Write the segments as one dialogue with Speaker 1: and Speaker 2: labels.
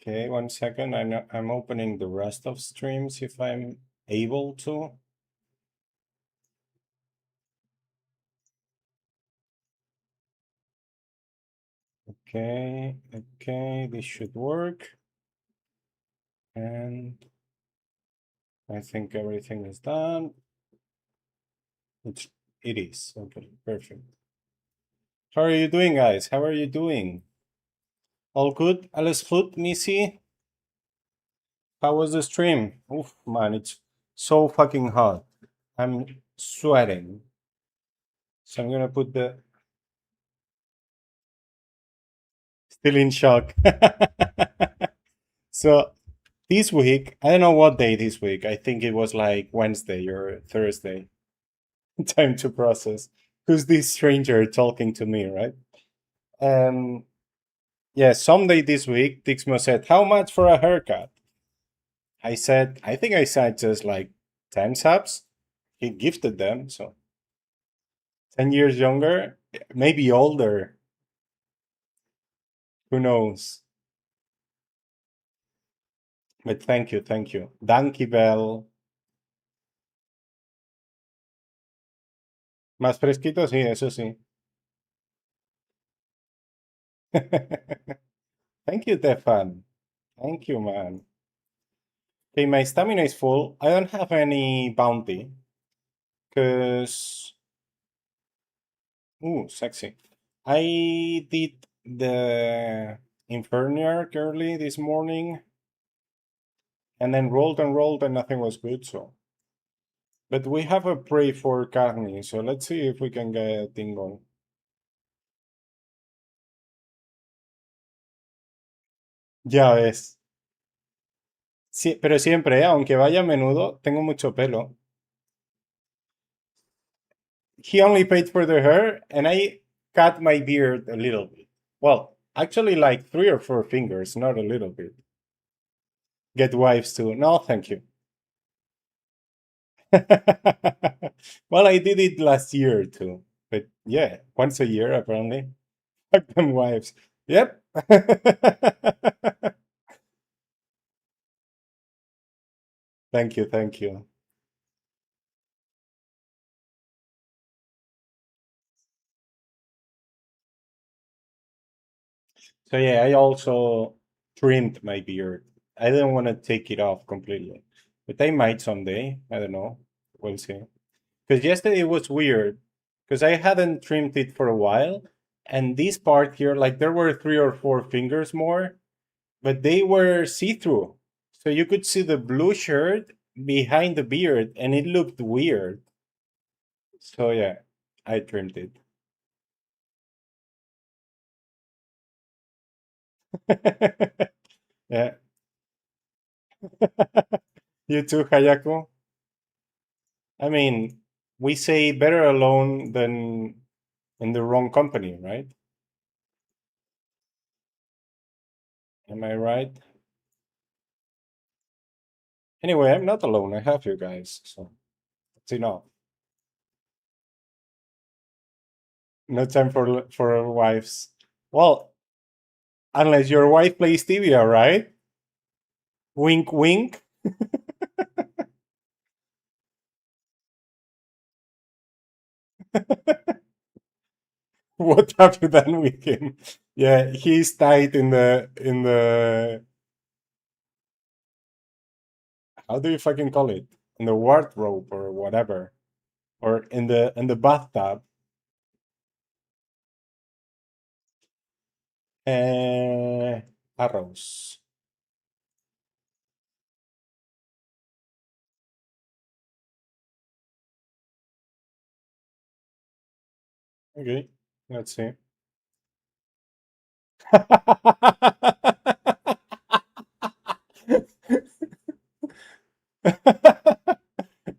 Speaker 1: Okay, 1 second. I'm opening the rest of streams if I'm able to. Okay, this should work. And I think everything is done. It is. Okay, perfect. How are you doing, guys? How are you doing? All good? Alles goed, Missy? How was the stream? Oof, man, it's so fucking hot. I'm sweating. So I'm gonna put the... Still in shock. So this week, I don't know what day this week. I think it was like Wednesday or Thursday. Time to process. Who's this stranger talking to me, right? Yeah, someday this week, Dixmo said, "How much for a haircut?" I said, I think I said just like 10 subs. He gifted them, so 10 years younger, maybe older. Who knows? But thank you, thank you. Danke Bell. Más fresquito, sí, eso sí. Thank you, Stefan. Thank you, man. Okay, my stamina is full. I don't have any bounty. Because... Ooh, sexy. I did the Inferniarch early this morning. And then rolled and nothing was good, so... But we have a prey for Carney, so let's see if we can get Dingon. Ya ves. Sí, pero siempre, aunque vaya a menudo, tengo mucho pelo. He only paid for the hair, and I cut my beard a little bit. Well, actually like 3 or 4 fingers, not a little bit. Get wives too. No, thank you. Well, I did it last year too. But yeah, once a year apparently. Fuck them wives. Yep. Thank you, thank you. So yeah, I also trimmed my beard. I didn't want to take it off completely, but I might someday. I don't know. We'll see. Because yesterday it was weird because I hadn't trimmed it for a while, and this part here, like there were 3 or 4 fingers more, but they were see-through, so you could see the blue shirt behind the beard, and it looked weird. So yeah, I trimmed it. Yeah. You too, Hayako. I mean, we say better alone than in the wrong company, right? Am I right? Anyway, I'm not alone. I have you guys, so it's enough. No time for wives. Well, unless your wife plays Tibia, right? Wink, wink. What have you done with him? Yeah, he's tied in the how do you fucking call it? In the wardrobe or whatever, or in the bathtub. Arrows. Okay, let's see.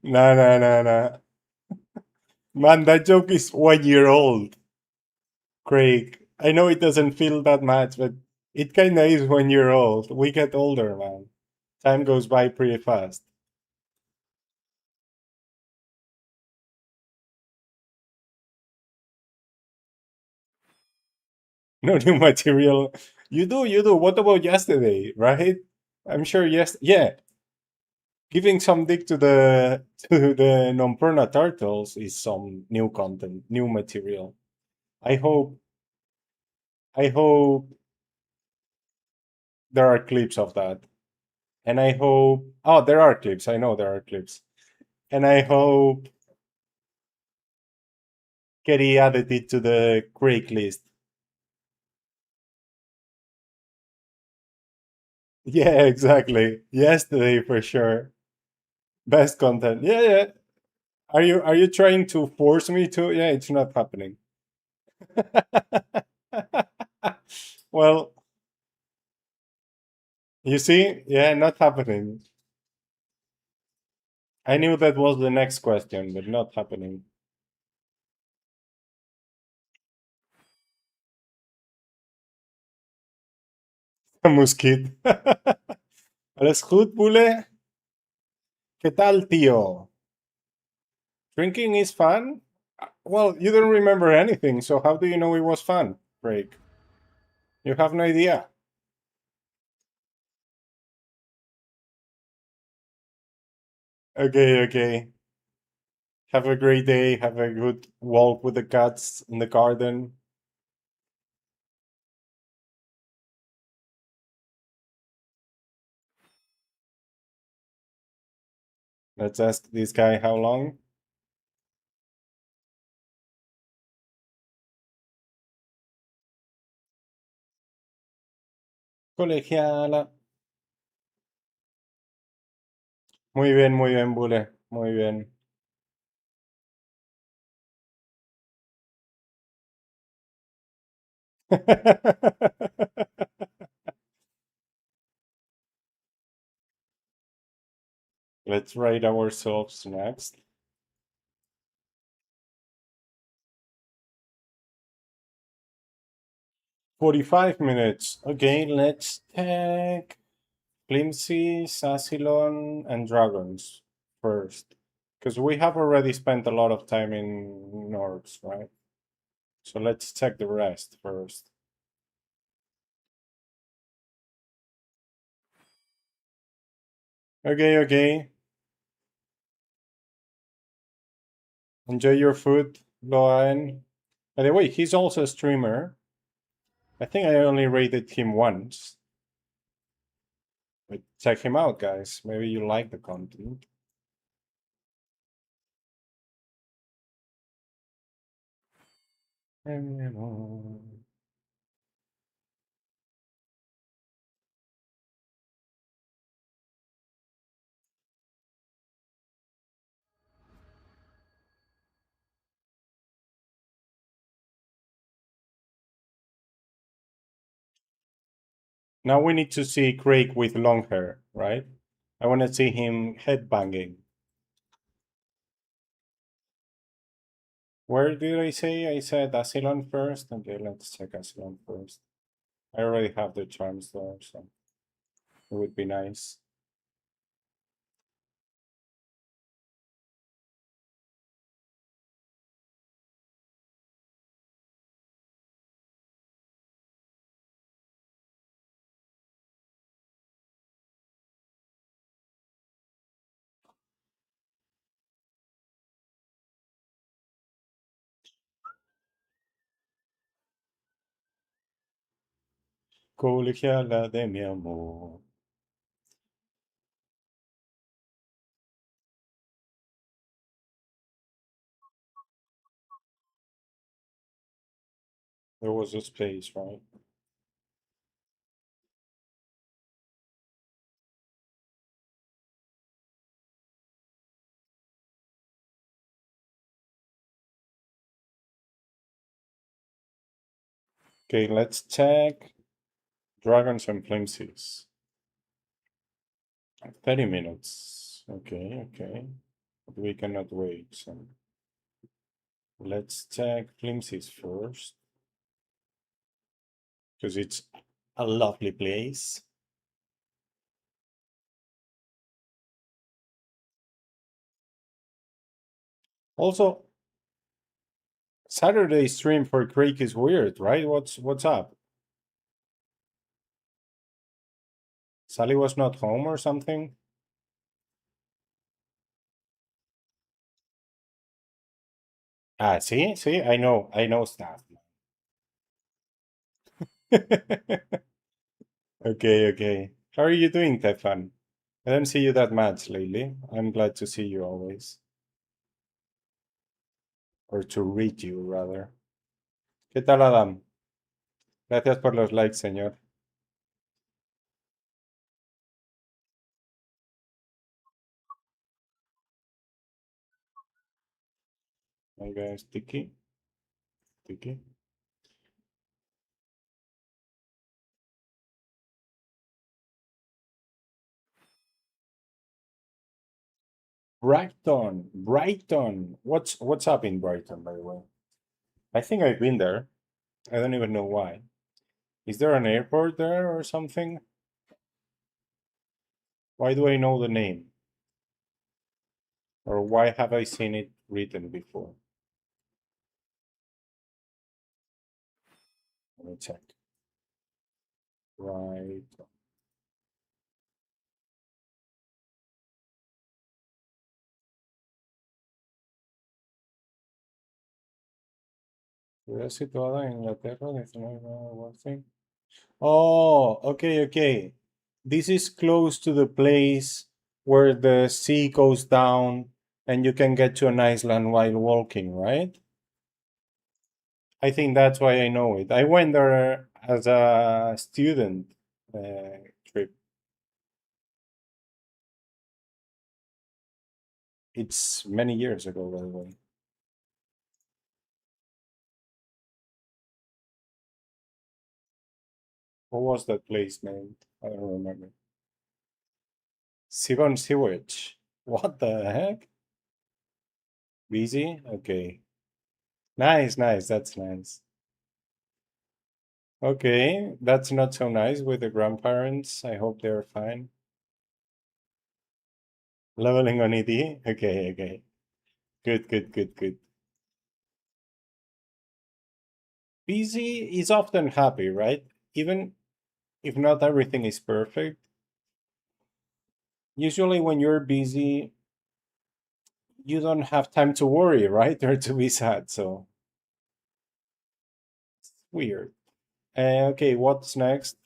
Speaker 1: No, no, no, no. Man, that joke is 1 year old, Craig. I know it doesn't feel that much, but it kinda is 1 year old. We get older, man. Time goes by pretty fast. No new material. You do, you do. What about yesterday, right? I'm sure yes, yeah. Giving some dick to the non-perna turtles is some new content, new material. I hope I hope there are clips of that. And I hope there are clips. I know there are clips. And I hope Kerry added it to the Craig list. Yeah, exactly. Yesterday for sure. Best content. Yeah, yeah. Are you trying to force me to? Yeah, it's not happening. Well, you see, yeah, not happening. I knew that was the next question, but not happening. Muskit. Alles goed, Bule? ¿Qué tal, tío? Drinking is fun? Well, you don't remember anything, so how do you know it was fun, Craig? You have no idea. Okay, okay. Have a great day. Have a good walk with the cats in the garden. Let's ask this guy how long. Colegiala. Muy bien, Bule. Muy bien. Let's rate ourselves next. 45 minutes. Okay, let's take Flimsy, Sassilon, and Dragons first. Because we have already spent a lot of time in Nords, right? So let's check the rest first. Okay, okay. Enjoy your food, Loan. By the way, he's also a streamer. I think I only rated him once. But check him out, guys. Maybe you like the content. Now we need to see Craig with long hair, right? I want to see him headbanging. Where did I say? I said Asylum first. Okay, let's check Asylum first. I already have the charms there, so it would be nice. Colegiala de mi amor. There was a space, right? Okay, let's check Dragons and Flimsies. 30 minutes. Okay, okay. But we cannot wait. So let's check Flimsies first. Because it's a lovely place. Also, Saturday stream for Creek is weird, right? What's up? Sally was not home or something? Ah, see, I know stuff. Okay. How are you doing, Tefan? I don't see you that much lately. I'm glad to see you always. Or to read you, rather. ¿Qué tal, Adam? Gracias por los likes, señor. Ahí va Sticky. Sticky. Brighton. What's up in Brighton, by the way? I think I've been there. I don't even know why. Is there an airport there or something? Why do I know the name? Or why have I seen it written before? Let me check. Right. Ciudad situada en Inglaterra, 19 Oh, okay. This is close to the place where the sea goes down and you can get to an island while walking, right? I think that's why I know it. I went there as a student trip. It's many years ago, by the way. What was that place named? I don't remember. Sivan Sewage. What the heck? Busy? Okay. Nice. That's nice. Okay, that's not so nice with the grandparents. I hope they're fine. Leveling on ED? Okay. Good. Busy is often happy, right? Even if not everything is perfect. Usually when you're busy, you don't have time to worry, right? Or to be sad, so it's weird. Okay, what's next?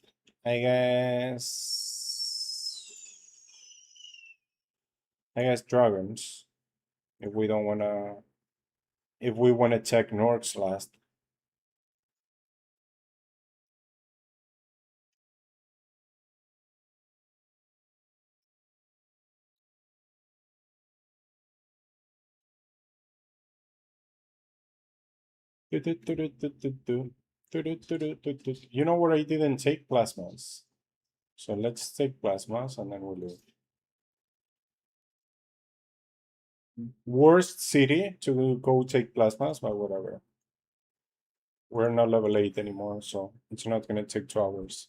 Speaker 1: I guess dragons. If we don't wanna if we wanna check Norks last. You know what I didn't take plasmas. So let's take plasmas and then we'll leave. Worst city to go take plasmas, but whatever. We're not level 8 anymore, so it's not gonna take 2 hours.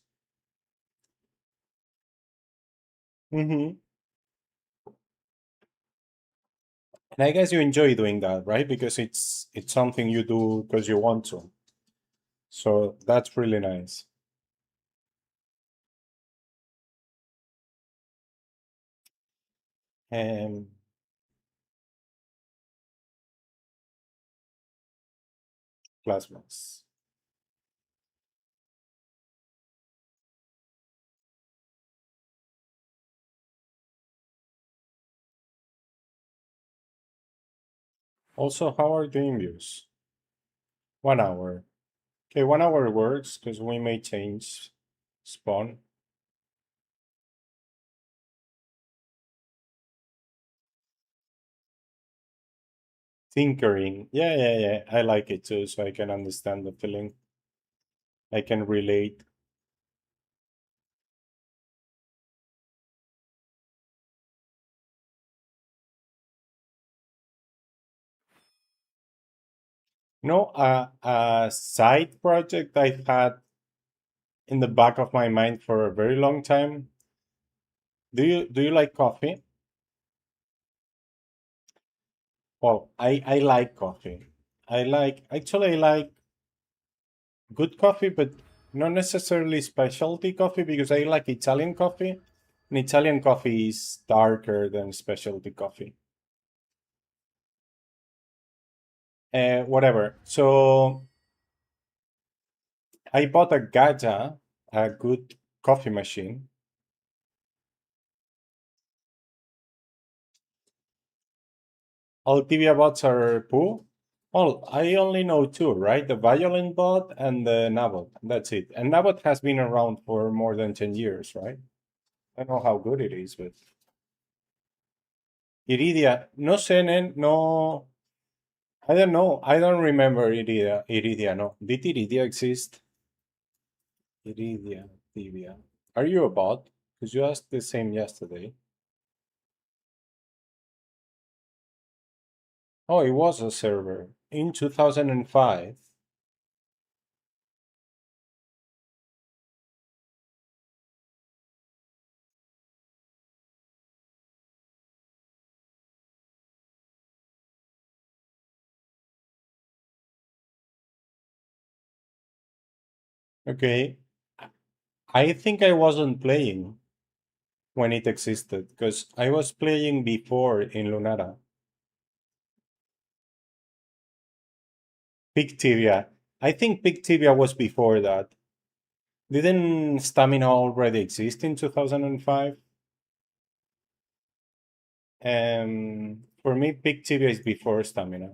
Speaker 1: And I guess you enjoy doing that, right? Because it's something you do because you want to. So that's really nice. And plasmas. Also, how are the views? 1 hour. Okay, 1 hour works because we may change spawn. Tinkering. Yeah. I like it too, so I can understand the feeling. I can relate. No, a side project I've had in the back of my mind for a very long time. Do you like coffee? Well, I like coffee. I like good coffee, but not necessarily specialty coffee because I like Italian coffee. And Italian coffee is darker than specialty coffee. Whatever. So I bought a Gaja, a good coffee machine. All Tibia bots are poo. Well, I only know two, right? The Violent bot and the Nabot. That's it. And Nabot has been around for more than 10 years, right? I don't know how good it is, but Iridia, no Senen, no. I don't know. I don't remember Iridia. Iridia, no. Did Iridia exist? Iridia, Tibia. Are you a bot? Because you asked the same yesterday. Oh, it was a server in 2005. Okay. I think I wasn't playing when it existed because I was playing before in Lunara. Big Tibia. I think Big Tibia was before that. Didn't Stamina already exist in 2005? For me, Big Tibia is before Stamina.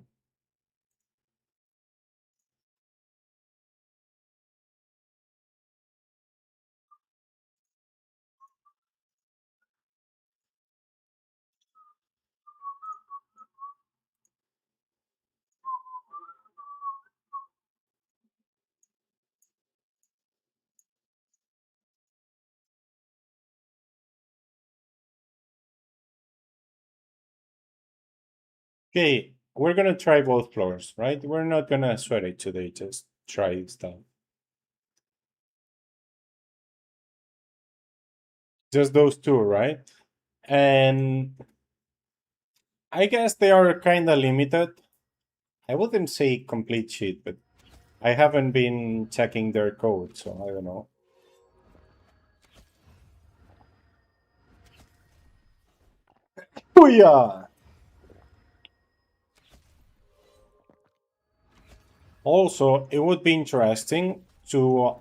Speaker 1: Okay, we're gonna try both floors, right? We're not gonna sweat it today, just try stuff. Just those two, right? And I guess they are kind of limited. I wouldn't say complete cheat, but I haven't been checking their code, so I don't know. Booyah! Also, it would be interesting to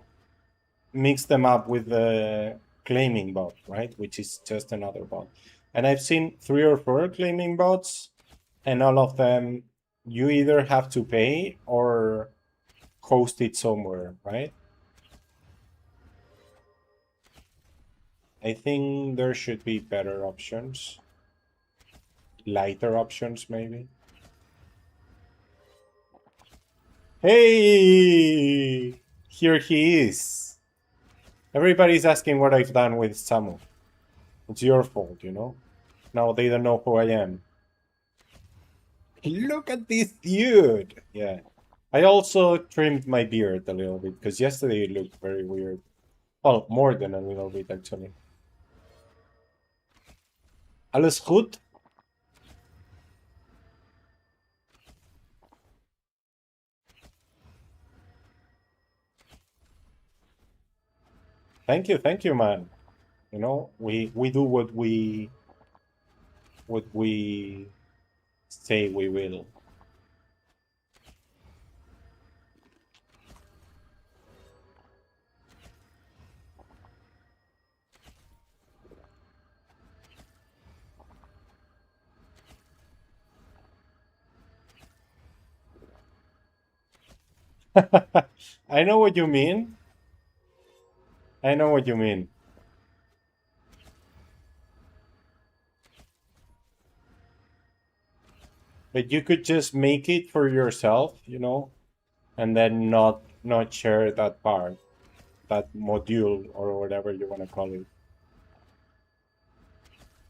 Speaker 1: mix them up with the claiming bot, right? Which is just another bot. And I've seen 3 or 4 claiming bots, and all of them you either have to pay or host it somewhere, right? I think there should be better options, lighter options, maybe. Hey, here he is. Everybody's asking what I've done with Samu. It's your fault, you know? Now they don't know who I am. Look at this dude! Yeah. I also trimmed my beard a little bit because yesterday it looked very weird. Well, more than a little bit, actually. Alles goed? Thank you, man. You know, we do what we say we will. I know what you mean. I know what you mean. But you could just make it for yourself, you know, and then not share that part, that module or whatever you want to call it.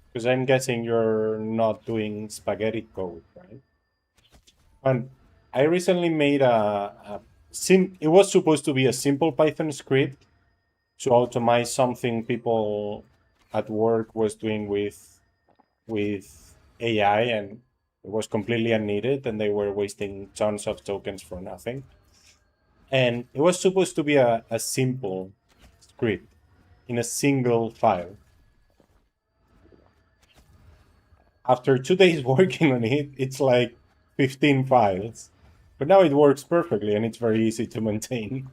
Speaker 1: Because I'm guessing you're not doing spaghetti code, right? And I recently made it was supposed to be a simple Python script to automate something people at work was doing with AI, and it was completely unneeded, and they were wasting tons of tokens for nothing. And it was supposed to be a simple script in a single file. after 2 days working on it, it's like 15 files. But now it works perfectly and it's very easy to maintain.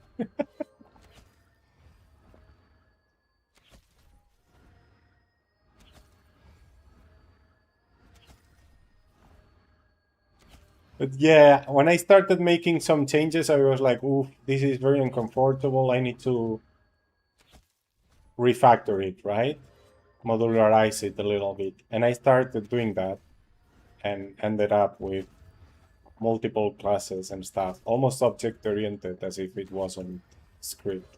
Speaker 1: But yeah, when I started making some changes, I was like, oof, this is very uncomfortable. I need to refactor it, right? Modularize it a little bit. And I started doing that and ended up with multiple classes and stuff, almost object-oriented, as if it wasn't script.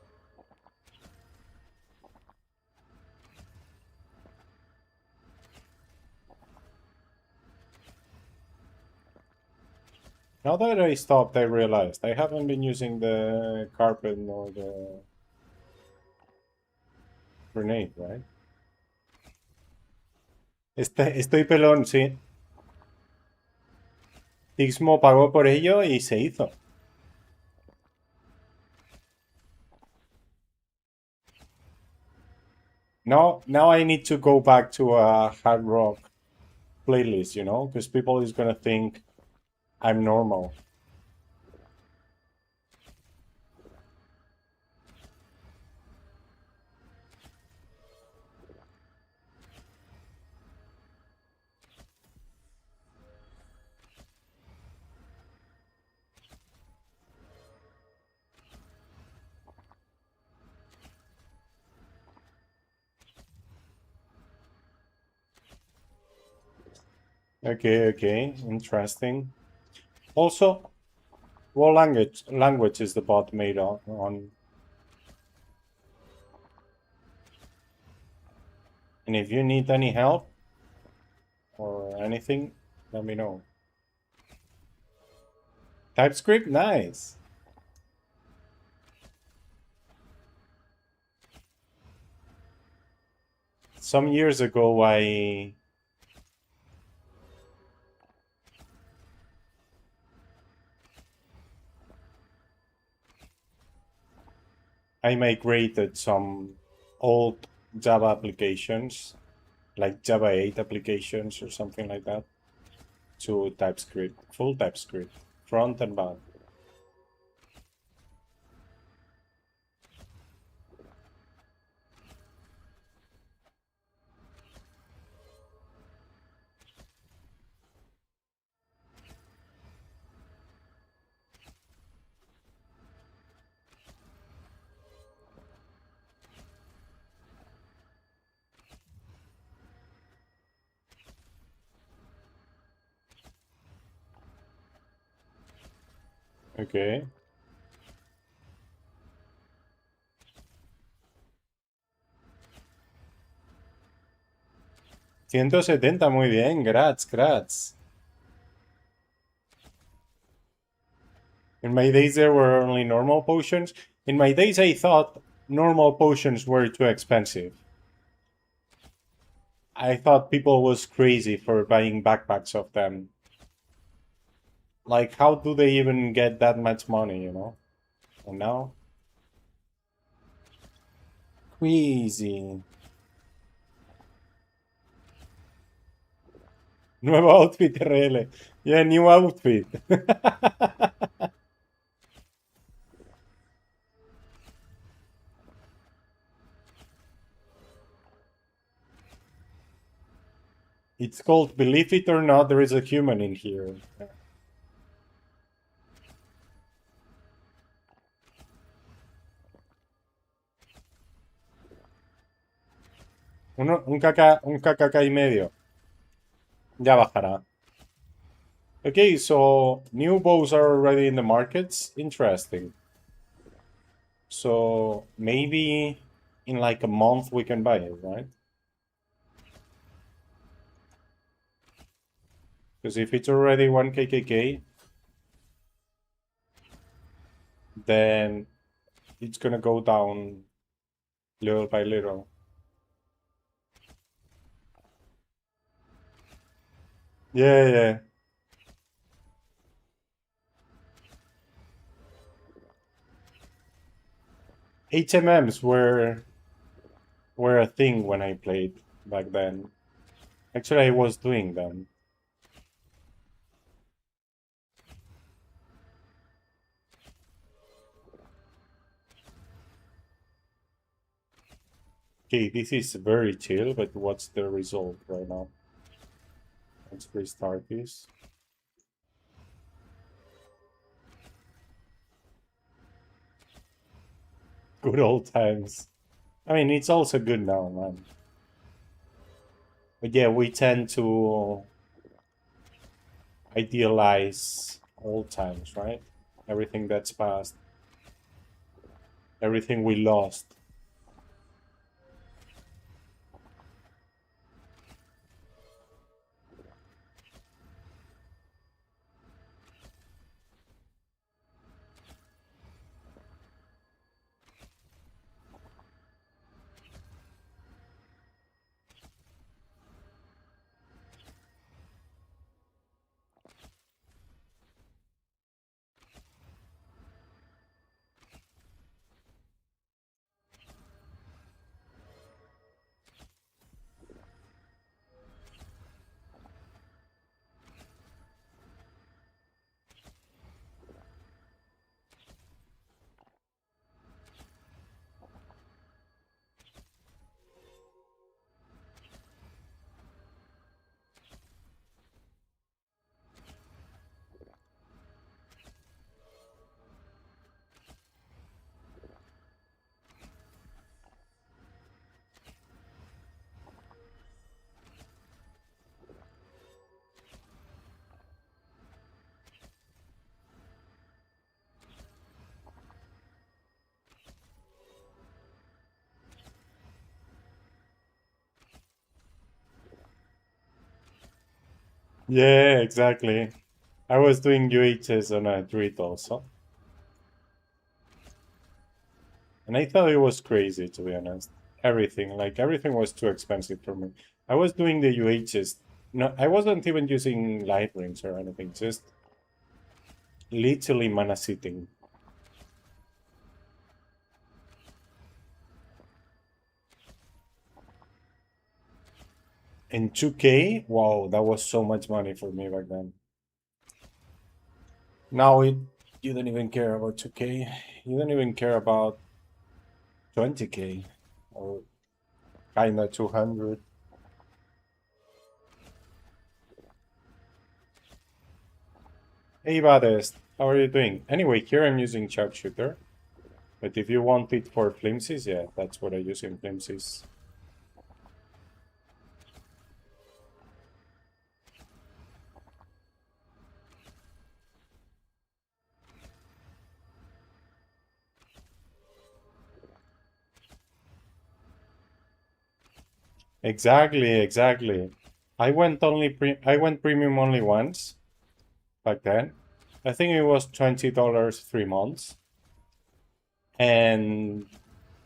Speaker 1: Now that I stopped, I realized I haven't been using the carpet nor the grenade, right? Estoy pelón, sí. Tixmo pagó por ello y se hizo. Now I need to go back to a hard rock playlist, you know, because people is gonna think I'm normal. Okay, interesting. Also, what language is the bot made on? And if you need any help or anything, let me know. TypeScript, nice. Some years ago, I migrated some old Java applications, like Java 8 applications or something like that, to TypeScript, full TypeScript, front and back. Okay. 170, muy bien, grats. In my days, there were only normal potions. In my days, I thought normal potions were too expensive. I thought people was crazy for buying backpacks of them. Like, how do they even get that much money, you know? And now? Crazy. Nuevo outfit RL. Yeah, new outfit. It's called Believe It or Not, there is a human in here. Un KKK y medio. Ya bajará. Okay, so new bows are already in the markets. Interesting. So maybe in like a month we can buy it, right? Because if it's already 1 KKK, then it's gonna go down little by little. Yeah. HMMs were a thing when I played back then. Actually, I was doing them. Okay, this is very chill, but what's the result right now? Let's restart this. Good old times. I mean, it's also good now, man. But yeah, we tend to idealize old times, right? Everything that's past, everything we lost. Yeah, exactly. I was doing UHS on a Druid also. And I thought it was crazy, to be honest. Everything was too expensive for me. I was doing the UHs. No, I wasn't even using light rings or anything, just literally mana sitting. And 2K, wow, that was so much money for me back then. Now you don't even care about 2K. You don't even care about 20K or kinda 200. Hey, Badest, how are you doing? Anyway, here I'm using sharpshooter. But if you want it for flimsies, yeah, that's what I use in flimsies. Exactly. I went premium only once back then. I think it was $20 3 months. And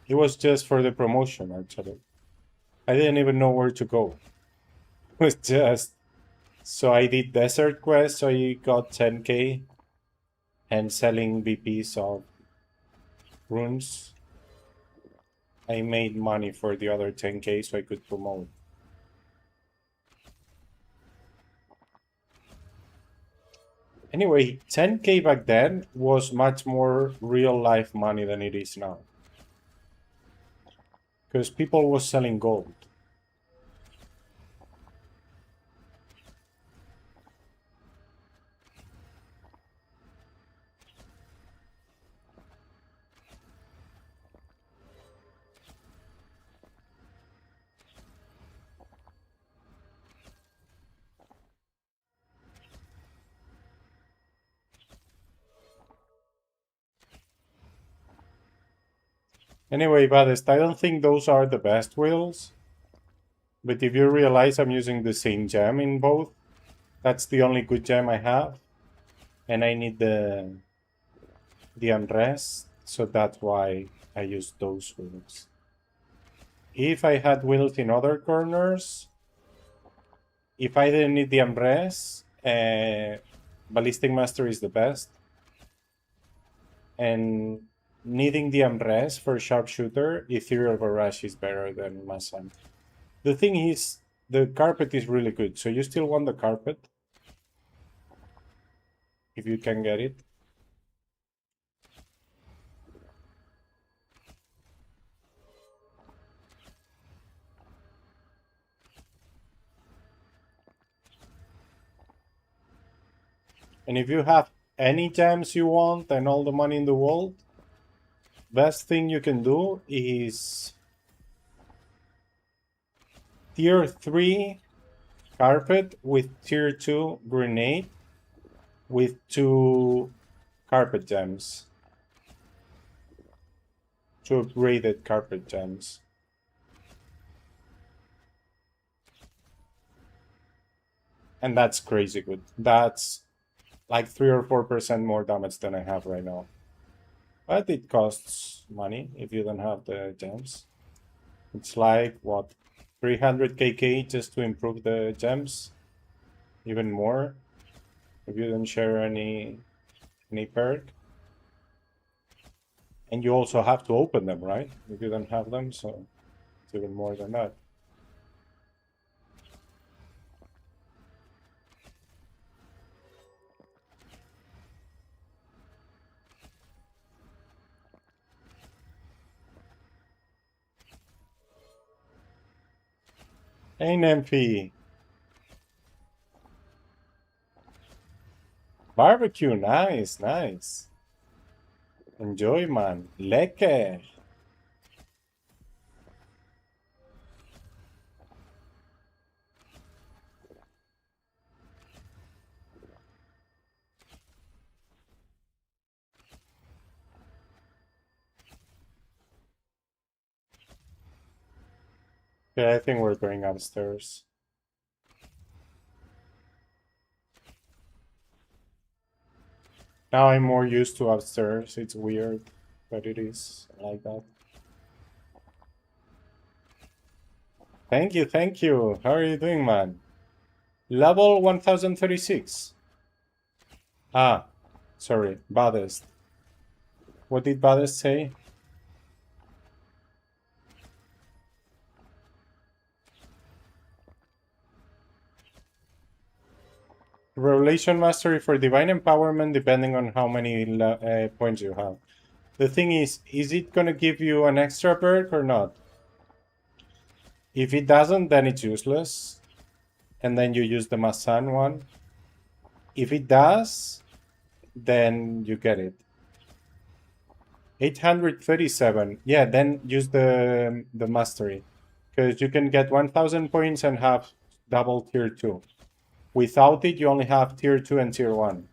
Speaker 1: it was just for the promotion actually. I didn't even know where to go. It was just so I did desert quest, so I got 10K and selling BPs of runes. I made money for the other 10K so I could promote. Anyway, 10K back then was much more real life money than it is now. Because people was selling gold. Anyway, Badest, I don't think those are the best wheels. But if you realize I'm using the same gem in both, that's the only good gem I have. And I need the unrest, so that's why I use those wheels. If I had wheels in other corners, if I didn't need the unrest, Ballistic Master is the best. And needing the unrest for sharpshooter, Ethereal Barrage is better than Masan. The thing is, the carpet is really good. So you still want the carpet if you can get it. And if you have any gems you want and all the money in the world, best thing you can do is tier 3 carpet with tier 2 grenade with 2 carpet gems. 2 upgraded carpet gems. And that's crazy good. That's like 3 or 4% more damage than I have right now. But it costs money if you don't have the gems. It's like, what, 300 KK just to improve the gems? Even more if you don't share any perk. And you also have to open them, right? If you don't have them, so it's even more than that. Hey, Nymphy. Barbecue, nice, nice. Enjoy, man. Lekker. Yeah, I think we're going upstairs. Now I'm more used to upstairs. It's weird, but it is like that. Thank you, thank you. How are you doing, man? Level 1036. Ah, sorry, Baddest. What did Baddest say? Revelation Mastery for Divine Empowerment depending on how many points you have. The thing is it gonna give you an extra perk or not? If it doesn't, then it's useless. And then you use the Masan one. If it does, then you get it. 837. Yeah, then use the Mastery. Because you can get 1000 points and have double tier 2. Without it, you only have tier 2 and tier 1.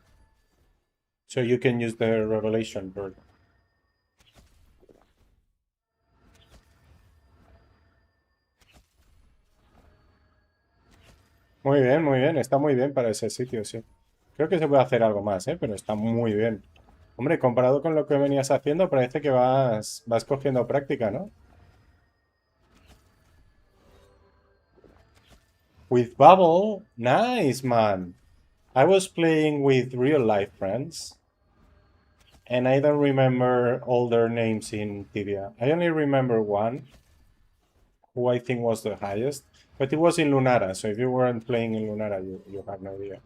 Speaker 1: So you can use the Revelation perk. Muy bien, está muy bien para ese sitio, sí. Creo que se puede hacer algo más, pero está muy bien. Hombre, comparado con lo que venías haciendo, parece que vas cogiendo práctica, ¿no? With Bubble, nice, man. I was playing with real life friends, and I don't remember all their names in Tibia. I only remember one, who I think was the highest, but it was in Lunara, so if you weren't playing in Lunara, you have no idea.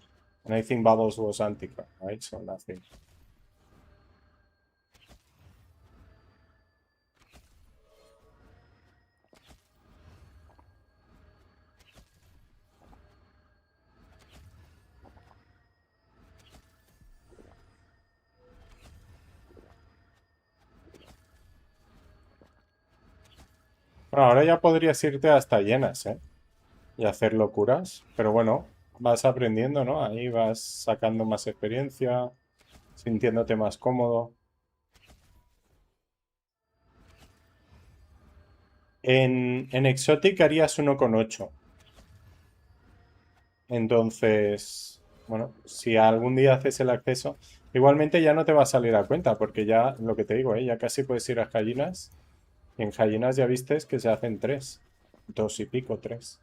Speaker 1: And I think Bubbles was Antica, right? So nothing. Bueno, ahora ya podrías irte hasta llenas, ¿eh? Y hacer locuras, pero bueno, vas aprendiendo, ¿no? Ahí vas sacando más experiencia, sintiéndote más cómodo. En Exotic harías 1,8. Entonces, bueno, si algún día haces el acceso, igualmente ya no te va a salir a cuenta, porque ya, lo que te digo, ya casi puedes ir a Gallinas. Y en Gallinas ya vistes que se hacen 3. 2 y pico, 3.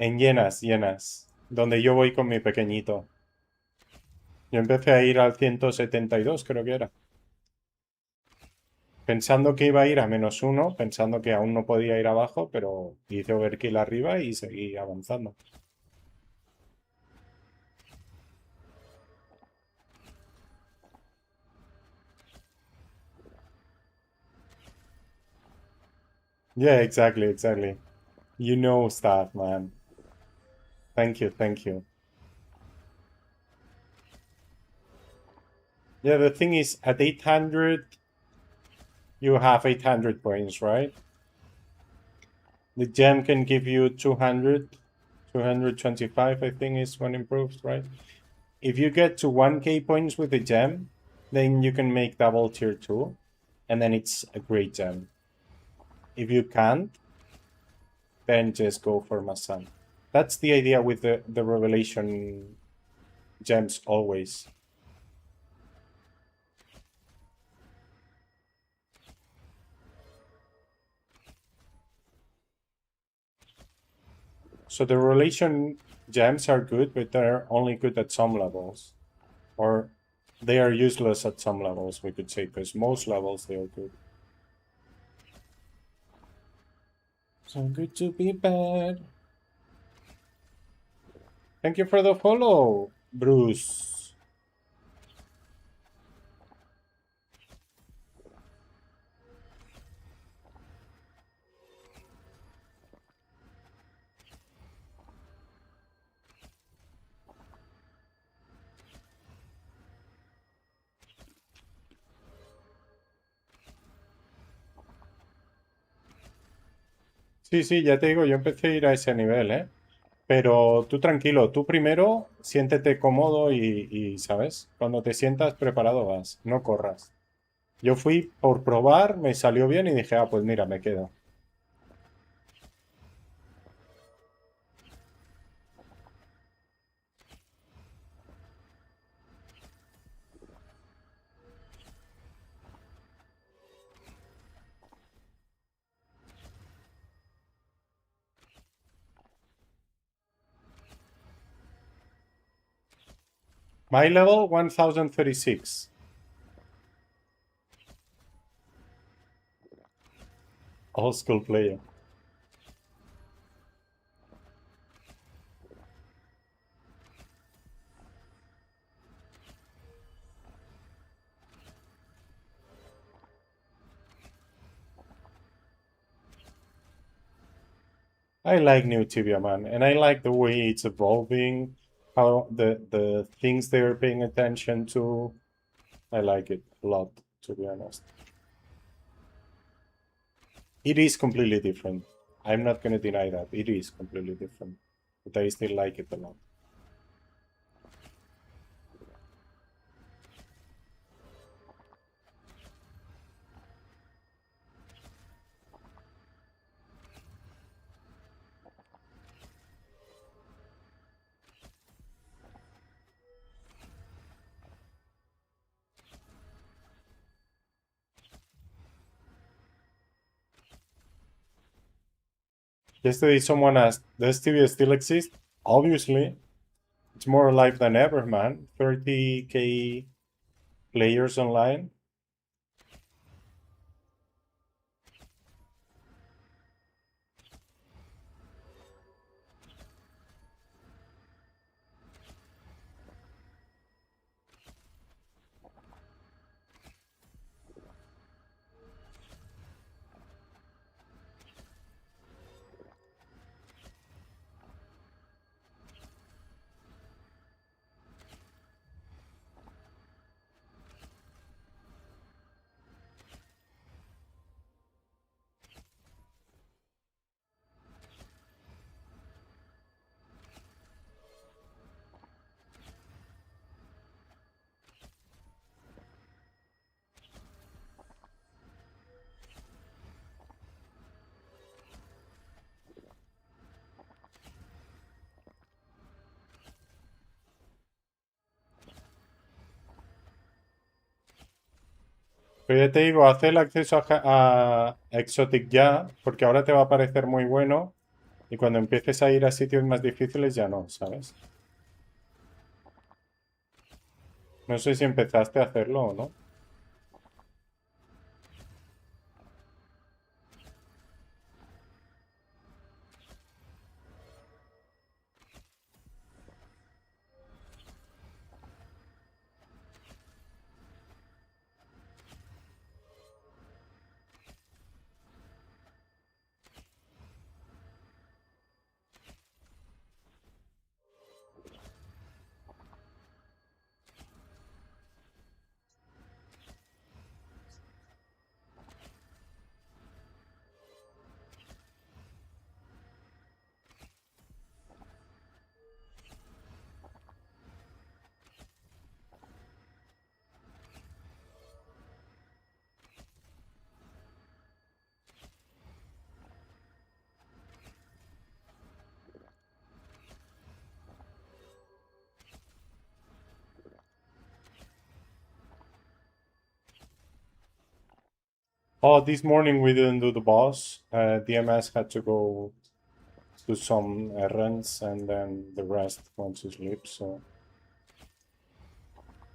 Speaker 1: En llenas, llenas. Donde yo voy con mi pequeñito. Yo empecé a ir al 172, creo que era. Pensando que iba a ir a -1, pensando que aún no podía ir abajo, pero hice overkill arriba y seguí avanzando. Yeah, exactly, exactly. You know stuff, man. Thank you, thank you. Yeah, the thing is, at 800, you have 800 points, right? The gem can give you 200, 225, I think is when improved, right? If you get to 1k points with the gem, then you can make double tier 2, and then it's a great gem. If you can't, then just go for Masan. That's the idea with the revelation gems always. So the revelation gems are good, but they're only good at some levels. Or they are useless at some levels, we could say, because most levels they are good. So good to be bad. Thank you for the follow, Bruce. Sí, sí, ya te digo, yo empecé a ir a ese nivel, ¿eh? Pero tú tranquilo, tú primero siéntete cómodo y, ¿sabes? Cuando te sientas preparado vas, no corras. Yo fui por probar, me salió bien y dije, ah, pues mira, me quedo. My level 1036. Old school player. I like new Tibia, man, and I like the way it's evolving, how the things they're paying attention to. I like it a lot, to be honest. It is completely different. I'm not gonna deny that. It is completely different. But I still like it a lot. Yesterday someone asked, does TV still exist? Obviously. It's more alive than ever, man. 30k players online. Pero ya te digo, haz el acceso a Exotic ya, porque ahora te va a parecer muy bueno. Y cuando empieces a ir a sitios más difíciles ya no, ¿sabes? No sé si empezaste a hacerlo o no. Oh, this morning we didn't do the boss. DMS had to go do some errands and then the rest went to sleep, so...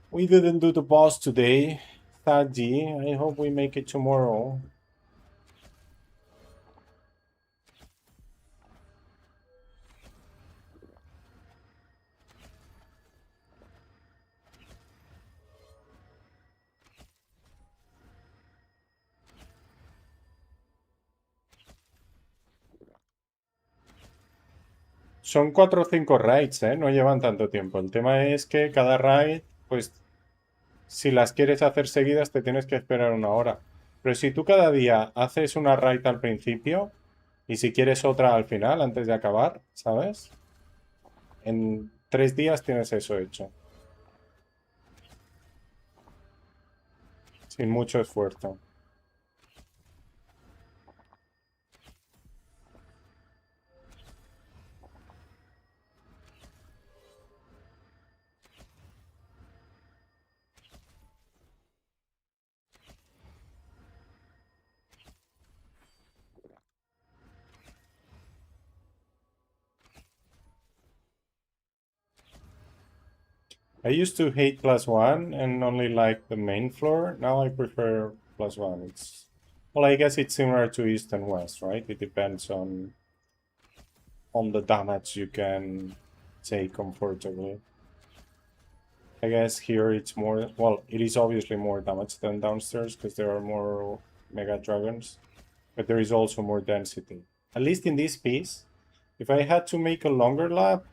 Speaker 1: We didn't do the boss today, Thadji. I hope we make it tomorrow. Son 4 o 5 raids, ¿eh? No llevan tanto tiempo. El tema es que cada raid, pues, si las quieres hacer seguidas, te tienes que esperar una hora. Pero si tú cada día haces una raid al principio y si quieres otra al final, antes de acabar, ¿sabes? En 3 días tienes eso hecho. Sin mucho esfuerzo. I used to hate +1 and only like the main floor. Now I prefer +1. It's, well, I guess it's similar to East and West, right? It depends on the damage you can take comfortably. I guess here it's more, well, it is obviously more damage than downstairs because there are more mega dragons, but there is also more density. At least in this piece, if I had to make a longer lap,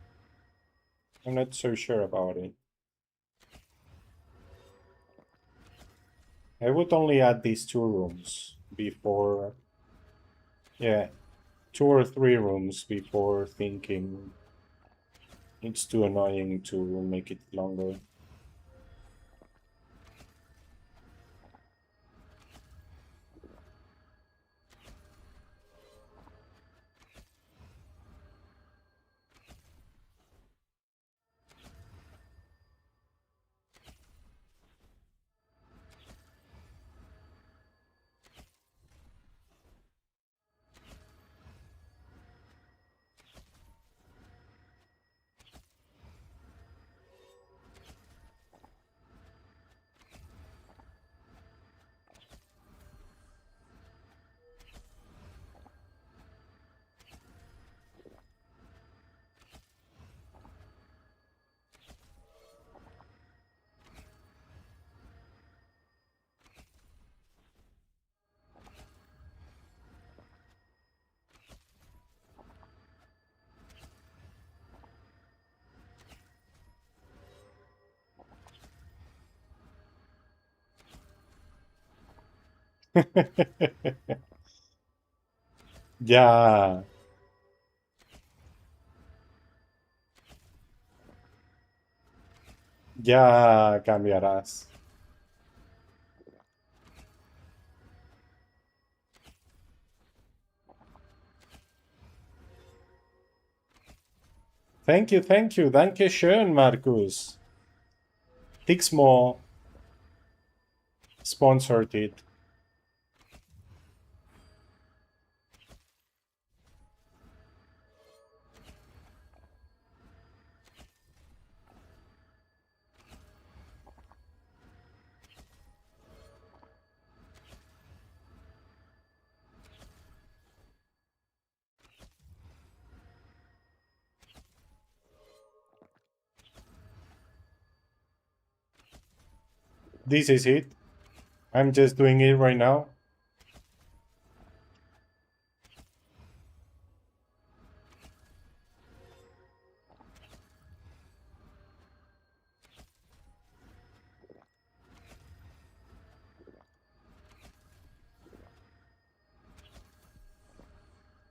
Speaker 1: I'm not so sure about it. I would only add these 2 rooms before, yeah, 2 or 3 rooms before thinking it's too annoying to make it longer. Ya, ya cambiarás. Thank you, thank you. Danke schön, Markus. Tixmo sponsored it. This is it. I'm just doing it right now.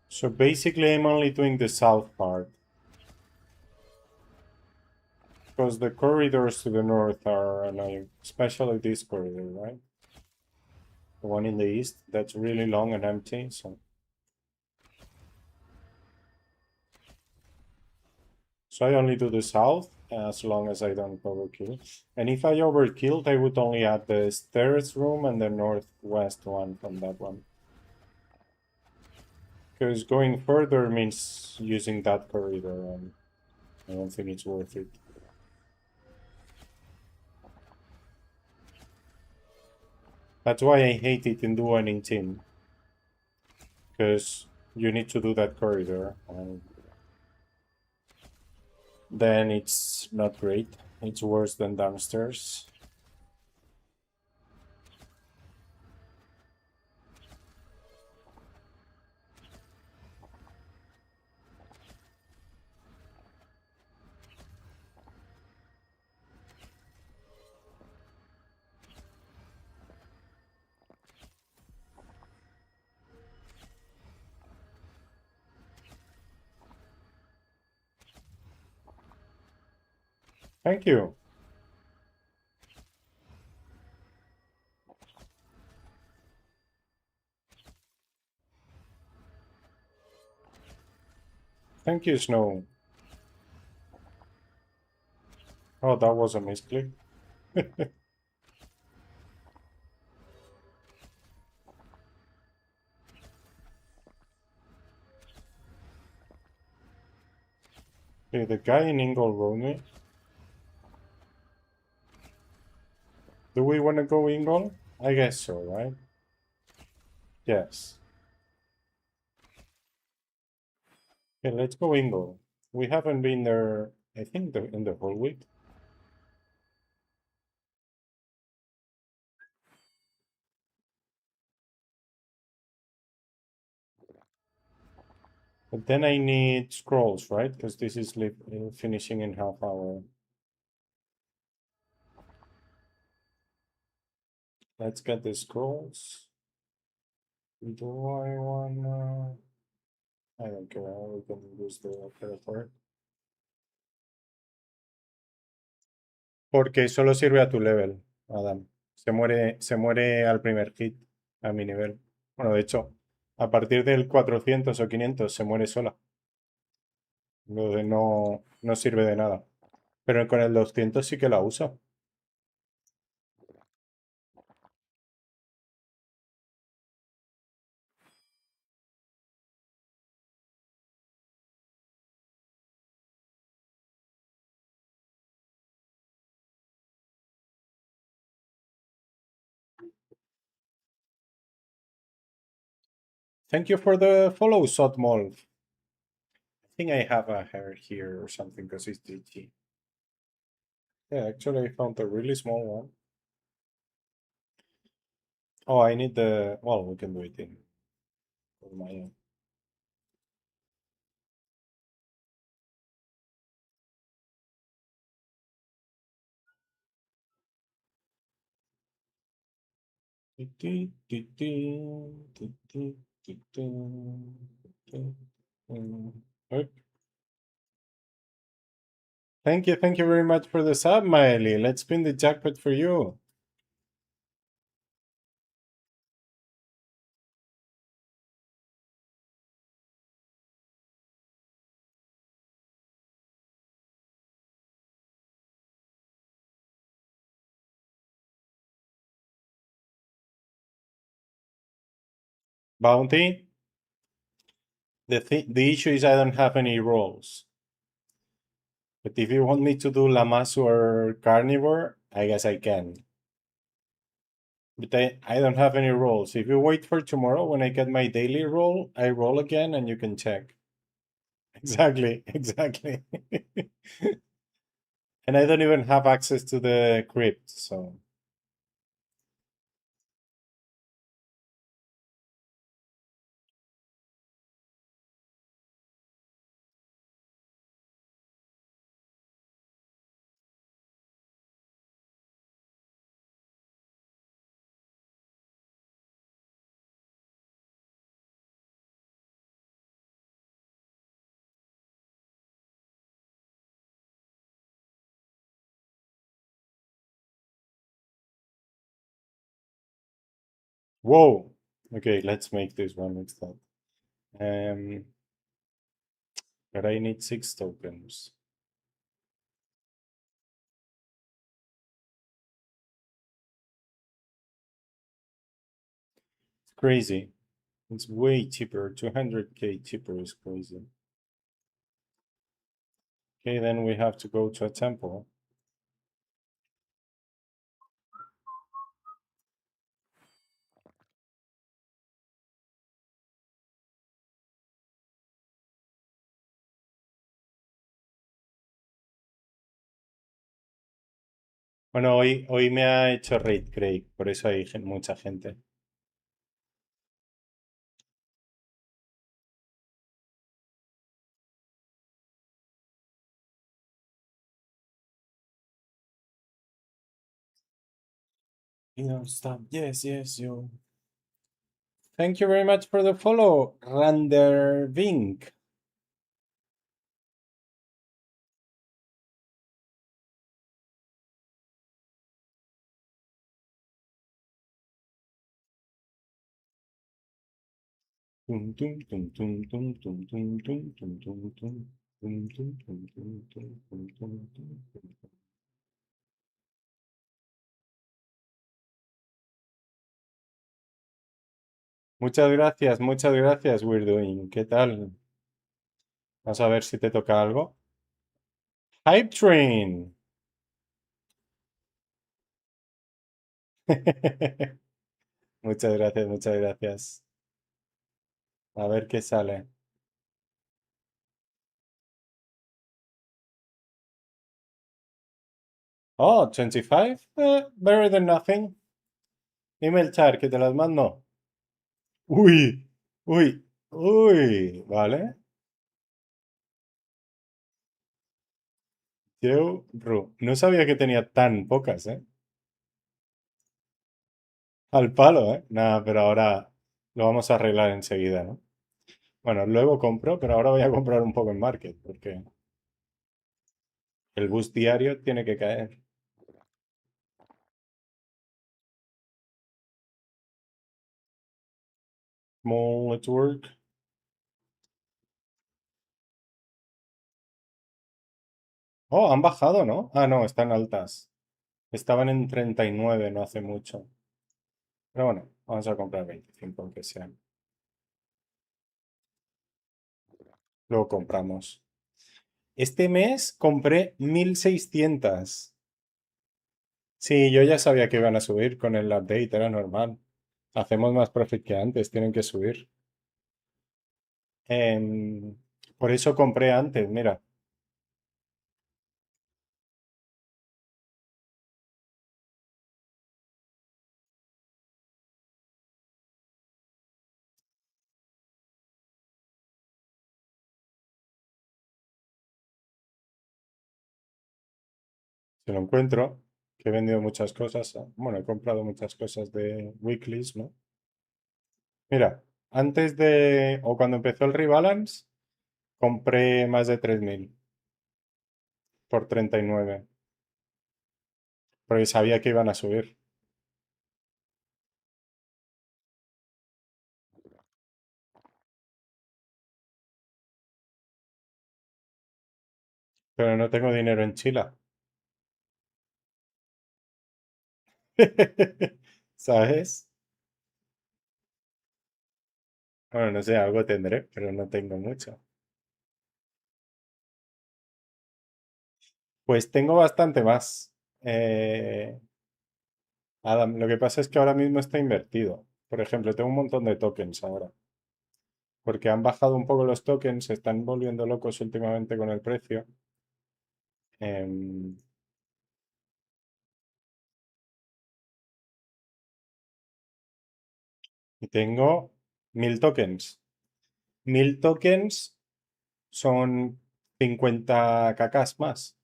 Speaker 1: So basically I'm only doing the south part. Because the corridors to the north are annoying. Especially this corridor, right? The one in the east, that's really long and empty, so... So I only do the south, as long as I don't overkill. And if I overkilled, I would only add the stairs room and the northwest one from that one. Because going further means using that corridor, and I don't think it's worth it. That's why I hate it in duo and in team. Because you need to do that corridor, and then it's not great. It's worse than downstairs. Thank you. Thank you, Snow. Oh, that was a misclick. Okay, the guy in Ingle wrote me. Do we want to go Ingle? I guess so, right? Yes. Okay, let's go Ingle. We haven't been there, I think, in the whole week. But then I need scrolls, right? Because this is finishing in half hour. Let's get the scrolls. Do I wanna... I don't care, we can use the teleport. Porque solo sirve a tu level, Adam. Se muere al primer hit, a mi nivel. Bueno, de hecho, a partir del 400 o 500 se muere sola. Lo de no sirve de nada. Pero con el 200 sí que la usa. Thank you for the follow, Sotmol. I think I have a hair here or something because it's DT. Yeah, actually I found a really small one. Oh, I need the... Well, we can do it in my own. Thank you very much for the sub, Miley. Let's spin the jackpot for you. Bounty. The issue is I don't have any rolls. But if you want me to do Lamasu or Carnivore, I guess I can. But I don't have any rolls. If you wait for tomorrow when I get my daily roll, I roll again and you can check. Exactly, exactly. And I don't even have access to the crypt, so... Whoa. Okay, let's make this one instead. Um, but I need 6 tokens. It's crazy. It's way cheaper. 200k cheaper is crazy. Okay, then we have to go to a temple. Bueno, hoy me ha hecho raid Craig, por eso hay mucha gente. You don't stop. Yes, yes, yo. Thank you very much for the follow, Randervink. Tum, tum, tum, tum, tum, tum, tum, tum, tum, tum, tum. Tum, tum, tum, tum, tum, tum, tum, tum. Muchas gracias, We're Doing. ¿Qué tal? Vamos a ver si te toca algo. Hype Train. Muchas gracias, muchas gracias. A ver qué sale. Oh, 25. Better than nothing. Dime el chat que te las mando. Uy, uy, uy. Vale. No sabía que tenía tan pocas, ¿eh? Al palo, ¿eh? Nada, pero ahora lo vamos a arreglar enseguida, ¿no? Bueno, luego compro, pero ahora voy a comprar un poco en Market, porque el bus diario tiene que caer. Come on, let's work. Oh, han bajado, ¿no? Ah, no, están altas. Estaban en 39 no hace mucho. Pero bueno, vamos a comprar 25 aunque sea. Luego compramos. Este mes compré 1600. Sí, yo ya sabía que iban a subir con el update, era normal. Hacemos más profit que antes, tienen que subir. Em, por eso compré antes, mira. Si lo encuentro, que he vendido muchas cosas. Bueno, he comprado muchas cosas de weeklies, ¿no? Mira, antes de, o cuando empezó el rebalance, compré más de 3000 por 39, porque sabía que iban a subir. Pero no tengo dinero en Chile. ¿Sabes? Bueno, no sé, algo tendré, pero no tengo mucho. Pues tengo bastante más. Adam, lo que pasa es que ahora mismo está invertido. Por ejemplo, tengo un montón de tokens ahora. Porque han bajado un poco los tokens, se están volviendo locos últimamente con el precio. Em, y tengo 1000 tokens. 1000 tokens son 50 cacas más.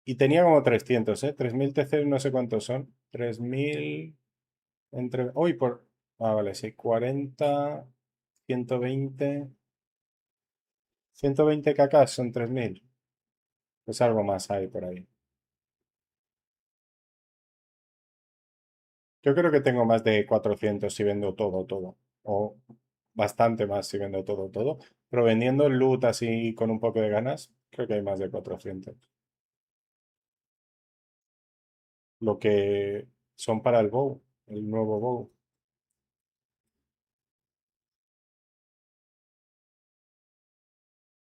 Speaker 1: Y tenía como 300, ¿eh? 3000 TC no sé cuántos son. 3000 entre... Uy, por... Ah, vale, sí. 40, 120... 120 cacas son 3000. Pues algo más hay por ahí. Yo creo que tengo más de 400 si vendo todo. O bastante más si vendo todo. Pero vendiendo el loot así con un poco de ganas, creo que hay más de 400. Lo que son para el bow, el nuevo bow.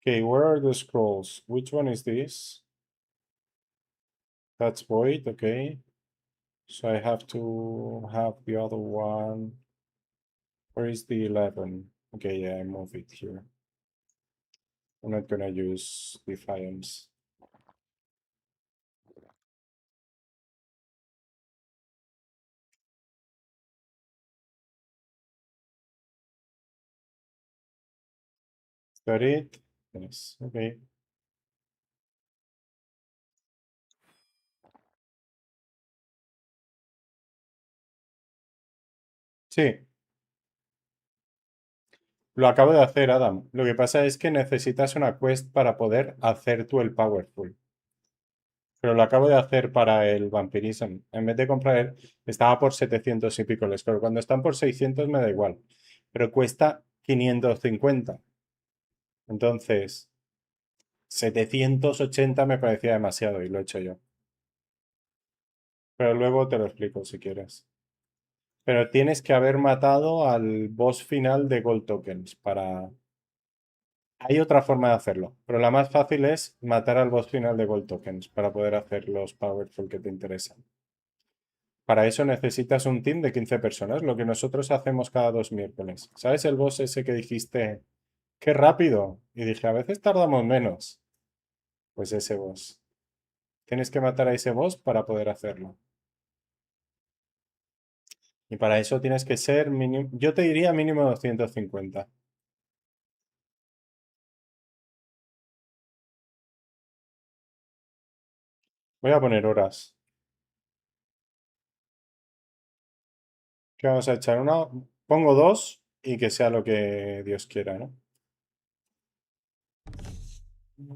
Speaker 1: Okay, where are the scrolls? Which one is this? That's void, okay. So I have to have the other one. Where is the 11? Okay, yeah, I move it here. I'm not gonna use Defiance. Is that it? Yes, okay. Sí, lo acabo de hacer, Adam. Lo que pasa es que necesitas una quest para poder hacer tú el Powerful. Pero lo acabo de hacer para el Vampirism. En vez de comprar estaba por 700 y pico, pero cuando están por 600 me da igual. Pero cuesta 550. Entonces, 780 me parecía demasiado y lo he hecho yo. Pero luego te lo explico si quieres. Pero tienes que haber matado al boss final de Gold Tokens para... Hay otra forma de hacerlo, pero la más fácil es matar al boss final de Gold Tokens para poder hacer los Powerful que te interesan. Para eso necesitas un team de 15 personas, lo que nosotros hacemos cada 2 miércoles. ¿Sabes el boss ese que dijiste, qué rápido? Y dije, a veces tardamos menos. Pues ese boss. Tienes que matar a ese boss para poder hacerlo. Y para eso tienes que ser mínimo, yo te diría mínimo 250. Voy a poner horas. ¿Qué vamos a echar? Una, pongo dos y que sea lo que Dios quiera, ¿no?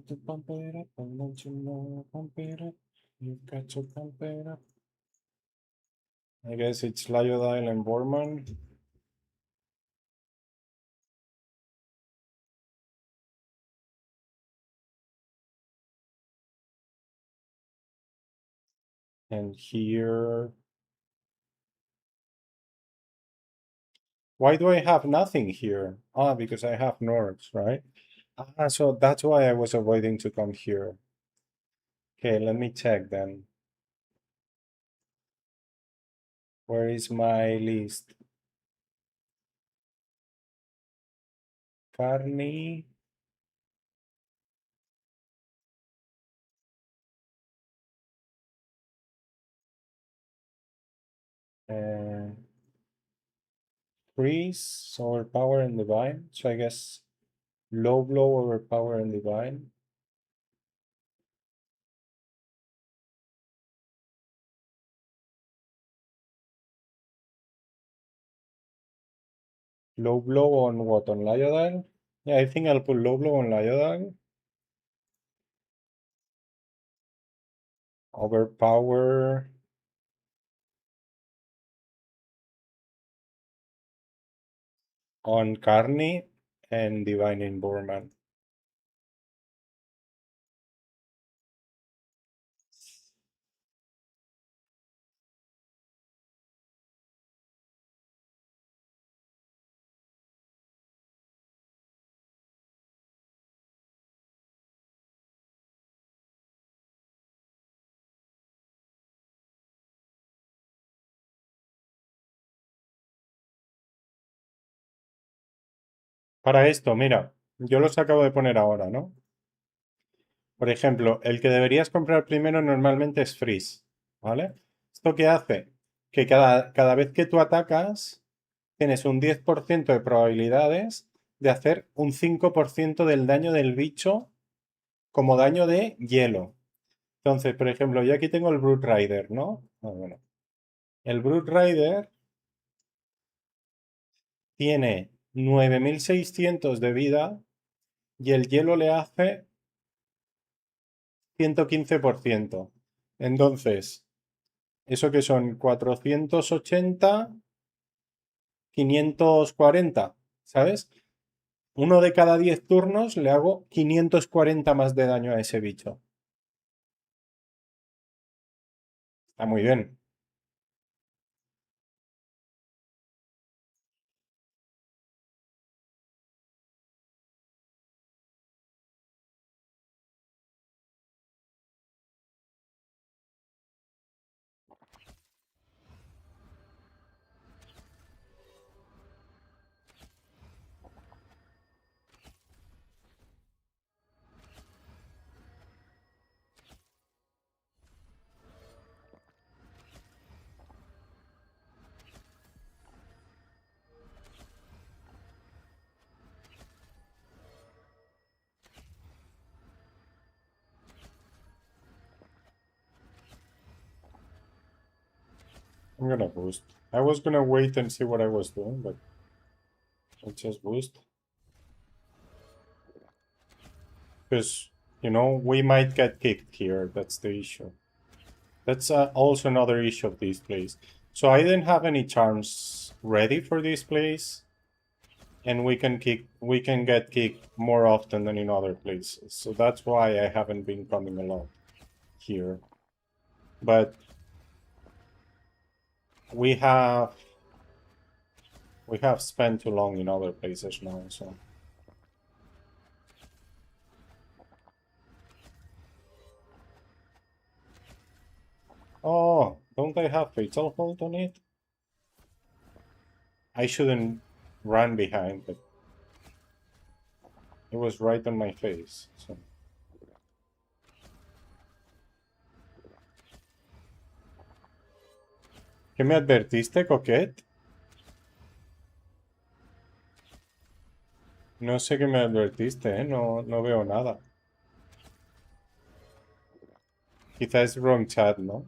Speaker 1: To pump it up, I want you know, pump it up. You got to pump it up. I guess it's Lyodile and Borman. And here... Why do I have nothing here? Ah, because I have Nords, right? Ah, so that's why I was avoiding to come here. Okay, let me check then. Where is my list? Carney. Uh, Freeze, Overpower, and Divine. So I guess Low Blow, Overpower, and Divine. Low Blow on what? On Lyodile? Yeah, I think I'll put Low Blow on Lyodile. Overpower. On Carney and Divine in Borman. Para esto, mira, yo los acabo de poner ahora, ¿no? Por ejemplo, el que deberías comprar primero normalmente es Freeze, ¿vale? ¿Esto qué hace? Que cada vez que tú atacas, tienes un 10% de probabilidades de hacer un 5% del daño del bicho como daño de hielo. Entonces, por ejemplo, yo aquí tengo el Brute Rider, ¿no? Ah, bueno. El Brute Rider tiene 9600 de vida y el hielo le hace 115%. Entonces, ¿Eso que son? 480, 540, ¿sabes? Uno de cada 10 turnos le hago 540 más de daño a ese bicho. Está muy bien. I'm gonna boost. I was gonna wait and see what I was doing, but I'll just boost. Because, you know, we might get kicked here. That's the issue. That's also another issue of this place. So I didn't have any charms ready for this place. And we can get kicked more often than in other places. So that's why I haven't been coming a lot here. But we have spent too long in other places now, so. Oh, don't I have Fatal Hold on it? I shouldn't run behind, but it was right on my face, so. ¿Qué me advertiste, Coquette? No sé qué me advertiste, ¿eh? No veo nada. Quizás es wrong chat, ¿no?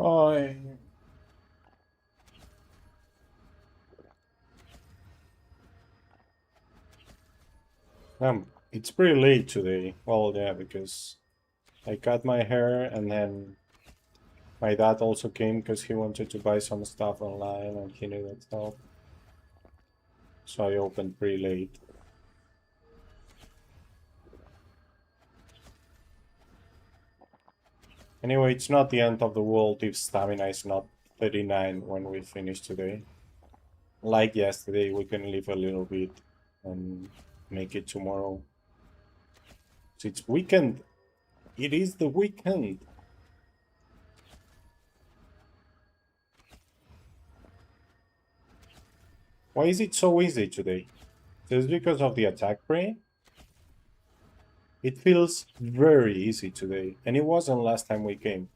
Speaker 1: Ay. It's pretty late today. Well, yeah, because I cut my hair and then my dad also came because he wanted to buy some stuff online and he needed help. So I opened pretty late. Anyway, it's not the end of the world if stamina is not 39 when we finish today. Like yesterday, we can leave a little bit and make it tomorrow. So it's weekend. It is the weekend. Why is it so easy today? Just because of the attack brain? It feels very easy today, and it wasn't last time we came.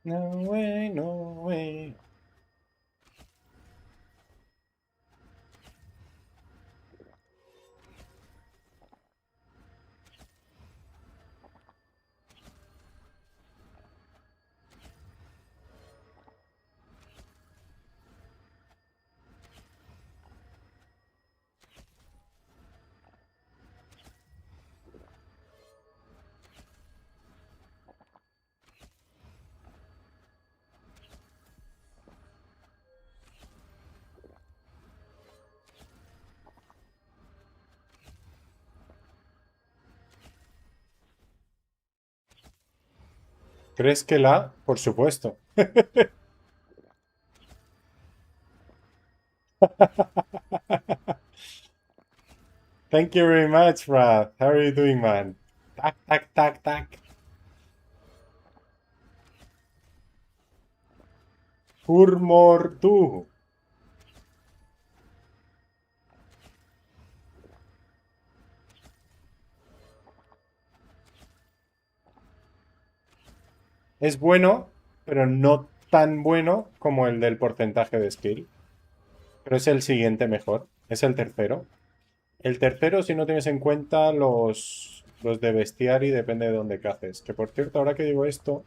Speaker 1: No way, no way. ¿Crees que la? Por supuesto. Thank you very much, Brad. How are you doing, man? Tac, tac, tac, tac. Hurmortu. Es bueno, pero no tan bueno como el del porcentaje de skill. Pero es el siguiente mejor. Es el tercero. El tercero, si no tienes en cuenta los de Bestiary, depende de dónde caces. Que por cierto, ahora que digo esto,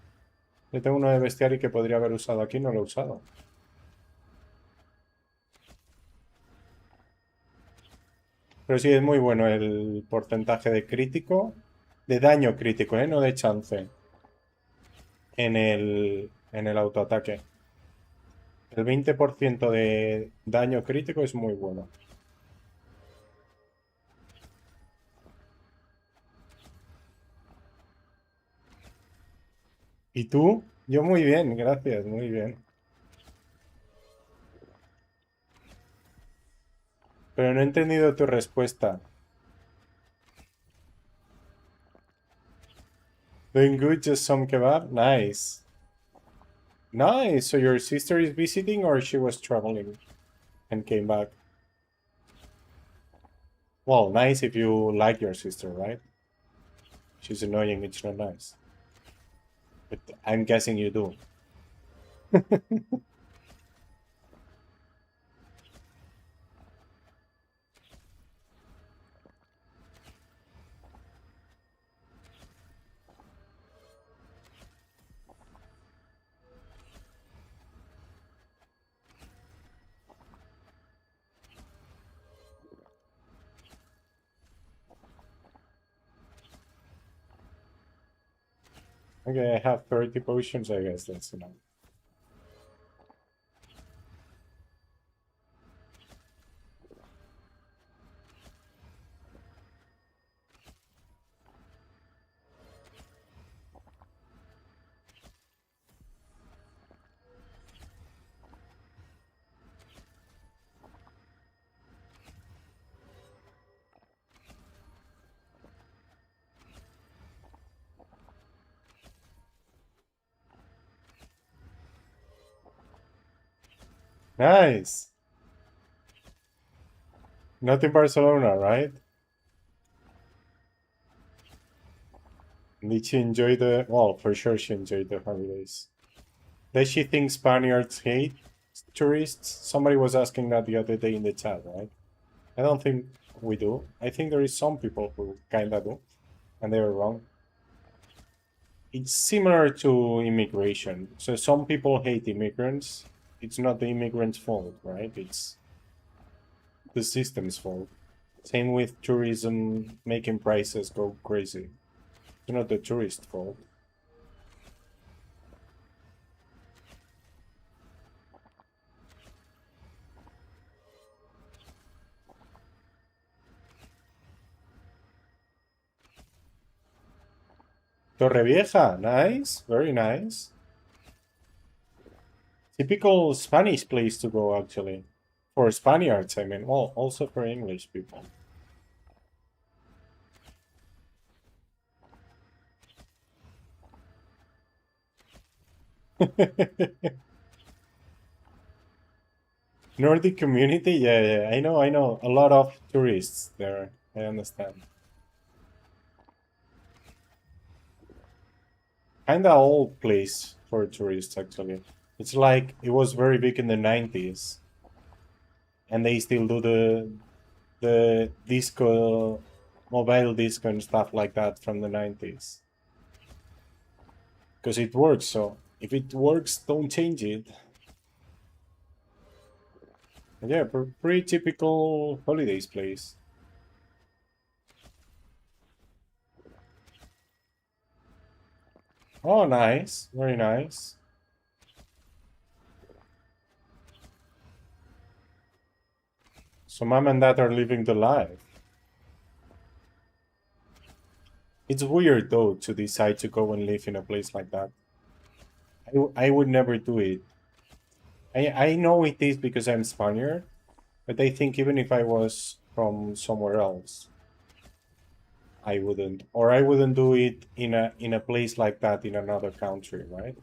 Speaker 1: yo tengo uno de Bestiary que podría haber usado aquí, no lo he usado. Pero sí, es muy bueno el porcentaje de crítico, de daño crítico, no de chance, en el autoataque. El 20% de daño crítico es muy bueno. ¿Y tú? Yo muy bien, gracias, muy bien. Pero no he entendido tu respuesta. Doing good, just some kebab? Nice. Nice. So your sister is visiting or she was traveling and came back? Well, nice if you like your sister, right? She's annoying, it's not nice. But I'm guessing you do. Okay, I have 30 potions, I guess that's enough. Nice. Not in Barcelona, right? Did she enjoy the... Well, for sure she enjoyed the holidays. Does she think Spaniards hate tourists? Somebody was asking that the other day in the chat, right? I don't think we do. I think there is some people who kinda do, and they are wrong. It's similar to immigration. So some people hate immigrants. It's not the immigrants' fault, right? It's the system's fault. Same with tourism making prices go crazy. It's not the tourist fault. Torrevieja, nice, very nice. Typical Spanish place to go, actually. For Spaniards, I mean. Well, also for English people. Nordic community? Yeah, I know. A lot of tourists there. I understand. kind of old place for tourists, actually. It's like it was very big in the 90s, and they still do the disco, mobile disco and stuff like that from the 90s. Because it works, so if it works, don't change it. Yeah, pretty typical holidays place. Oh, nice. Very nice. So mom and dad are living the life. It's weird, though, to decide to go and live in a place like that. I would never do it. I know it is because I'm Spaniard, but I think even if I was from somewhere else, I wouldn't. Or I wouldn't do it in a place like that in another country, right?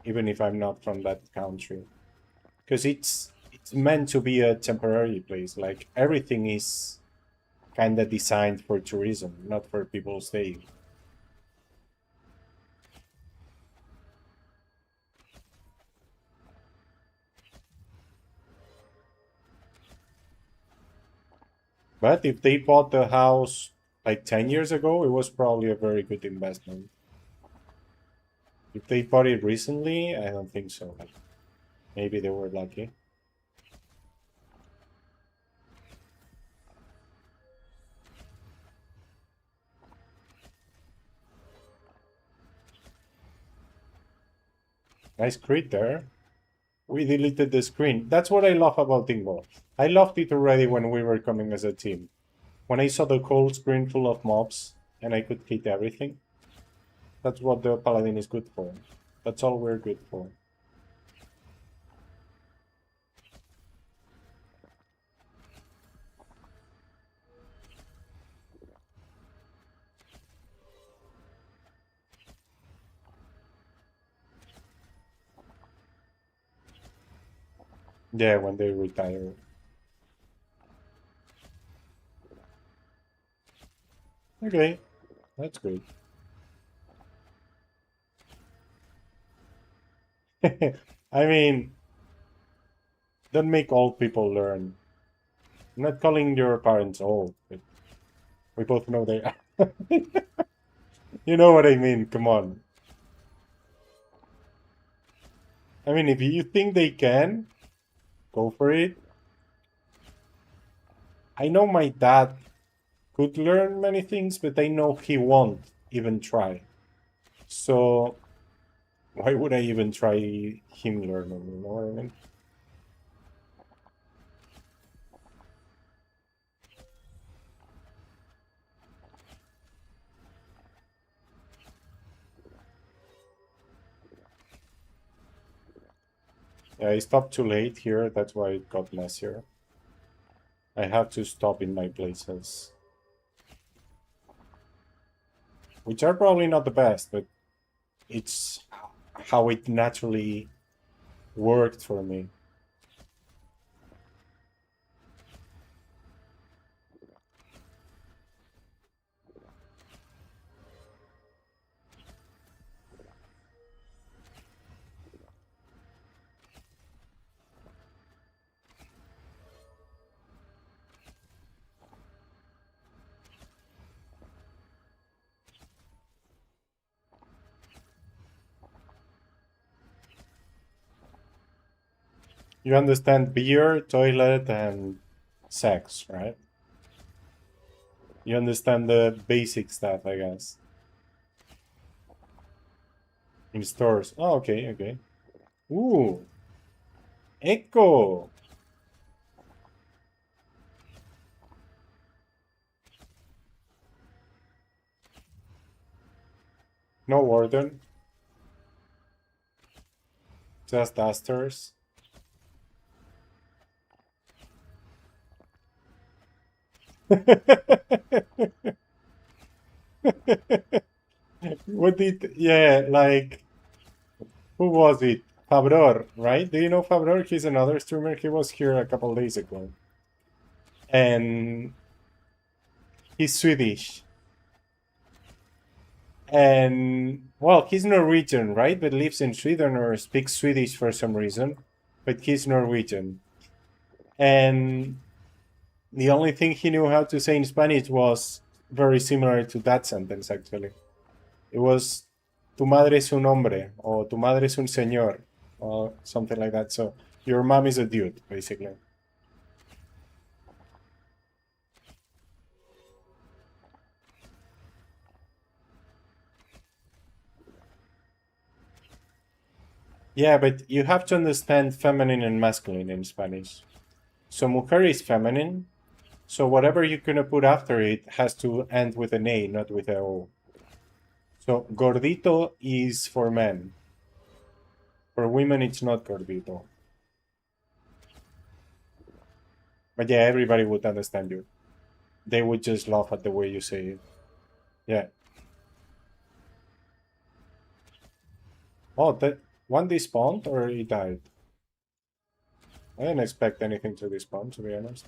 Speaker 1: Even if I'm not from that country. Because it's meant to be a temporary place. Like everything is kind of designed for tourism, not for people staying. But if they bought the house like 10 years ago, it was probably a very good investment. If they bought it recently, I don't think so. Like, maybe they were lucky. Nice crit there. We deleted the screen. That's what I love about Tingle. I loved it already when we were coming as a team. When I saw the cold screen full of mobs and I could hit everything, that's what the Paladin is good for. That's all we're good for. Yeah, when they retire. Okay, that's good. I mean, don't make old people learn. I'm not calling your parents old, but we both know they are. You know what I mean, come on. I mean, if you think they can, go for it. I know my dad could learn many things, but I know he won't even try. So why would I even try him learning? You know what I mean? Yeah, I stopped too late here. That's why it got messier. I have to stop in my places, which are probably not the best, but it's how it naturally worked for me. You understand beer, toilet, and sex, right? You understand the basic stuff, I guess. In stores. Oh, okay, okay. Ooh, Echo. No warden, just dusters. What did, yeah, like, who was it? Fabror, right? Do you know Fabror? He's another streamer. He was here a couple days ago. And he's Swedish. And well, he's Norwegian, right? But lives in Sweden or speaks Swedish for some reason. But he's Norwegian. And the only thing he knew how to say in Spanish was very similar to that sentence, actually. It was, tu madre es un hombre, or tu madre es un señor, or something like that. So, your mom is a dude, basically. Yeah, but you have to understand feminine and masculine in Spanish. So, mujer is feminine. So, whatever you're going to put after it has to end with an A, not with a O. So, gordito is for men. For women, it's not gordito. But yeah, everybody would understand you. They would just laugh at the way you say it. Yeah. Oh, that one despawned or he died? I didn't expect anything to despawn, to be honest.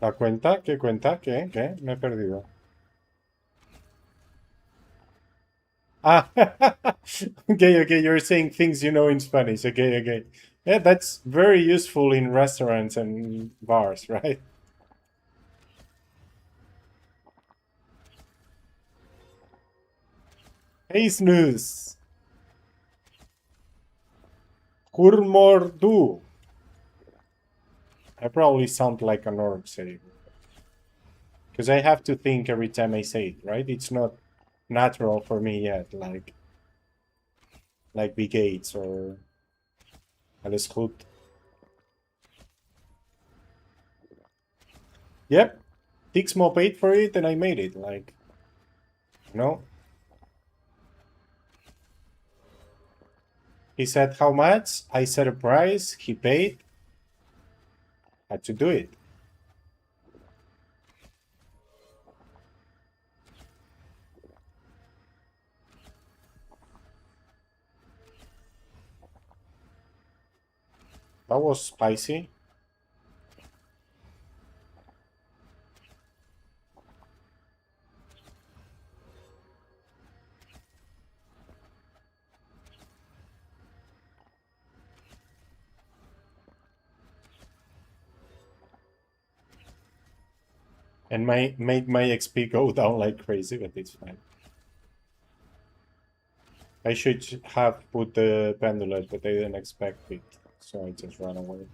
Speaker 1: ¿La cuenta? ¿Qué cuenta? ¿Qué? ¿Qué? Me he perdido. Ah, okay, okay. You're saying things you know in Spanish. Okay, okay. Yeah, that's very useful in restaurants and bars, right? Hey, snooze. Kurmordu. I probably sound like an orc saying. Because I have to think every time I say it, right? It's not natural for me yet, like Big Gates or Alice Hoot. Yep, Tixmo paid for it and I made it, like, you know? He said how much, I set a price, he paid, had to do it. That was spicy. And made my XP go down like crazy, but it's fine. I should have put the pendulum, but I didn't expect it, so I just ran away.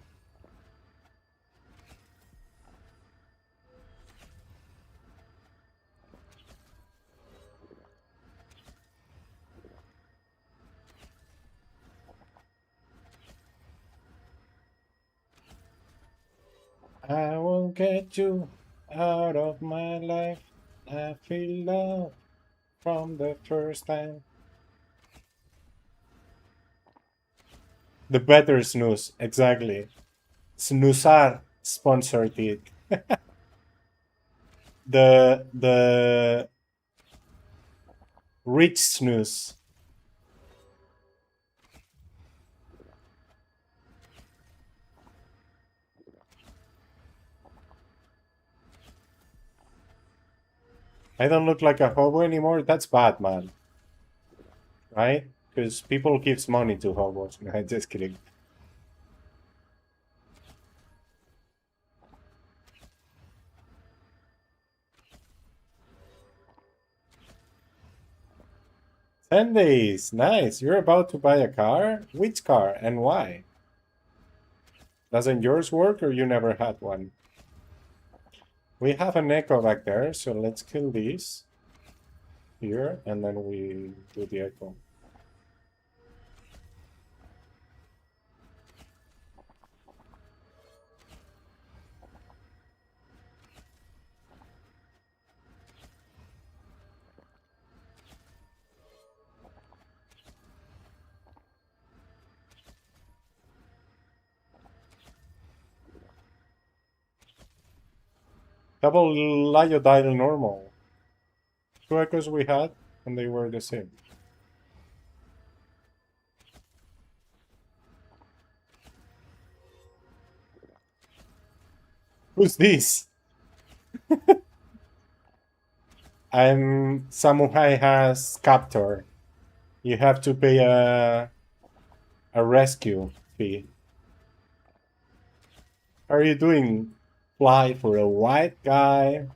Speaker 1: I won't get you out of my life. I feel love from the first time. The better snooze, exactly. Snoozar sponsored it. The rich snooze. I don't look like a hobo anymore. That's bad, man. Right? Because people gives money to hobos. No, just kidding. Sundays, nice. You're about to buy a car? Which car and why? Doesn't yours work or you never had one? We have an echo back there, so let's kill these here and then we do the echo. Double Lyodile normal. 2 echoes we had, and they were the same. Who's this? I'm SamuHayha's captor. You have to pay a rescue fee. How are you doing? Fly for a white guy.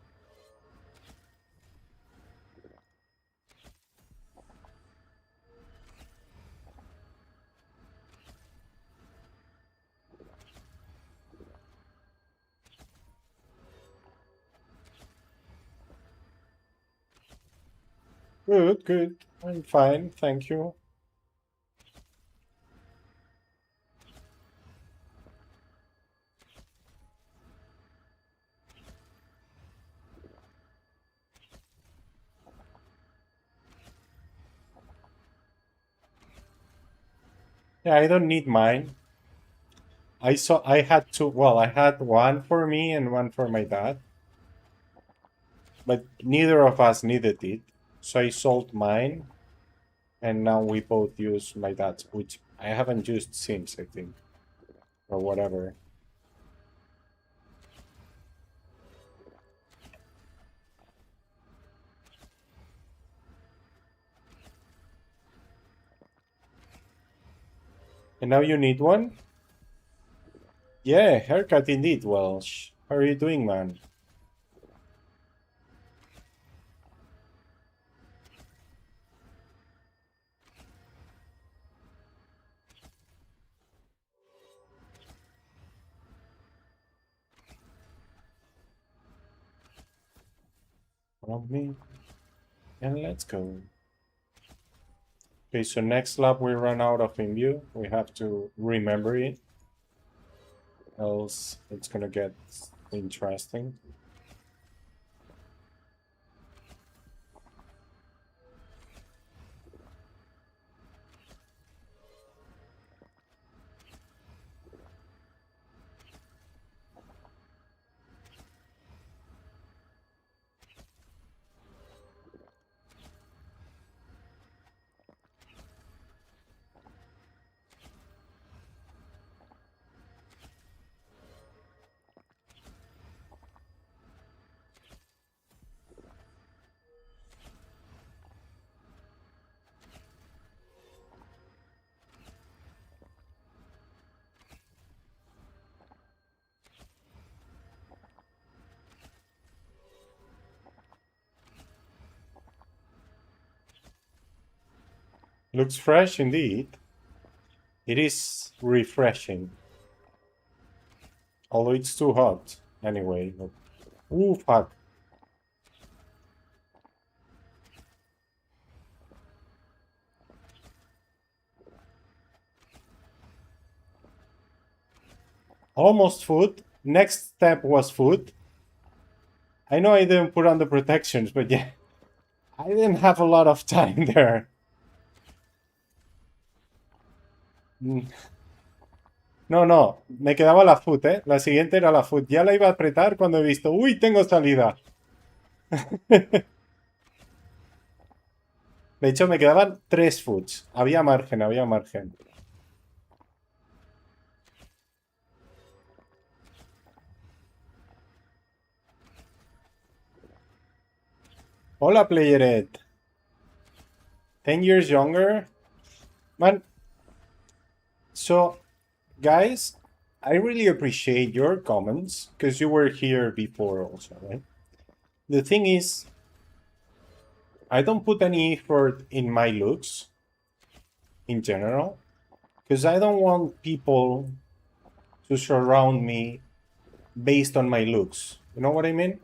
Speaker 1: Good, good. I'm fine, thank you. Yeah, I don't need mine. I had two, well, I had one for me and one for my dad. But neither of us needed it. So I sold mine. And now we both use my dad's, which I haven't used since, I think. Or whatever. And now you need one? Yeah, haircut indeed, Welsh. How are you doing, man? Follow me. And let's go. Okay, so next lap we run out of Inview. We have to remember it. Else it's gonna get interesting. Looks fresh indeed. It is refreshing. Although it's too hot anyway. But... Ooh, fuck. Almost food. Next step was food. I know I didn't put on the protections, but yeah. I didn't have a lot of time there. No, no, me quedaba la foot, ¿eh? La siguiente era la foot. Ya la iba a apretar cuando he visto, uy, tengo salida. De hecho, me quedaban 3 foots. Había margen, había margen. Hola, Playeret. 10 years younger? Man, so, guys, I really appreciate your comments, because you were here before also, right? The thing is, I don't put any effort in my looks, in general, because I don't want people to surround me based on my looks. You know what I mean?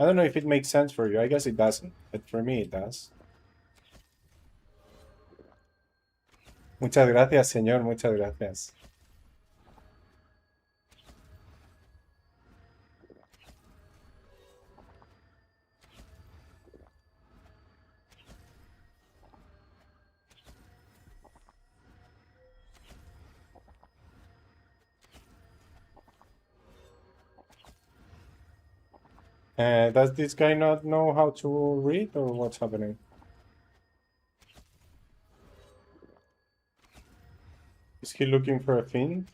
Speaker 1: I don't know if it makes sense for you. I guess it doesn't, but for me it does. Muchas gracias, señor. Muchas gracias. Does this guy not know how to read, or what's happening? Is he looking for a fin?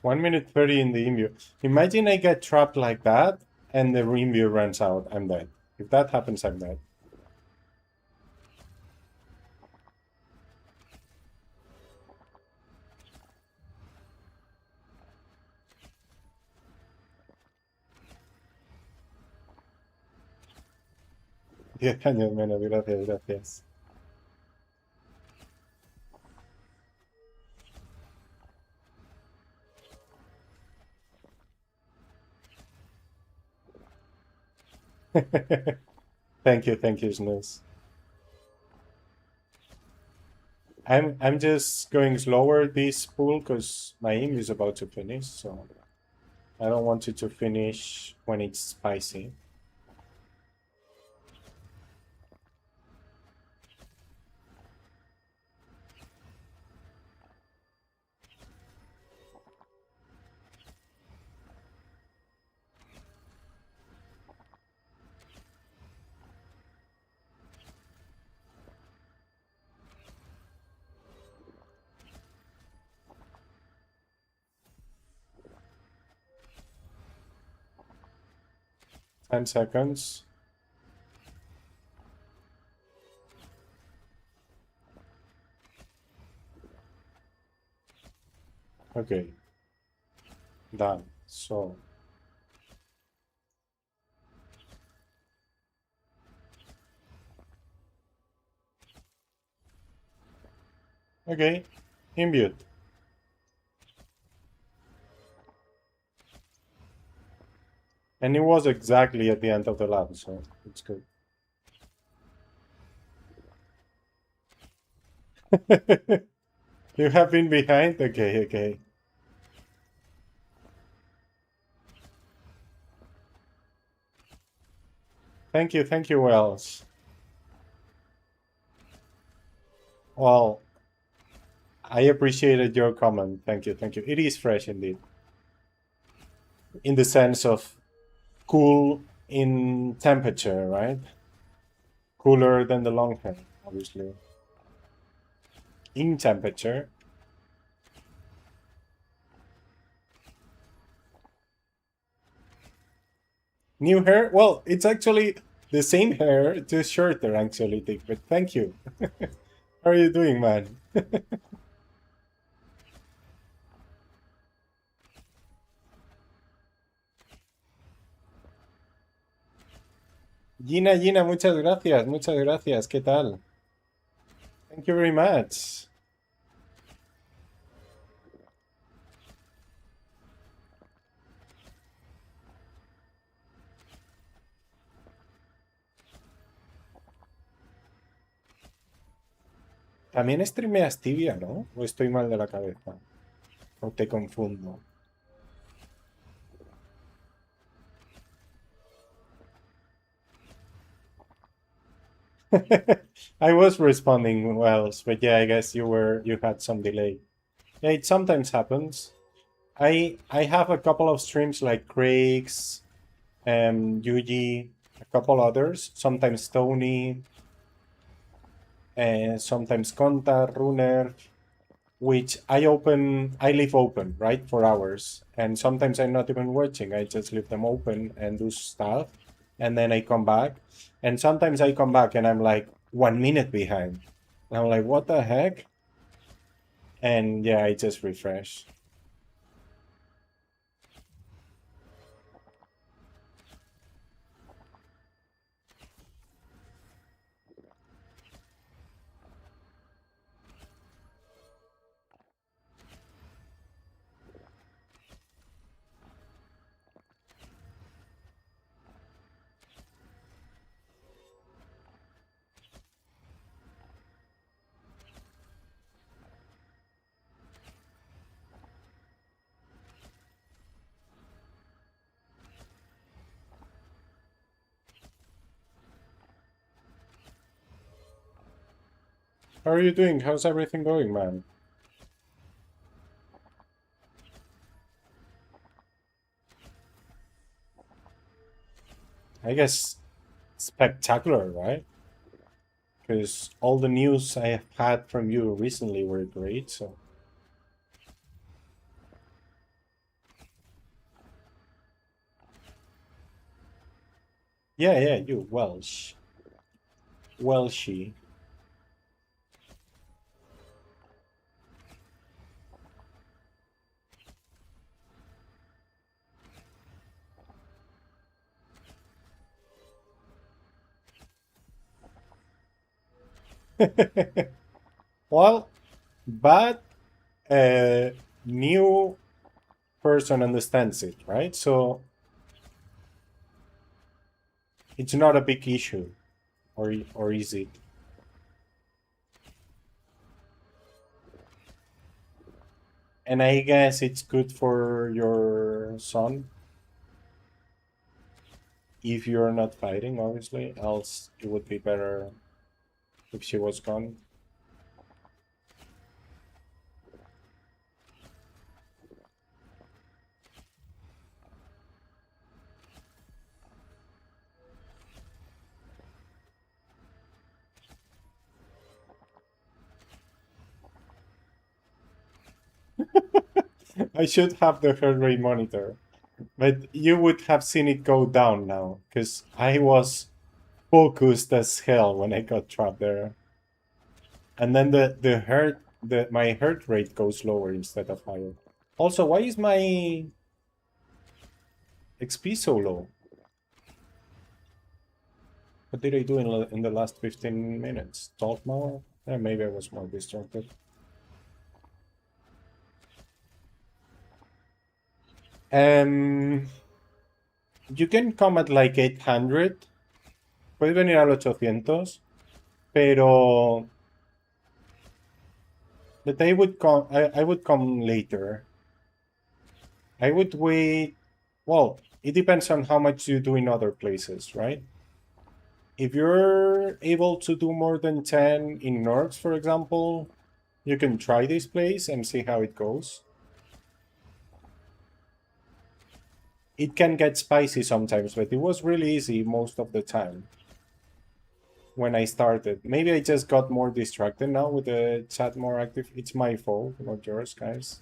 Speaker 1: One minute 30 in the imbue. Imagine I get trapped like that and the imbue runs out. I'm dead. If that happens, I'm dead. Diez años menos, gracias, gracias. Thank you, Snooze. I'm just going slower this pool because my aim is about to finish, so I don't want it to finish when it's spicy. Ten seconds. Okay. Done. So. Okay. Imbued. And it was exactly at the end of the lab, so it's good. You have been behind? Okay, okay. Thank you, Wells. Well, I appreciated your comment. Thank you, thank you. It is fresh indeed. In the sense of cool in temperature, right? Cooler than the long hair, obviously. In temperature. New hair? Well, it's actually the same hair, just shorter actually, Dick, but thank you. How are you doing, man? Gina, muchas gracias, muchas gracias. ¿Qué tal? Thank you very much. También streameas Tibia, ¿no? ¿O estoy mal de la cabeza? ¿O te confundo? I was responding well, but yeah, I guess you had some delay. Yeah, it sometimes happens. I have a couple of streams like Craig's, Yuji, a couple others, sometimes Tony, and sometimes Conta, Runer, which I leave open, right, for hours. And sometimes I'm not even watching. I just leave them open and do stuff. And then I come back. And sometimes I come back and I'm like 1 minute behind. And I'm like, what the heck? And yeah, I just refresh. How are you doing? How's everything going, man? I guess spectacular, right? Because all the news I have had from you recently were great, so... Yeah, you Welsh. Welshy. Well, but new person understands it, right? So it's not a big issue, or is it? And I guess it's good for your son if you're not fighting, obviously. Else it would be better if she was gone. I should have the heart rate monitor, but you would have seen it go down now, because I was focused as hell when I got trapped there. And then my heart rate goes lower instead of higher. Also, why is my XP so low? What did I do in the last 15 minutes? Talk more? Yeah, maybe I was more distracted. You can come at like 800. Puedes venir al 800, pero... But I would come. I would come later. I would wait. Well, it depends on how much you do in other places, right? If you're able to do more than 10 in Nords, for example, you can try this place and see how it goes. It can get spicy sometimes, but it was really easy most of the time when I started. Maybe I just got more distracted now with the chat more active. It's my fault, not yours, guys.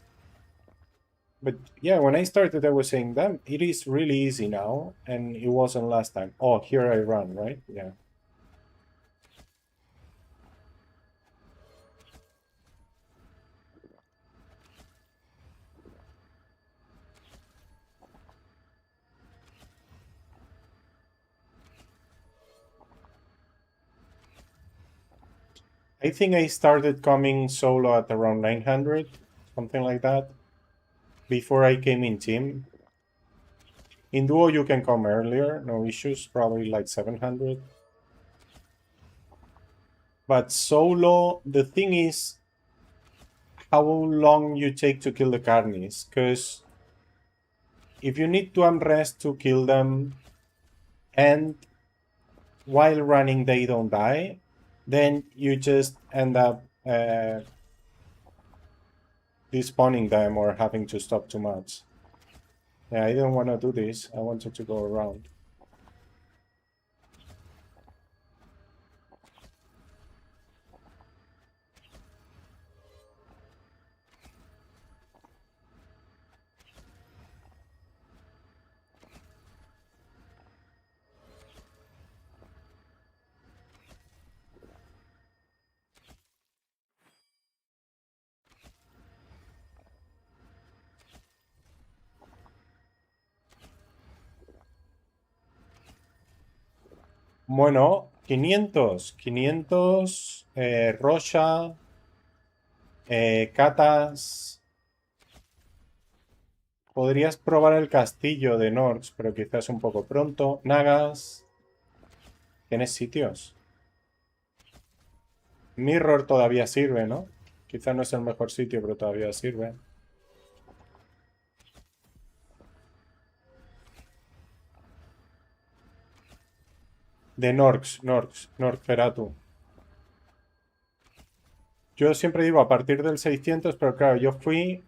Speaker 1: But yeah, when I started, I was saying, damn, it is really easy now, and it wasn't last time. Oh, here I run, right? Yeah. I think I started coming solo at around 900, something like that, before I came in team. In duo, you can come earlier, no issues, probably like 700. But solo, the thing is how long you take to kill the carnies, because if you need to unrest to kill them, and while running they don't die, then you just end up despawning them or having to stop too much. Yeah, I didn't want to do this. I wanted to go around. Bueno, 500, Rocha, Catas. Podrías probar el castillo de Norks, pero quizás un poco pronto. Nagas. ¿Tienes sitios? Mirror todavía sirve, ¿no? Quizás no es el mejor sitio, pero todavía sirve. De Norks, Norks, Norferatu. Yo siempre digo a partir del 600, pero claro, yo fui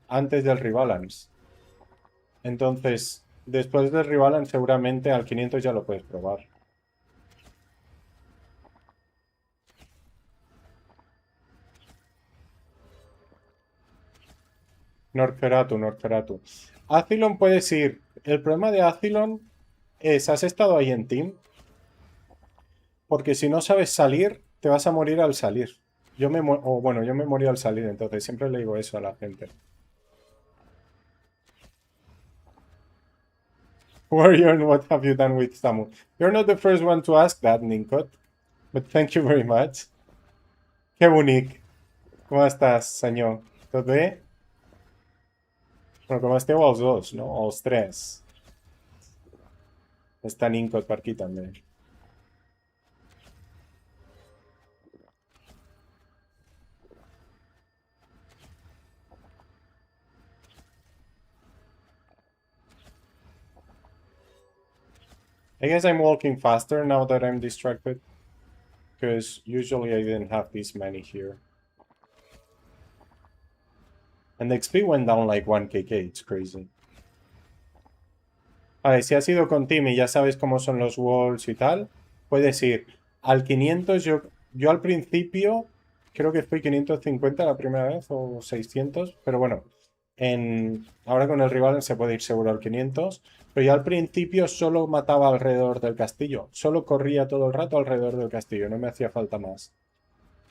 Speaker 1: antes del rebalance. Entonces, después del rebalance seguramente al 500 ya lo puedes probar. Norferatu, Norferatu. Azilon puedes ir. El problema de Azilon es, ¿has estado ahí en Team? Porque si no sabes salir, te vas a morir al salir. Yo me bueno, yo me morí al salir, entonces siempre le digo eso a la gente. Warrior, what have you done with Samu? You're not the first one to ask that, Ninkot. But thank you very much. Que bonic. Com estàs, senyor? Tot bé? Però com esteu els dos, no? O els tres. Està Ninkot per aquí també. I guess I'm walking faster now that I'm distracted. Because usually I didn't have this many here. And the XP went down like 1kk, it's crazy. Vale, si has ido con Team y ya sabes cómo son los walls y tal, puedes ir al 500. Yo al principio creo que fui 550 la primera vez o 600, pero bueno, ahora con el rival se puede ir seguro al 500, pero yo al principio solo mataba alrededor del castillo, solo corría todo el rato alrededor del castillo, no me hacía falta más.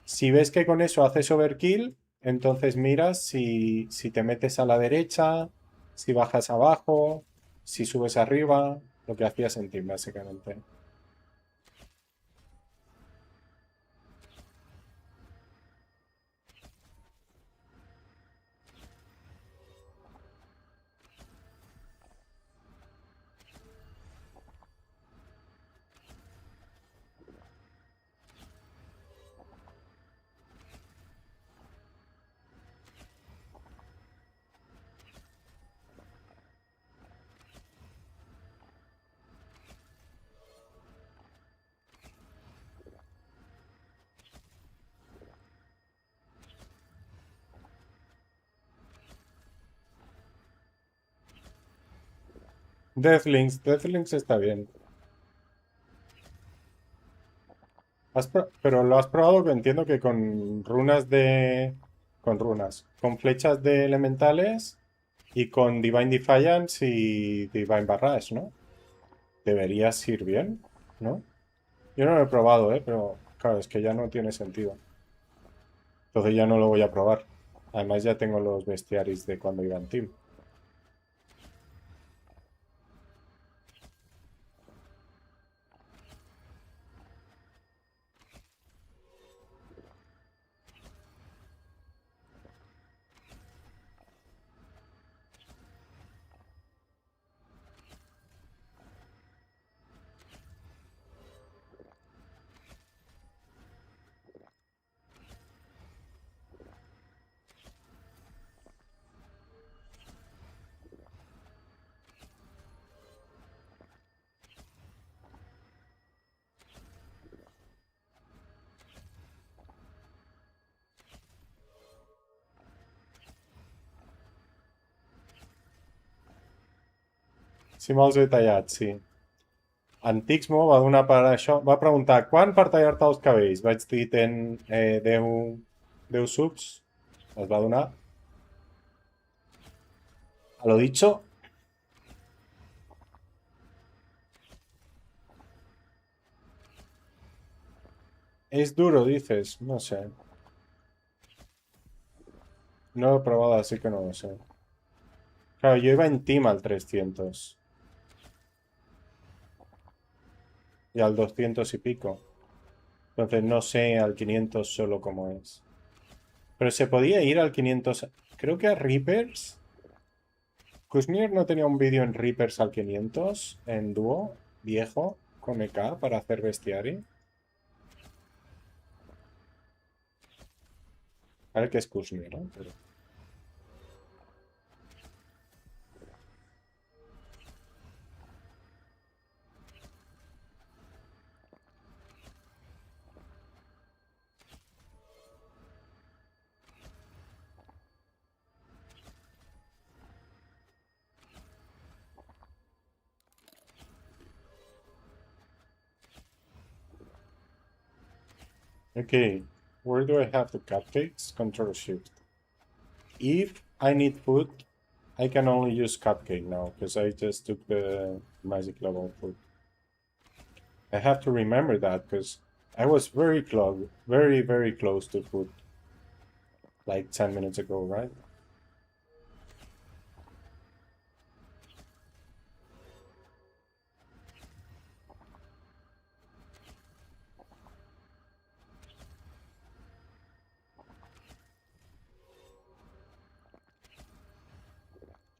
Speaker 1: Si ves que con eso haces overkill, entonces miras si te metes a la derecha, si bajas abajo, si subes arriba, lo que hacías en Team, básicamente. Deathlinks está bien. Pero lo has probado, que entiendo que con runas de... Con runas. Con flechas de elementales y con Divine Defiance y Divine Barrage, ¿no? Deberías ir bien, ¿no? Yo no lo he probado, ¿eh? Pero claro, es que ya no tiene sentido. Entonces ya no lo voy a probar. Además ya tengo los bestiaries de cuando iba en Team. Sí, me'ls he tallat, sí. Antixmo va donar per això. Va preguntar, quan per tallar-te els cabells? Vaig dir, 10 subs. Els va donar. A lo dicho. Es duro, dices. No sé. No lo he probado, así que no lo sé. Claro, yo iba en Team al 300. Y al 200 y pico. Entonces no sé al 500 solo cómo es. Pero se podía ir al 500. Creo que a Reapers. Kuznir no tenía un vídeo en Reapers al 500 en dúo viejo con EK para hacer bestiary. A ver qué es Kuznir, ¿no? Pero... Okay, where do I have the cupcakes? Control Shift. If I need food, I can only use cupcake now because I just took the magic level food. I have to remember that because I was very close, very close to food like 10 minutes ago, right?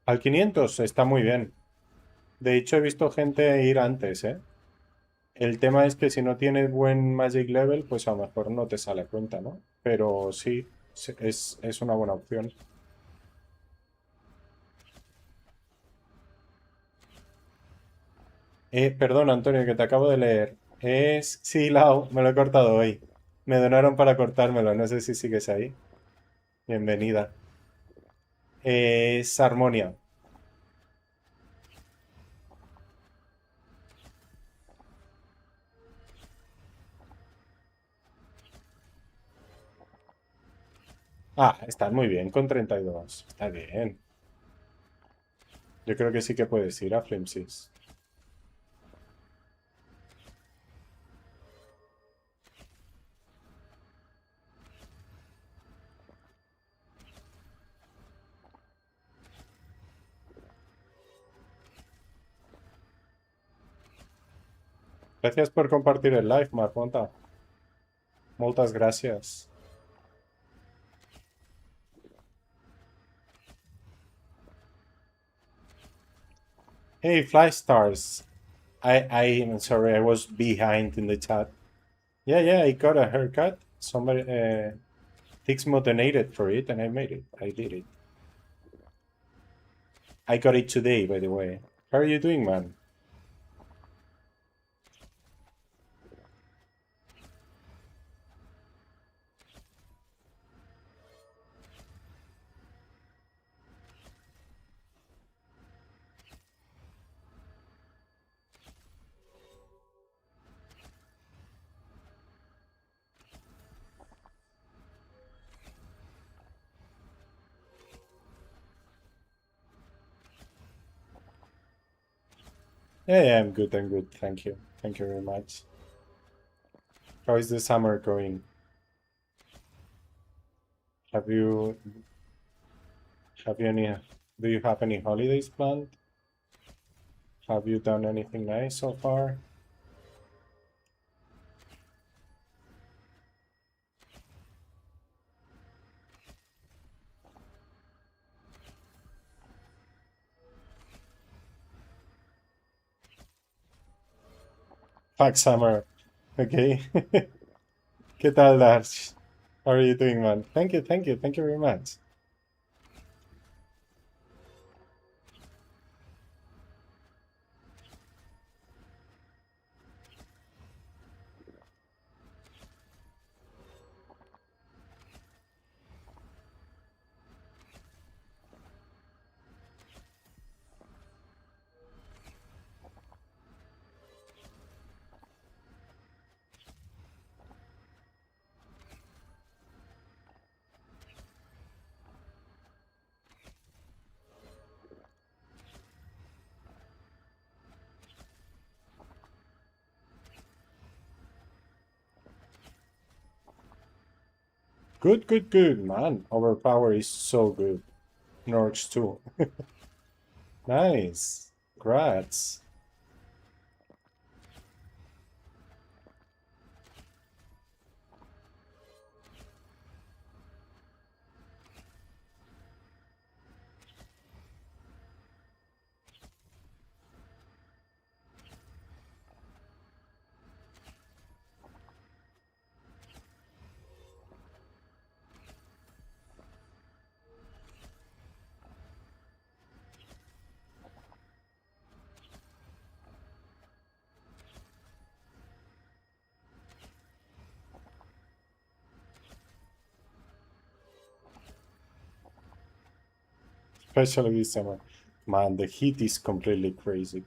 Speaker 1: Al 500 está muy bien. De hecho, he visto gente ir antes, ¿eh? El tema es que si no tienes buen Magic Level, pues a lo mejor no te sale a cuenta, ¿no? Pero sí, es una buena opción. Perdón, Antonio, que te acabo de leer. Sí, Lau, me lo he cortado hoy. Me donaron para cortármelo, no sé si sigues ahí. Bienvenida. Es Harmonia. Ah, está muy bien con 32. Está bien. Yo creo que sí que puedes ir a Flimsys. Gracias por compartir el live, Marmonta. Muchas gracias. Hey, Fly Stars. I'm sorry, I was behind in the chat. Yeah, I got a haircut. Somebody, Tixmo donated for it, and I made it. I did it. I got it today, by the way. How are you doing, man? Yeah, I'm good, I'm good. Thank you. Thank you very much. How is the summer going? Have you have you any do you have any holidays planned? Have you done anything nice so far? Fuck summer. Okay. ¿Qué tal, Lars? How are you doing, man? Thank you, thank you, thank you very much. Good, good, good, man. Overpower is so good. Norks too. Nice. Congrats. Especially this summer. Man, the heat is completely crazy.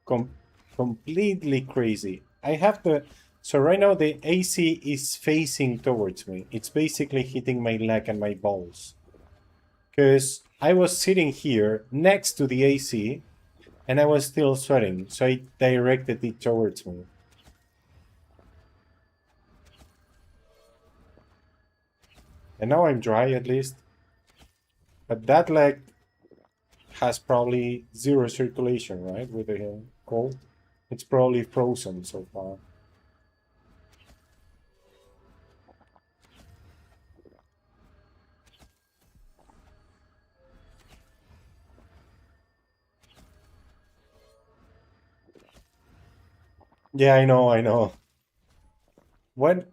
Speaker 1: Com completely crazy. I have the... So right now the AC is facing towards me. It's basically hitting my leg and my balls. Because I was sitting here next to the AC and I was still sweating, so I directed it towards me. And now I'm dry at least. But that leg has probably zero circulation, right? With the cold. It's probably frozen so far. Yeah, I know, I know. When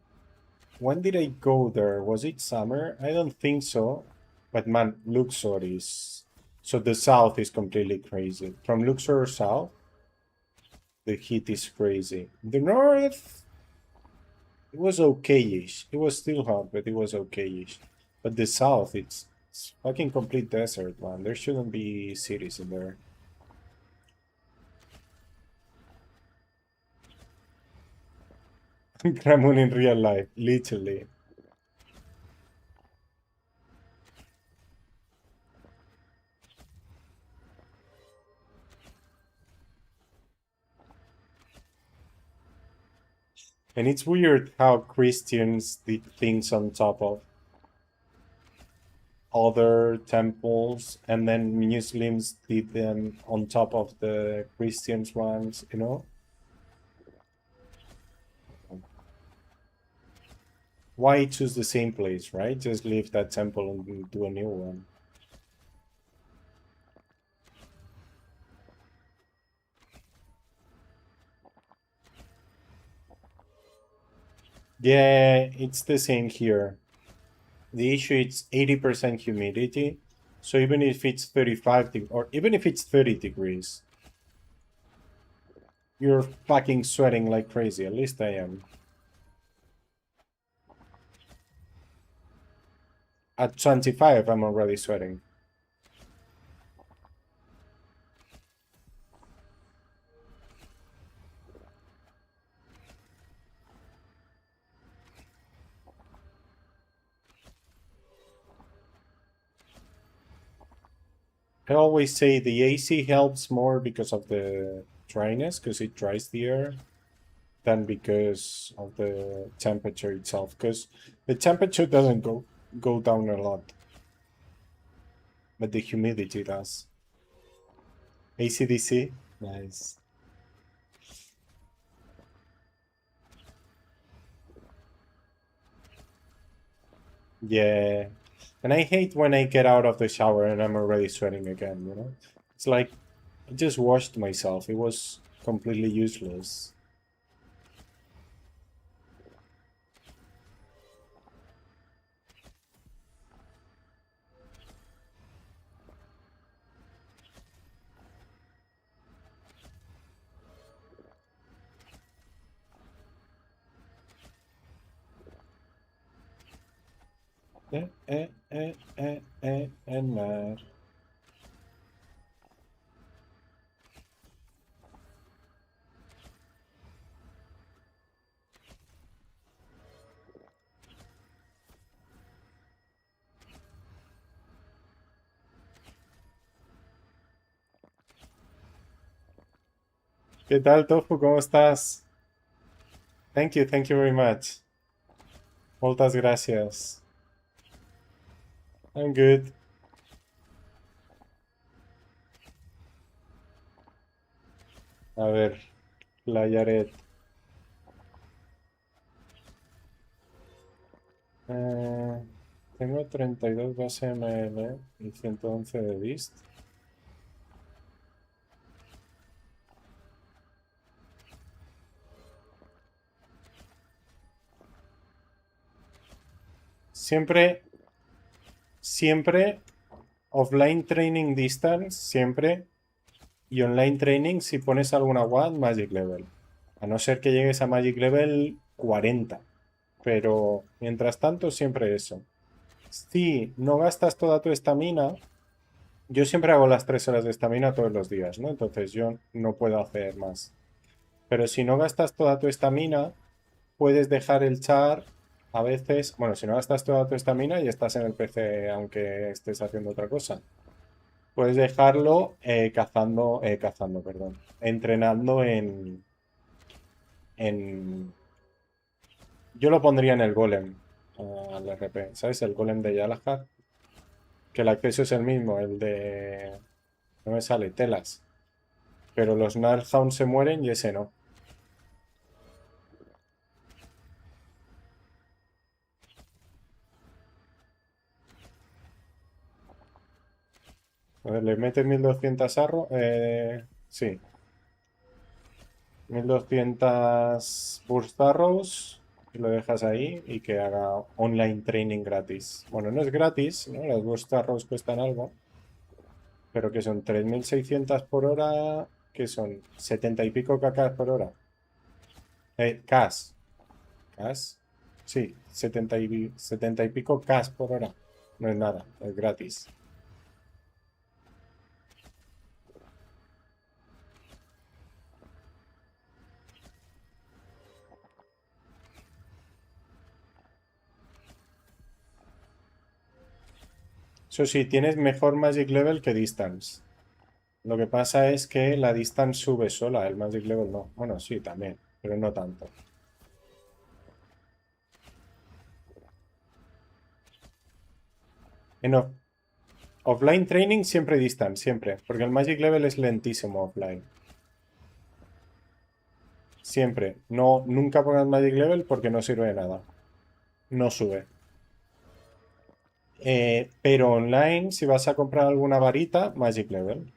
Speaker 1: when did I go there? Was it summer? I don't think so. But man, Luxor is... So the south is completely crazy. From Luxor south, the heat is crazy. The north, it was okay-ish. It was still hot, but it was okay-ish. But the south, it's fucking complete desert, man. There shouldn't be cities in there. Kramun in real life, literally. And it's weird how Christians did things on top of other temples, and then Muslims did them on top of the Christians ones, you know? Why choose the same place, right? Just leave that temple and do a new one. Yeah, it's the same here. The issue is 80% humidity. So even if it's 35 or even if it's 30 degrees, you're fucking sweating like crazy. At least I am. At 25, I'm already sweating. I always say the AC helps more because of the dryness, because it dries the air, than because of the temperature itself. Because the temperature doesn't go down a lot, but the humidity does. AC/DC, nice. Yeah, and I hate when I get out of the shower and I'm already sweating again. You know, it's like I just washed myself. It was completely useless. En maar. ¿Qué tal, Tofu? ¿Cómo estás? Thank you very much. Muchas gracias. I'm good. A ver, la Yaret. Tengo 32 base ML y 111 de Beast. Siempre offline training distance, siempre. Y online training si pones alguna WAD Magic Level. A no ser que llegues a Magic Level 40. Pero mientras tanto, siempre eso. Si no gastas toda tu estamina, yo siempre hago las 3 horas de estamina todos los días, ¿no? Entonces yo no puedo hacer más. Pero si no gastas toda tu estamina, puedes dejar el char a veces. Bueno, si no gastas toda tu estamina y estás en el PC aunque estés haciendo otra cosa. Puedes dejarlo cazando, perdón. Entrenando en. Yo lo pondría en el golem, al RP, ¿sabes? El golem de Yalahar. Que el acceso es el mismo, el de. No me sale, telas. Pero los Nardhound se mueren y ese no. A ver, le metes 1200 arro. Sí. 1200 Burst Arrows. Y lo dejas ahí y que haga online training gratis. Bueno, no es gratis, ¿no? Los Burst Arrows cuestan algo. Pero que son 3600 por hora. Que son 70 y pico kk por hora. Cas. Cas. Sí, 70 y pico Cas por hora. No es nada, es gratis. Eso sí, tienes mejor Magic Level que Distance. Lo que pasa es que la Distance sube sola, el Magic Level no. Bueno, sí, también, pero no tanto. En offline training siempre Distance, siempre. Porque el Magic Level es lentísimo offline. Siempre. No, nunca pongas Magic Level porque no sirve de nada. No sube. Pero online, si vas a comprar alguna varita, Magic Level.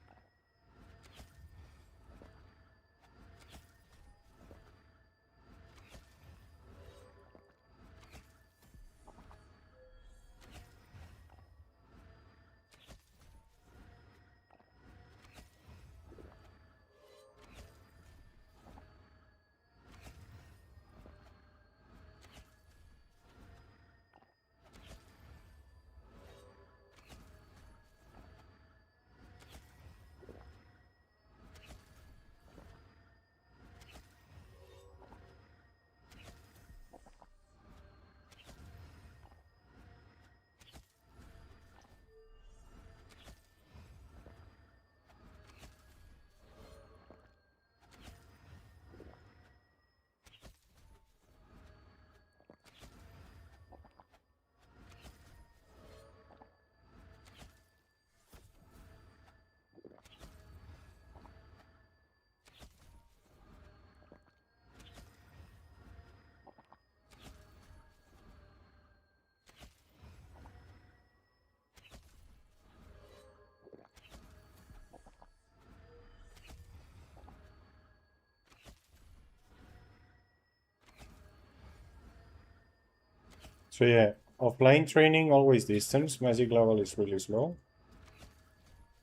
Speaker 1: So yeah, offline training always distance. Magic level is really slow.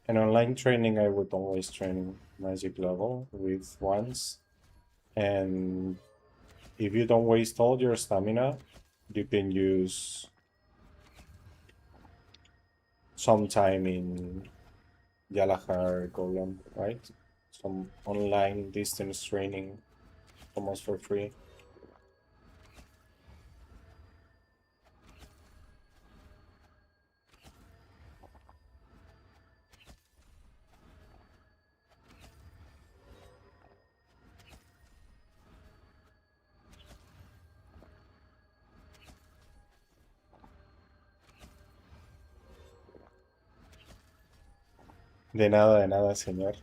Speaker 1: And online training, I would always train magic level with ones. And if you don't waste all your stamina, you can use some time in Yalahar Golem, right? Some online distance training almost for free. De nada, señor.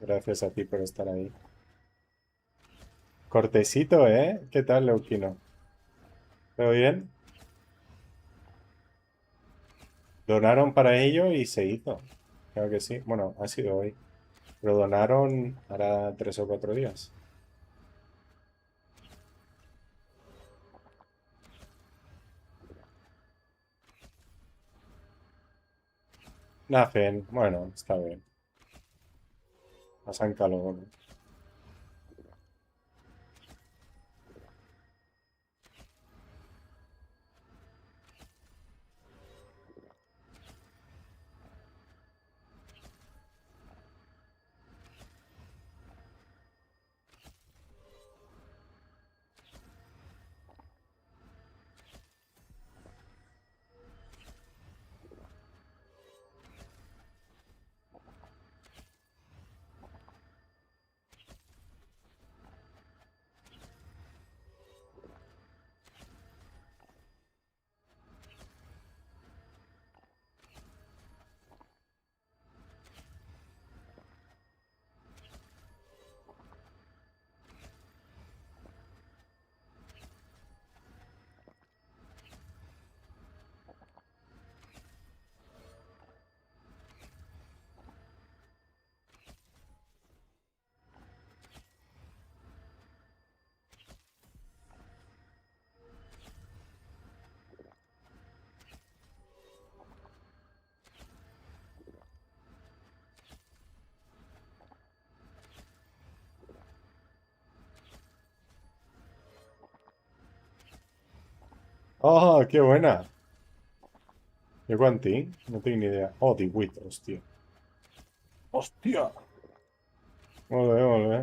Speaker 1: Gracias a ti por estar ahí. Cortecito, ¿eh? ¿Qué tal, Leuquino? ¿Todo bien? Donaron para ello y se hizo. Claro que sí. Bueno, ha sido hoy. Pero donaron hará 3 o 4 días. Nacen. Bueno, está bien. Pasan calor. ¡Oh, qué buena! ¿De Guantín? No tengo ni idea. Oh, de Wit, hostia. ¡Hostia! Molt bé, molt bé.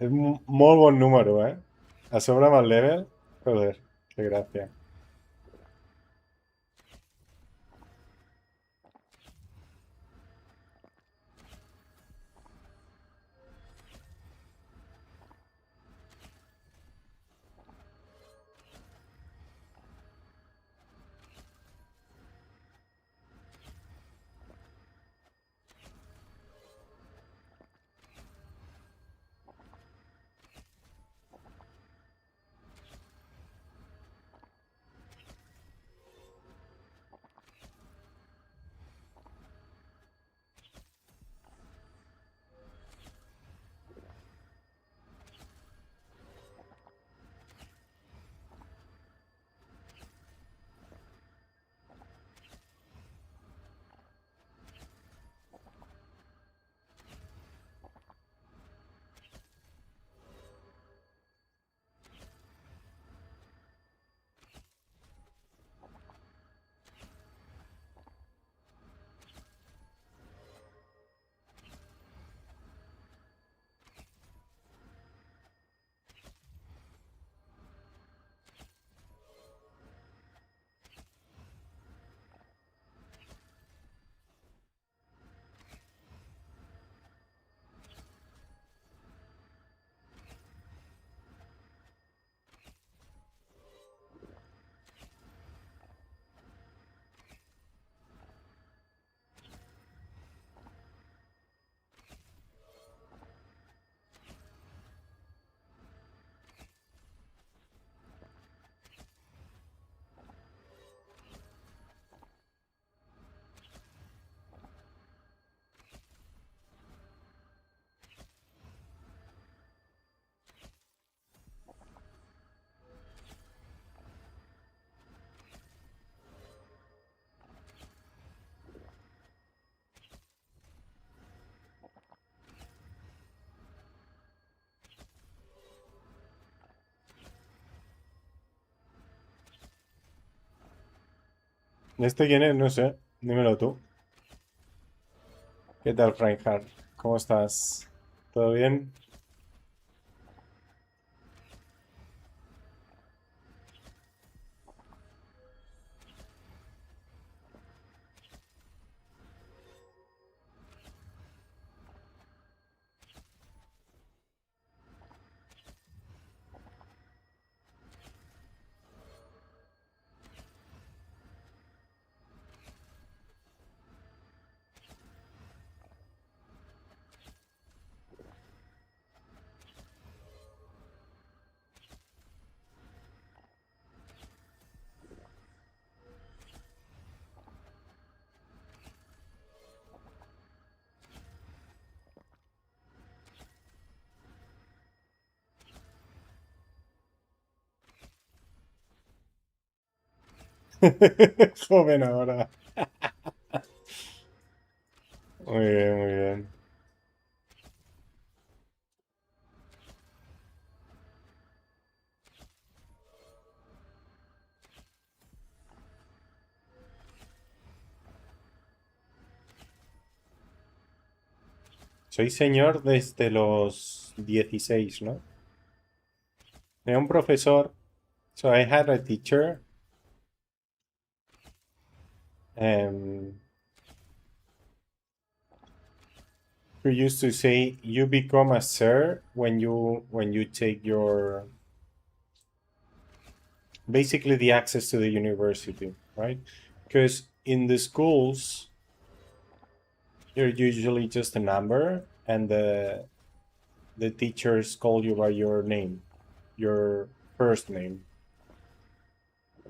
Speaker 1: És molt bon número, eh? A sobre amb el level. Joder, que gràcia. ¿Este quién es? No sé. Dímelo tú. ¿Qué tal, Reinhardt? ¿Cómo estás? ¿Todo bien? Joven ahora. Muy bien, muy bien. Soy señor desde los 16, ¿no? Era un profesor. So I had a teacher um, who used to say, "You become a sir when you take your basically the access to the university, right? Because in the schools, you're usually just a number, and the teachers call you by your name, your first name.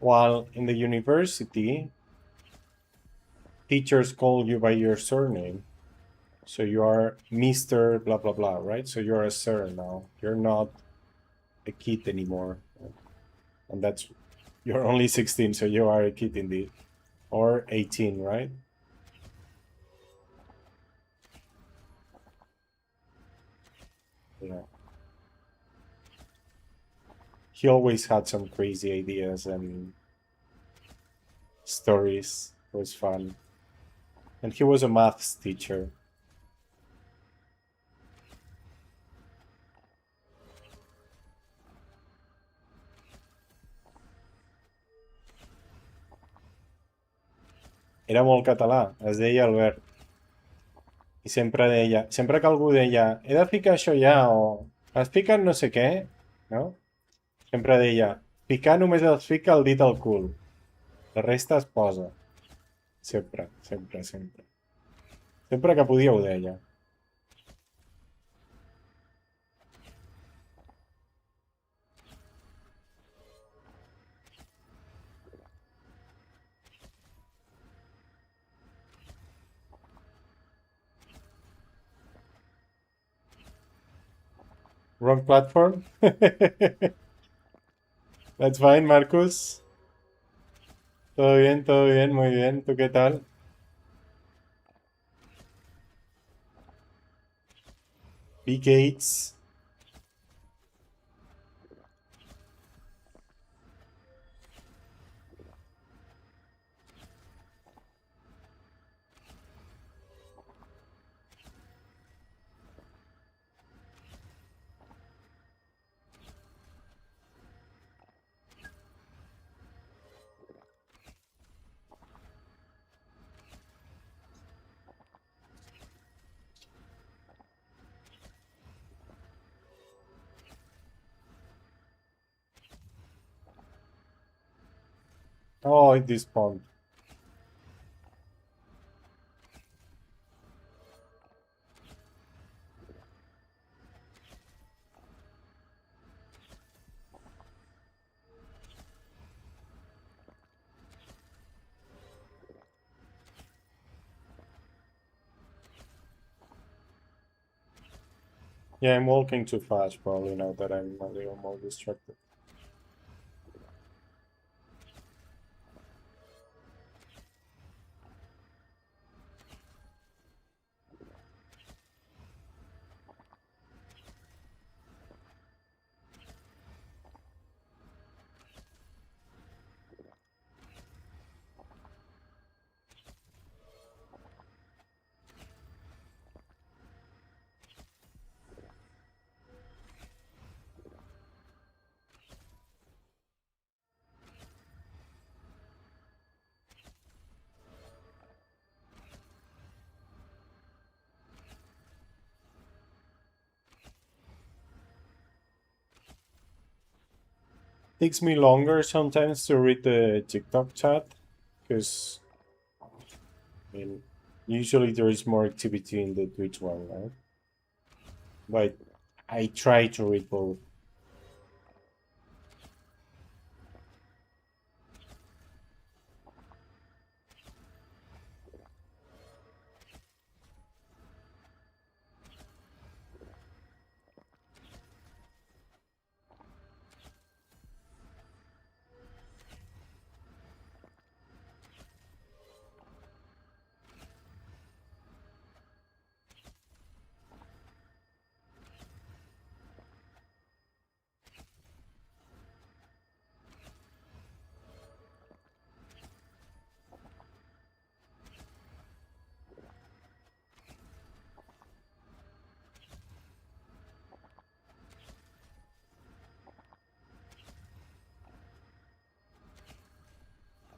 Speaker 1: While in the university, teachers call you by your surname. So you are Mr. blah blah blah, right? So you're a sir now. You're not a kid anymore. And that's you're only 16, so you are a kid indeed. Or 18, right? Yeah. he always had some crazy ideas and stories. It was fun. And he was a maths teacher. Era molt català, es deia Albert. I sempre que algú deia he de ficar això ja, o has ficat no sé què, no? Sempre deia, picar només es fica el dit al cul. La resta es posa. Sempre, sempre, sempre. Sempre que podia ho deia. Wrong platform? That's fine, Marcus. Todo bien, muy bien. ¿Tú qué tal? B. Gates. Oh, it despawned. Yeah, I'm walking too fast probably now that I'm a little more distracted. Takes me longer sometimes to read the TikTok chat because I mean usually there is more activity in the Twitch one, right? But I try to read both.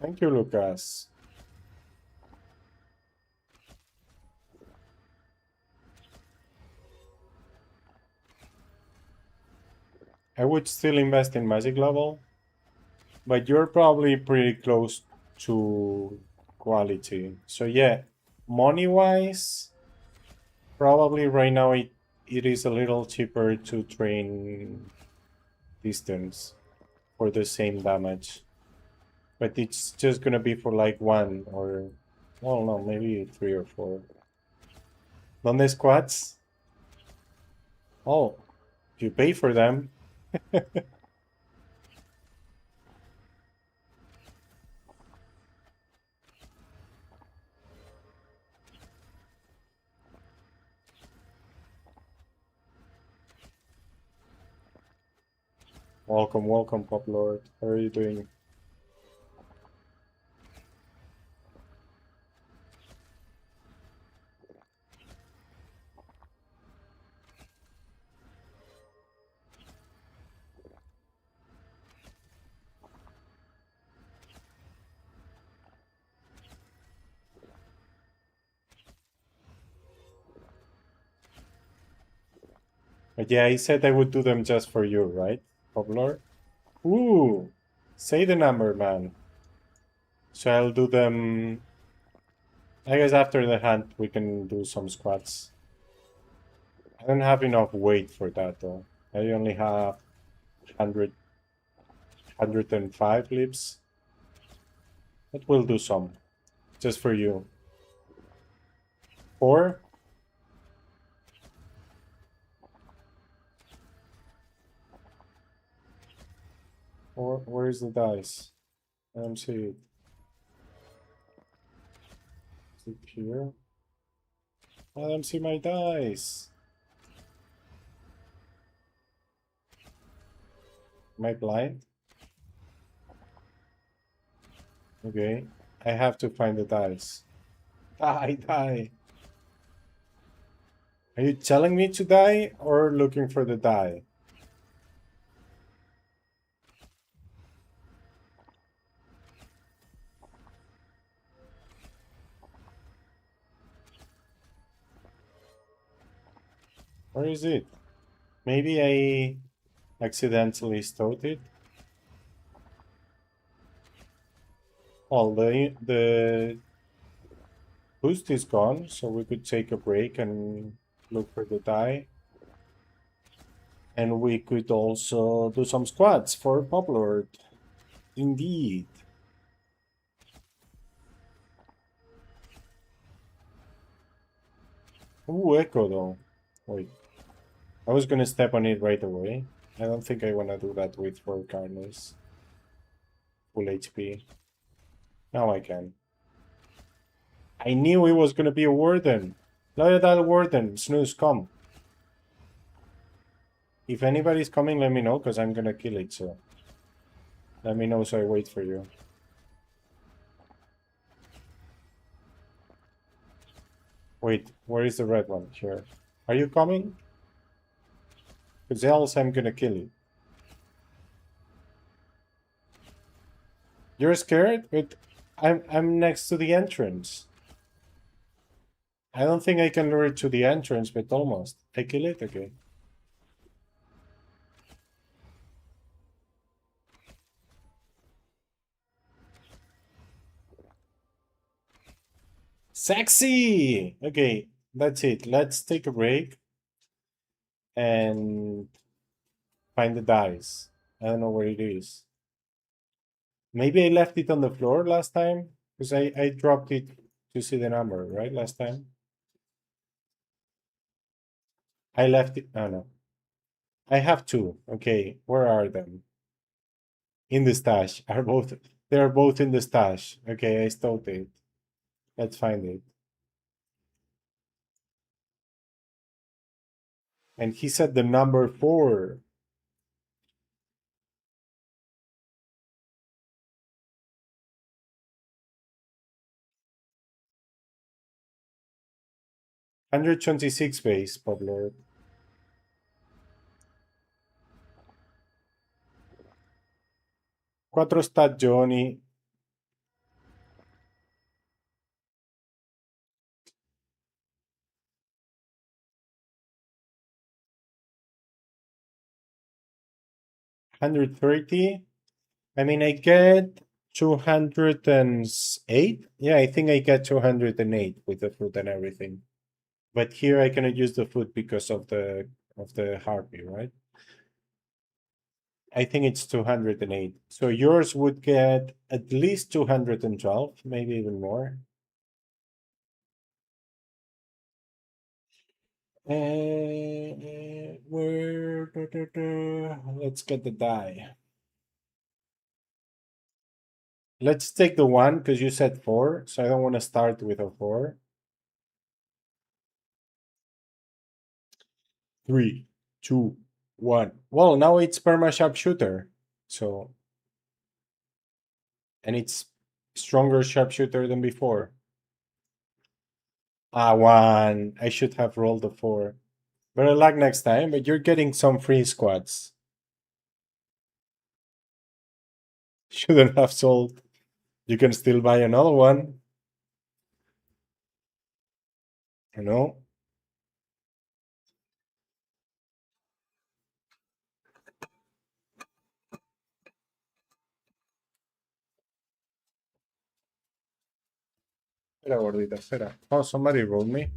Speaker 1: Thank you, Lucas. I would still invest in magic level, but you're probably pretty close to quality. So yeah, money-wise, probably right now it is a little cheaper to train distance for the same damage. But it's just gonna be for like one or, well, no, maybe 3 or 4. ¿Dónde squats? Oh, you pay for them. Welcome, welcome, Pop Lord. How are you doing? But yeah, I said I would do them just for you, right, Pop Lord? Ooh, say the number, man. So I'll do them. I guess after the hunt we can do some squats. I don't have enough weight for that though. I only have 100, 105 lips. But we'll do some. Just for you. 4? Or where is the dice? I don't see it. Is it here? I don't see my dice. Am I blind? Okay. I have to find the dice. Die, die. Are you telling me to die or looking for the die? Where is it? Maybe I accidentally stowed it. Well, the boost is gone, so we could take a break and look for the die. And we could also do some squats for Poplord. Indeed. Ooh, Echo though. Wait. I was gonna step on it right away. I don't think I wanna do that with 4 carners. Full HP. Now I can. I knew it was gonna be a Warden. Look at that Warden. Snooze, come. If anybody's coming, let me know, because I'm gonna kill it, so. Let me know so I wait for you. Wait, where is the red one? Here. Are you coming? Because else I'm gonna kill you. You're scared? But I'm next to the entrance. I don't think I can lure it to the entrance, but almost. I kill it? Okay. Sexy! Okay, that's it. Let's take a break and find the dice. I don't know where it is. Maybe I left it on the floor last time? Because I dropped it to see the number, right? Last time? I left it. Oh no. I have 2. Okay, where are them? In the stash. Are both they're both in the stash. Okay, I stole it. Let's find it. And he said the number 4. $126 base, Pablo. 4 stagioni. $130. I mean, I get 208. Yeah, I think I get 208 with the food and everything. But here I cannot use the food because of the harpy, right? I think it's 208. So yours would get at least 212, maybe even more. Where? Let's get the die. Let's take the 1 because you said 4, so I don't want to start with a 4. 3, 2, One. Well, now it's perma sharpshooter. So, and it's stronger sharpshooter than before. Ah, one. I should have rolled a 4. Better luck next time, but you're getting some free squads. Shouldn't have sold. You can still buy another one. You know? Espera, gordita, espera. Oh, somebody rolled me.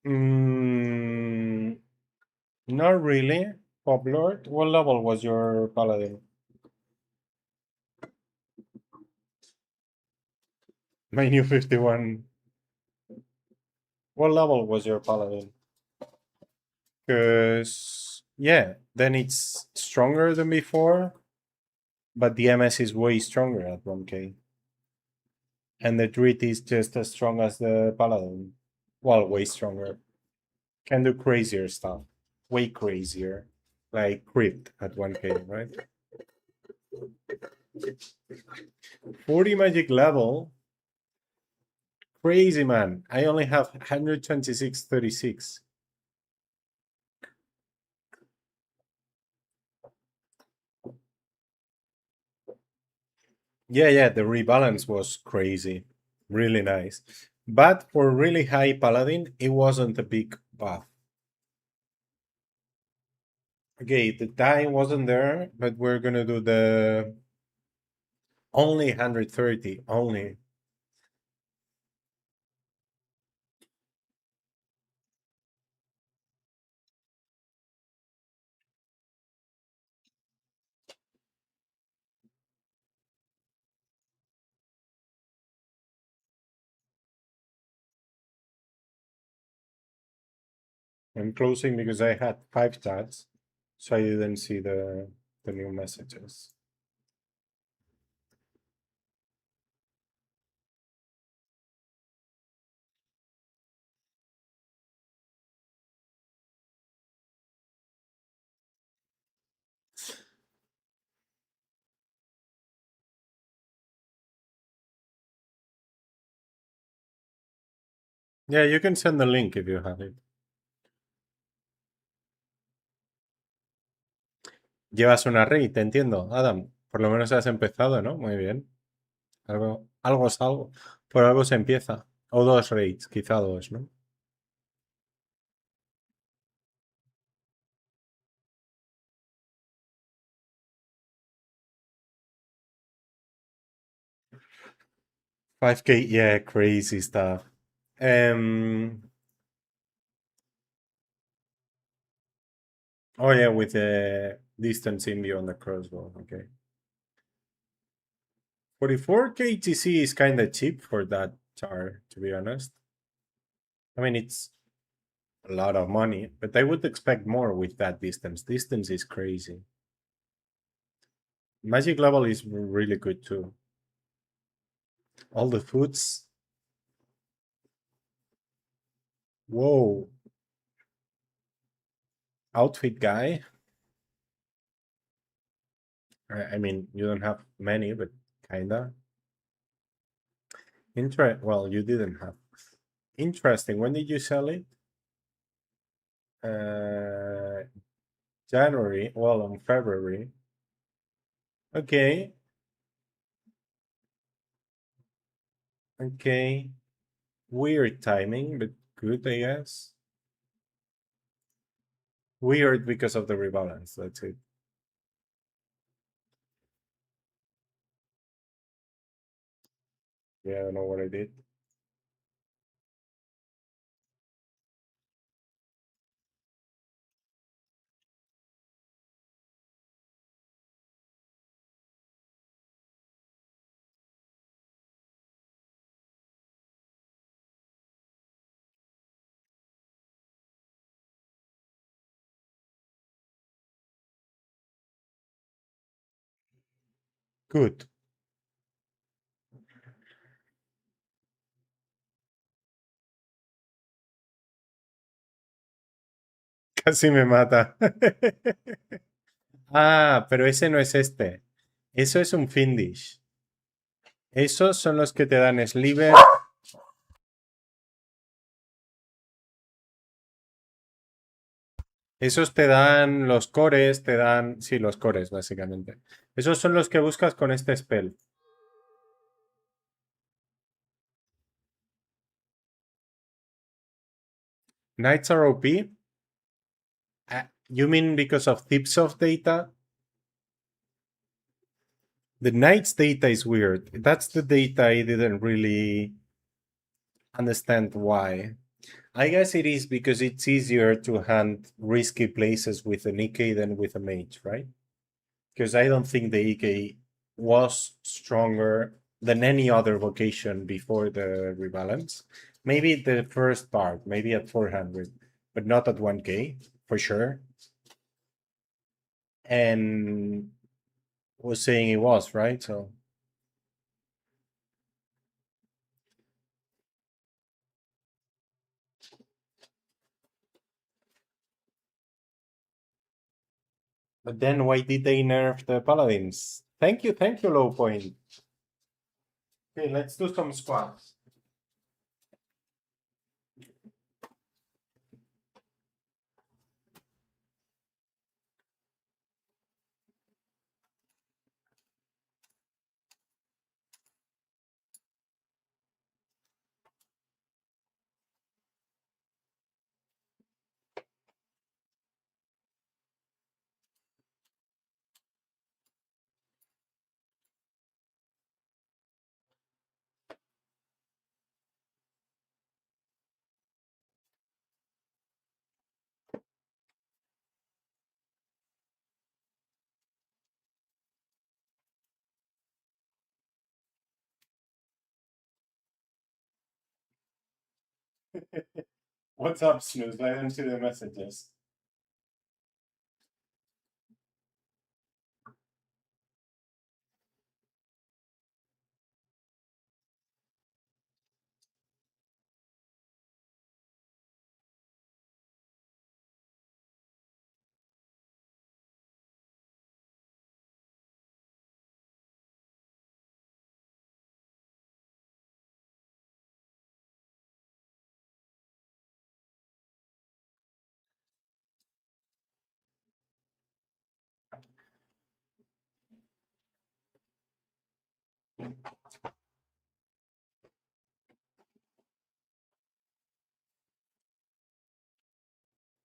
Speaker 1: Mm, not really. Pop Lord. What level was your paladin? My new 51. What level was your paladin? Because, yeah, then it's stronger than before, but the MS is way stronger at 1k. And the Druid is just as strong as the Paladin. Well, way stronger. Can do crazier stuff. Way crazier. Like Crypt at 1k, right? 40 magic level. Crazy, man. I only have 126.36. Yeah, the rebalance was crazy. Really nice. But for really high Paladin, it wasn't a big buff. Okay, the time wasn't there, but we're gonna do the only 130, only. I'm closing because I had 5 chats, so I didn't see the new messages. Yeah, you can send the link if you have it. Llevas una raid, te entiendo, Adam. Por lo menos has empezado, ¿no? Muy bien. Algo es algo. Por algo se empieza. O 2 raids, quizá 2, ¿no? $5K, yeah, crazy stuff. Oh yeah, with the distance in beyond the crossbow. Okay. 44 KTC is kind of cheap for that char, to be honest. I mean, it's a lot of money, but I would expect more with that distance. Distance is crazy. Magic level is really good too. All the foods. Whoa. Outfit guy. I mean, you don't have many, but kinda. Well, you didn't have. Interesting. When did you sell it? Uh, January. Well, on February. Okay. Okay. Weird timing, but good, I guess. weird because of the rebalance. That's it. Yeah, I don't know what I did. Good. Casi me mata. Ah, pero ese no es este. Eso es un Findish. Esos son los que te dan Sliver. Esos te dan los cores, te dan. Sí, los cores, básicamente. Esos son los que buscas con este spell. Knights are OP. You mean because of tips of data? The Knights data is weird. That's the data I didn't really understand why. I guess it is because it's easier to hunt risky places with an EK than with a mage, right? Because I don't think the EK was stronger than any other vocation before the rebalance. Maybe the first part, maybe at 400, but not at 1K for sure. And was saying it was, right? So but then why did they nerf the paladins? Thank you, low point. Okay, let's do some squats. What's up, Snooze? I didn't see the messages.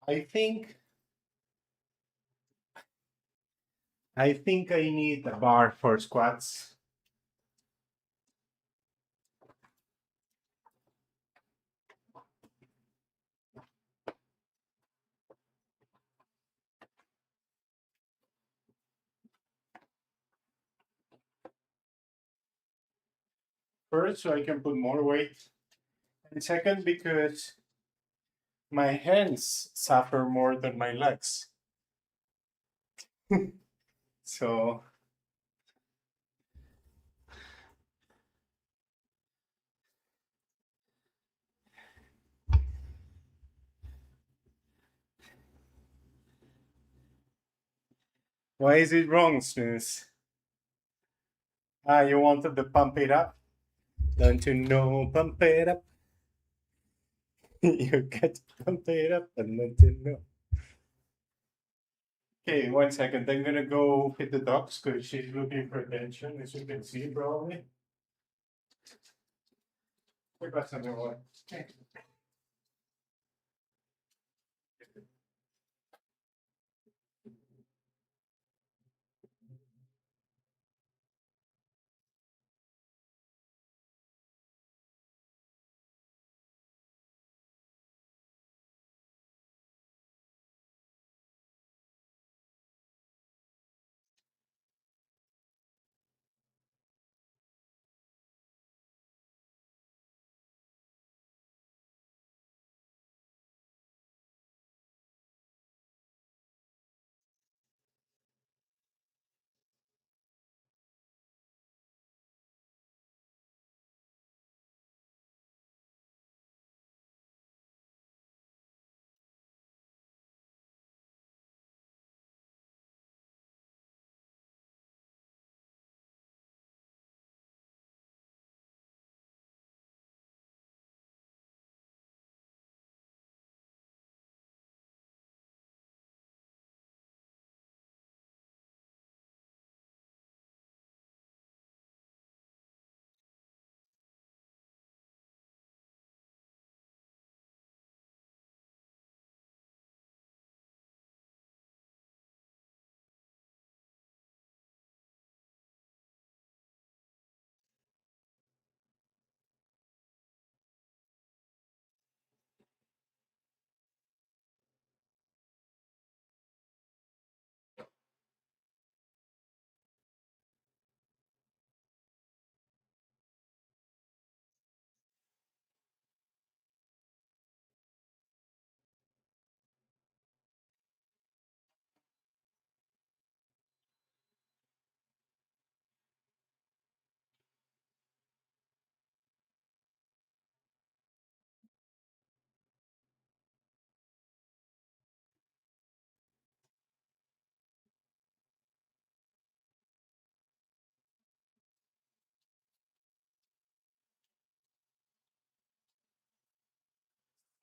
Speaker 1: I think I think I need a bar for squats. First, so I can put more weight. And second, because my hands suffer more than my legs. So why is it wrong, Snooze? Ah, you wanted to pump it up? Don't you know, pump it up? You get to pump it up and don't you know? Okay, 1 second. I'm gonna go hit the dogs because she's looking for attention, as you can see, probably. ¿Qué pasa, mi amor?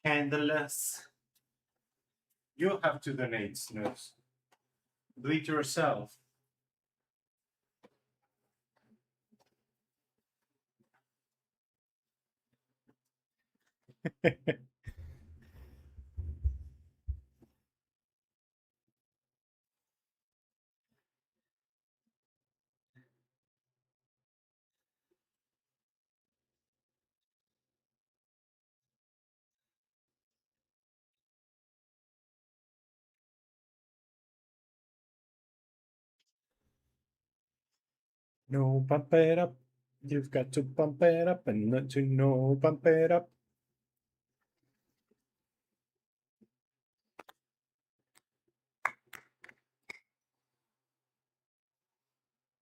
Speaker 1: Handleless. You have to donate, Snooze. Do it yourself. No, pump it up. You've got to pump it up and not to know, pump it up.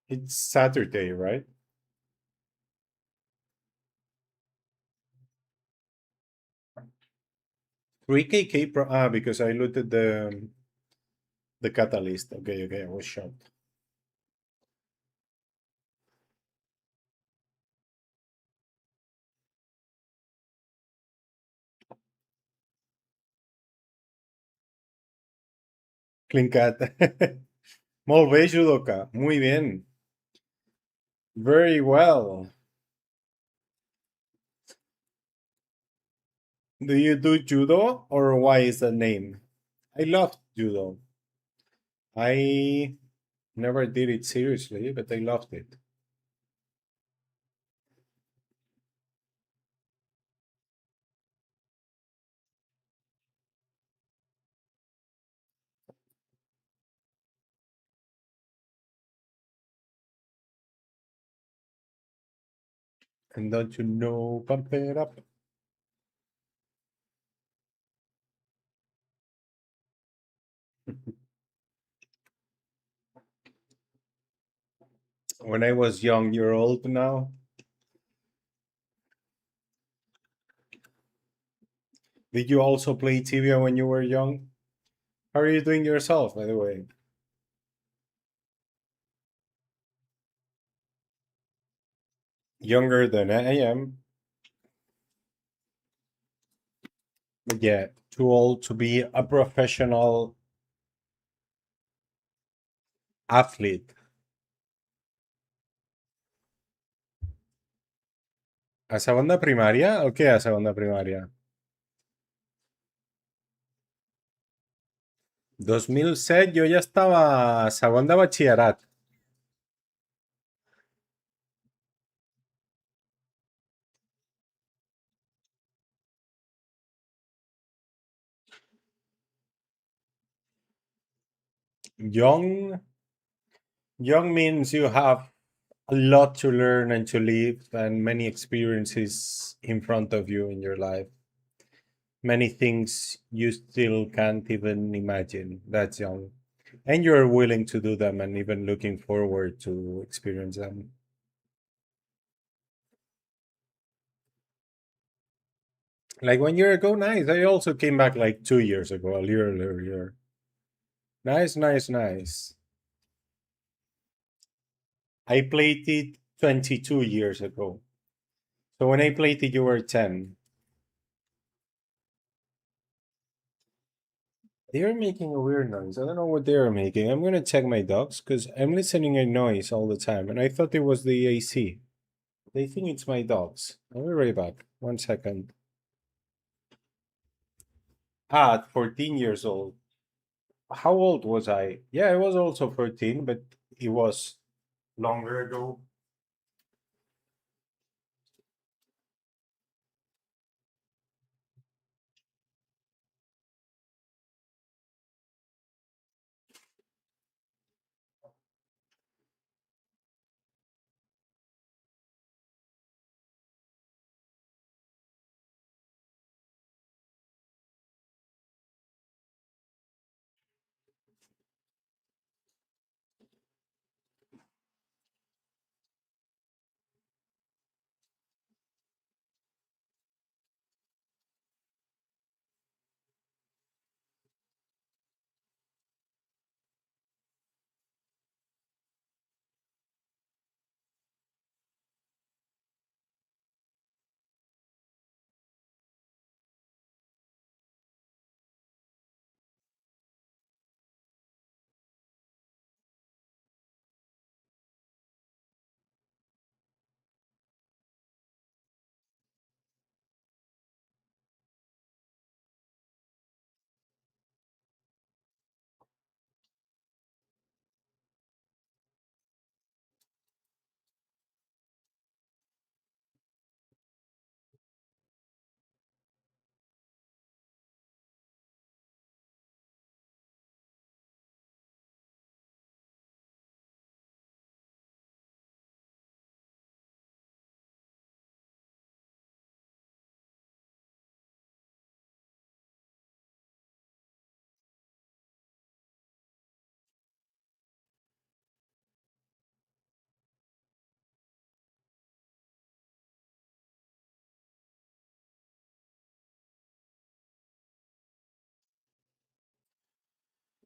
Speaker 1: It's Saturday, right? 3KK pro. Ah, because I looted the catalyst. Okay, okay, I was shocked. Clean cat. Molt bé, judoka. Muy bien. Very well. Do you do judo or why is the name? I love judo. I never did it seriously, but I loved it. And don't you know, pump it up. When I was young, you're old now. Did you also play Tibia when you were young? How are you doing yourself, by the way? Younger than I am, but yeah, too old to be a professional athlete. ¿A segunda primaria o qué a segunda primaria? 2007 yo ya estaba a segunda batxillerat. Young, young means you have a lot to learn and to live and many experiences in front of you in your life. Many things you still can't even imagine. That's young. And you're willing to do them and even looking forward to experience them. Like 1 year ago, nice. I also came back like 2 years ago, a year earlier. Nice, nice, nice. I played it 22 years ago. So when I played it, you were 10. They're making a weird noise. I don't know what they're making. I'm gonna check my dogs because I'm listening a noise all the time, and I thought it was the AC. They think it's my dogs. I'll be right back. 1 second. Ah, at 14 years old. How old was I? Yeah, I was also 14, but it was longer ago.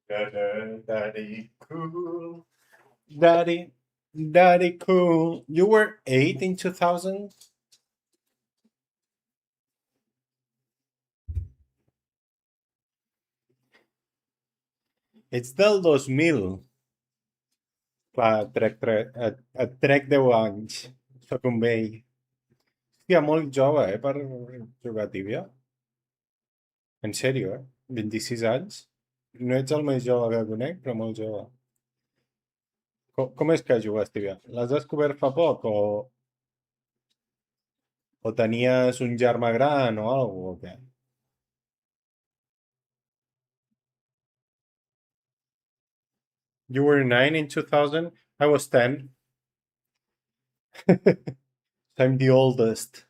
Speaker 1: Daddy cool. Daddy cool. You were 8 in 2000? It's del 2000. A trec 10 anys. Soc un vell. Hòstia, molt jove, per jugar a Tibia. En sèrio, 26 anys? No ets el més jove que conec, però molt jove. Com és que jugues Tibia? L'has descobert fa poc o tenies un germà gran o alguna cosa, o què? You were 9 in 2000? I was 10. I'm the oldest.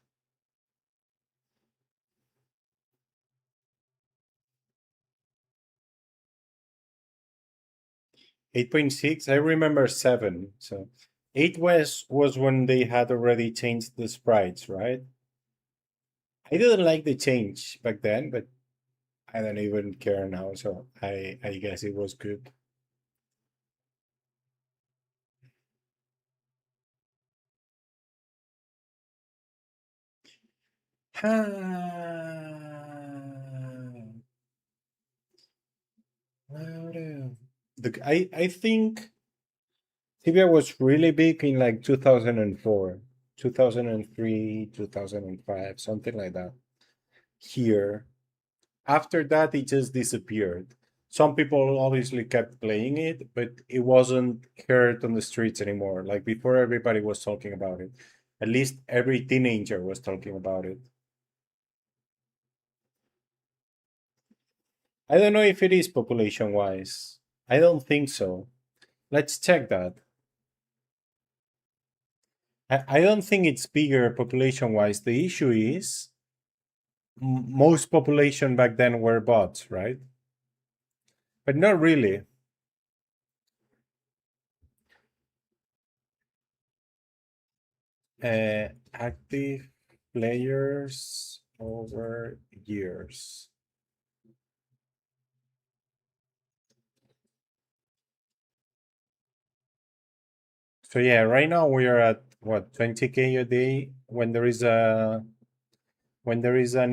Speaker 1: 8.6, I remember 7. So 8 was when they had already changed the sprites, right? I didn't like the change back then, but I don't even care now, so I guess it was good. I think Tibia was really big in like 2004, 2003, 2005, something like that. Here. After that, it just disappeared. Some people obviously kept playing it, but it wasn't heard on the streets anymore. Like before, everybody was talking about it. At least every teenager was talking about it. I don't know if it is population wise. I don't think so. Let's check that. I don't think it's bigger population wise. The issue is most population back then were bots, right? But not really. Active players over years. So yeah, right now we are at what 20K a day. When there is an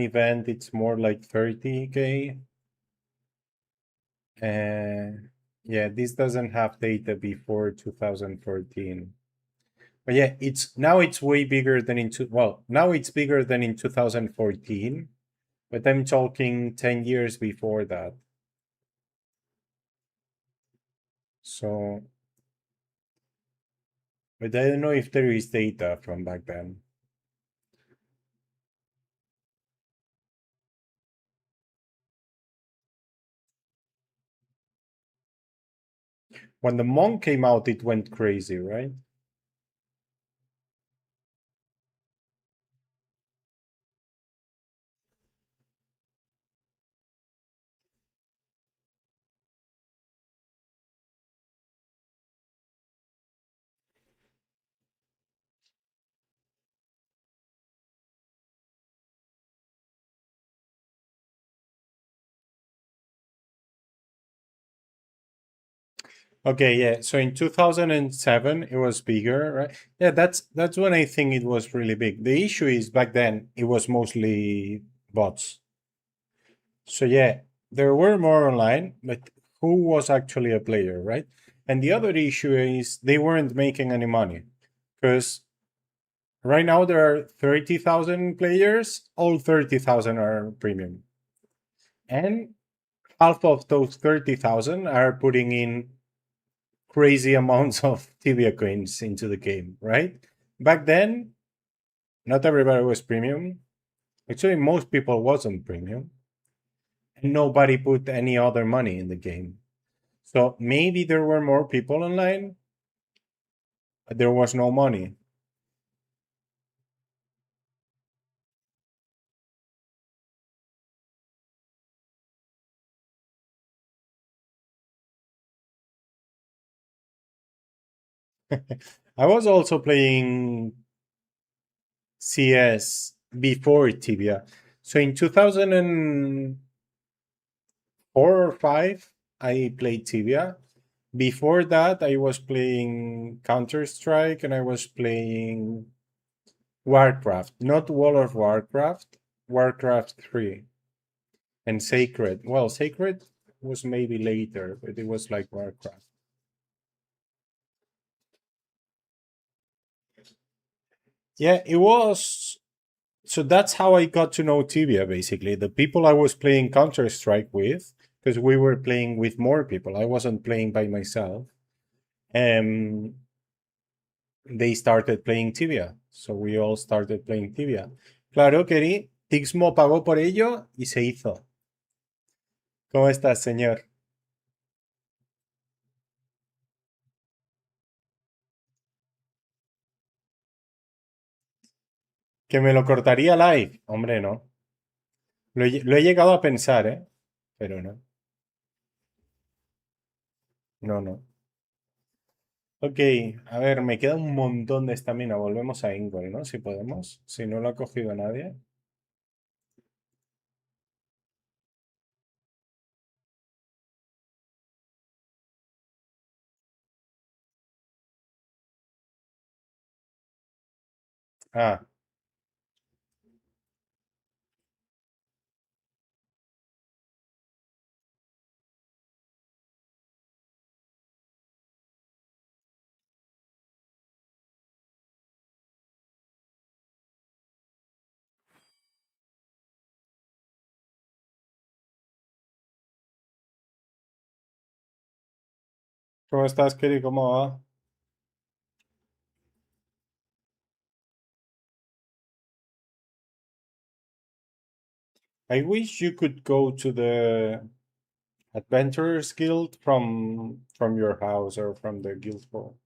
Speaker 1: event, it's more like 30K. And yeah, this doesn't have data before 2014. But yeah, it's way bigger than now it's bigger than in 2014, but I'm talking 10 years before that. So, but I don't know if there is data from back then. When the monk came out, it went crazy, right? Okay, yeah. So in 2007, it was bigger, right? Yeah, that's when I think it was really big. The issue is back then it was mostly bots. So yeah, there were more online, but who was actually a player, right? And the other issue is they weren't making any money because right now there are 30,000 players, all 30,000 are premium. And half of those 30,000 are putting in crazy amounts of Tibia coins into the game, right? Back then, not everybody was premium. Actually, most people wasn't premium. And nobody put any other money in the game. So maybe there were more people online, but there was no money. I was also playing CS before Tibia. So in 2004 or 5, I played Tibia. Before that, I was playing Counter-Strike and I was playing Warcraft, not World of Warcraft, Warcraft 3 and Sacred. Well, Sacred was maybe later, but it was like Warcraft. Yeah, it was. So that's how I got to know Tibia, basically. The people I was playing Counter Strike with, because we were playing with more people, I wasn't playing by myself. Um, they started playing Tibia. So we all started playing Tibia. Claro, querí. Tixmo pagó por ello y se hizo. ¿Cómo estás, señor? Que me lo cortaría live. Hombre, no. Lo he llegado a pensar, ¿eh? Pero no. No, no. Ok, a ver, me queda un montón de estamina. Volvemos a Ingol, ¿no? Si podemos. Si no lo ha cogido nadie. Ah, ¿cómo estás, Kiri? ¿Cómo va? I wish you could go to the Adventurers Guild from your house or from the guild hall.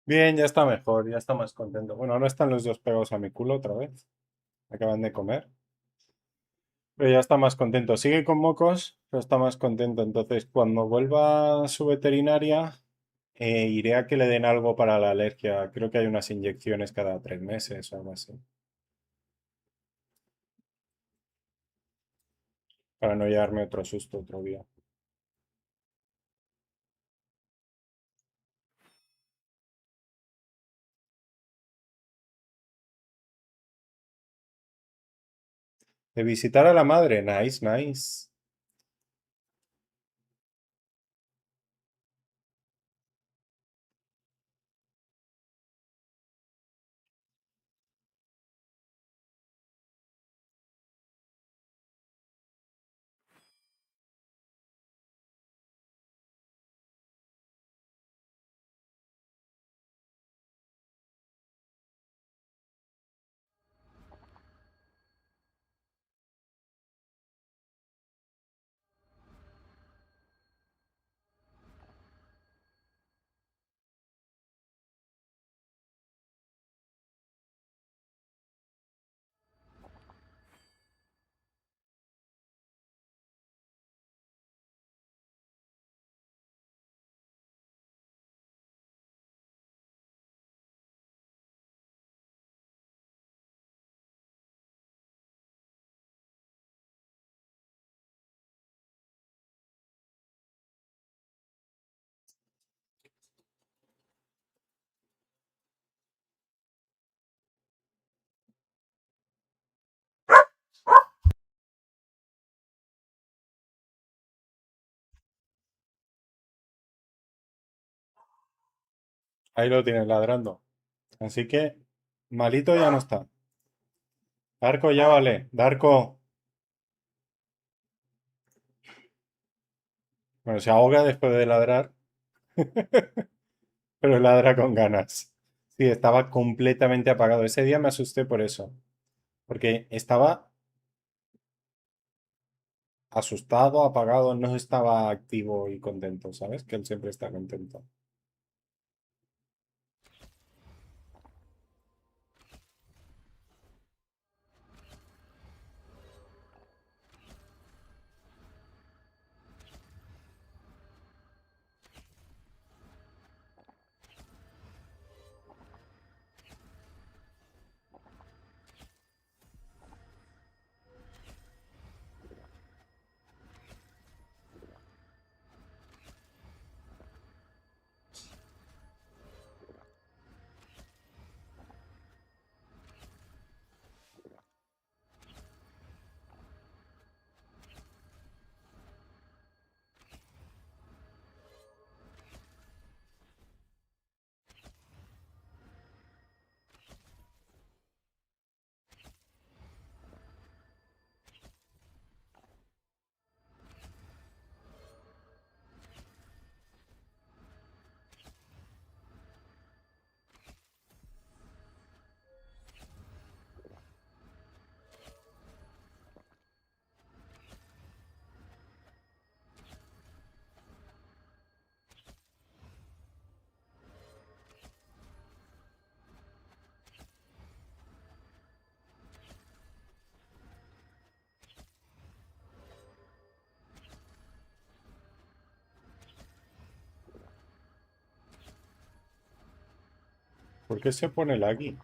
Speaker 1: Bien, ya está mejor, ya está más contento. Bueno, ahora están los dos pegados a mi culo otra vez. Acaban de comer. Pero ya está más contento. Sigue con mocos, pero está más contento. Entonces, cuando vuelva a su veterinaria, iré a que le den algo para la alergia. Creo que hay unas inyecciones cada 3 meses o algo así. Para no llevarme otro susto otro día. De visitar a la madre. Nice, nice. Ahí lo tienen ladrando. Así que malito ya no está. Darko ya vale. Darko. Bueno, se ahoga después de ladrar, pero ladra con ganas. Sí, estaba completamente apagado. Ese día me asusté por eso. Porque estaba asustado, apagado, no estaba activo y contento, ¿sabes? Que él siempre está contento. ¿Por qué se pone laggy?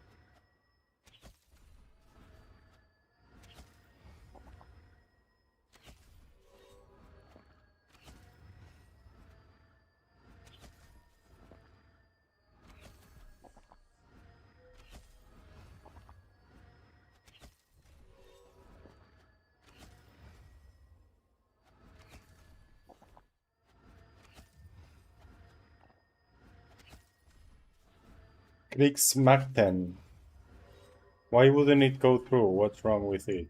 Speaker 1: Krigsmakten. Why wouldn't it go through? What's wrong with it?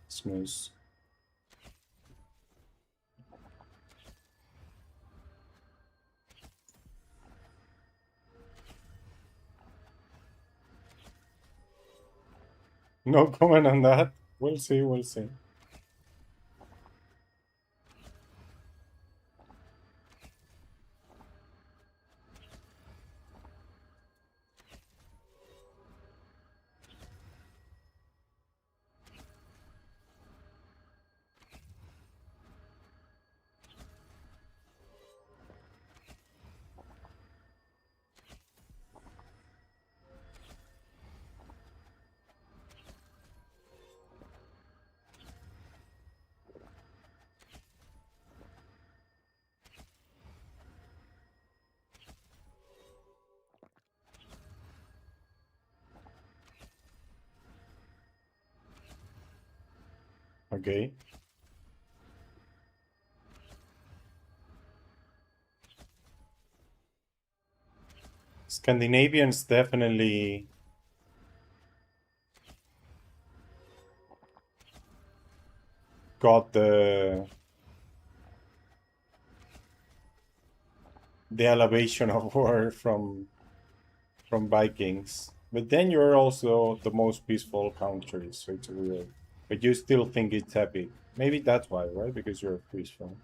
Speaker 1: Snooze. No comment on that. We'll see, we'll see. Okay. Scandinavians definitely got the elevation of war from Vikings. But then you're also the most peaceful country, so it's weird. But you still think it's epic. Maybe that's why, right? Because you're peaceful.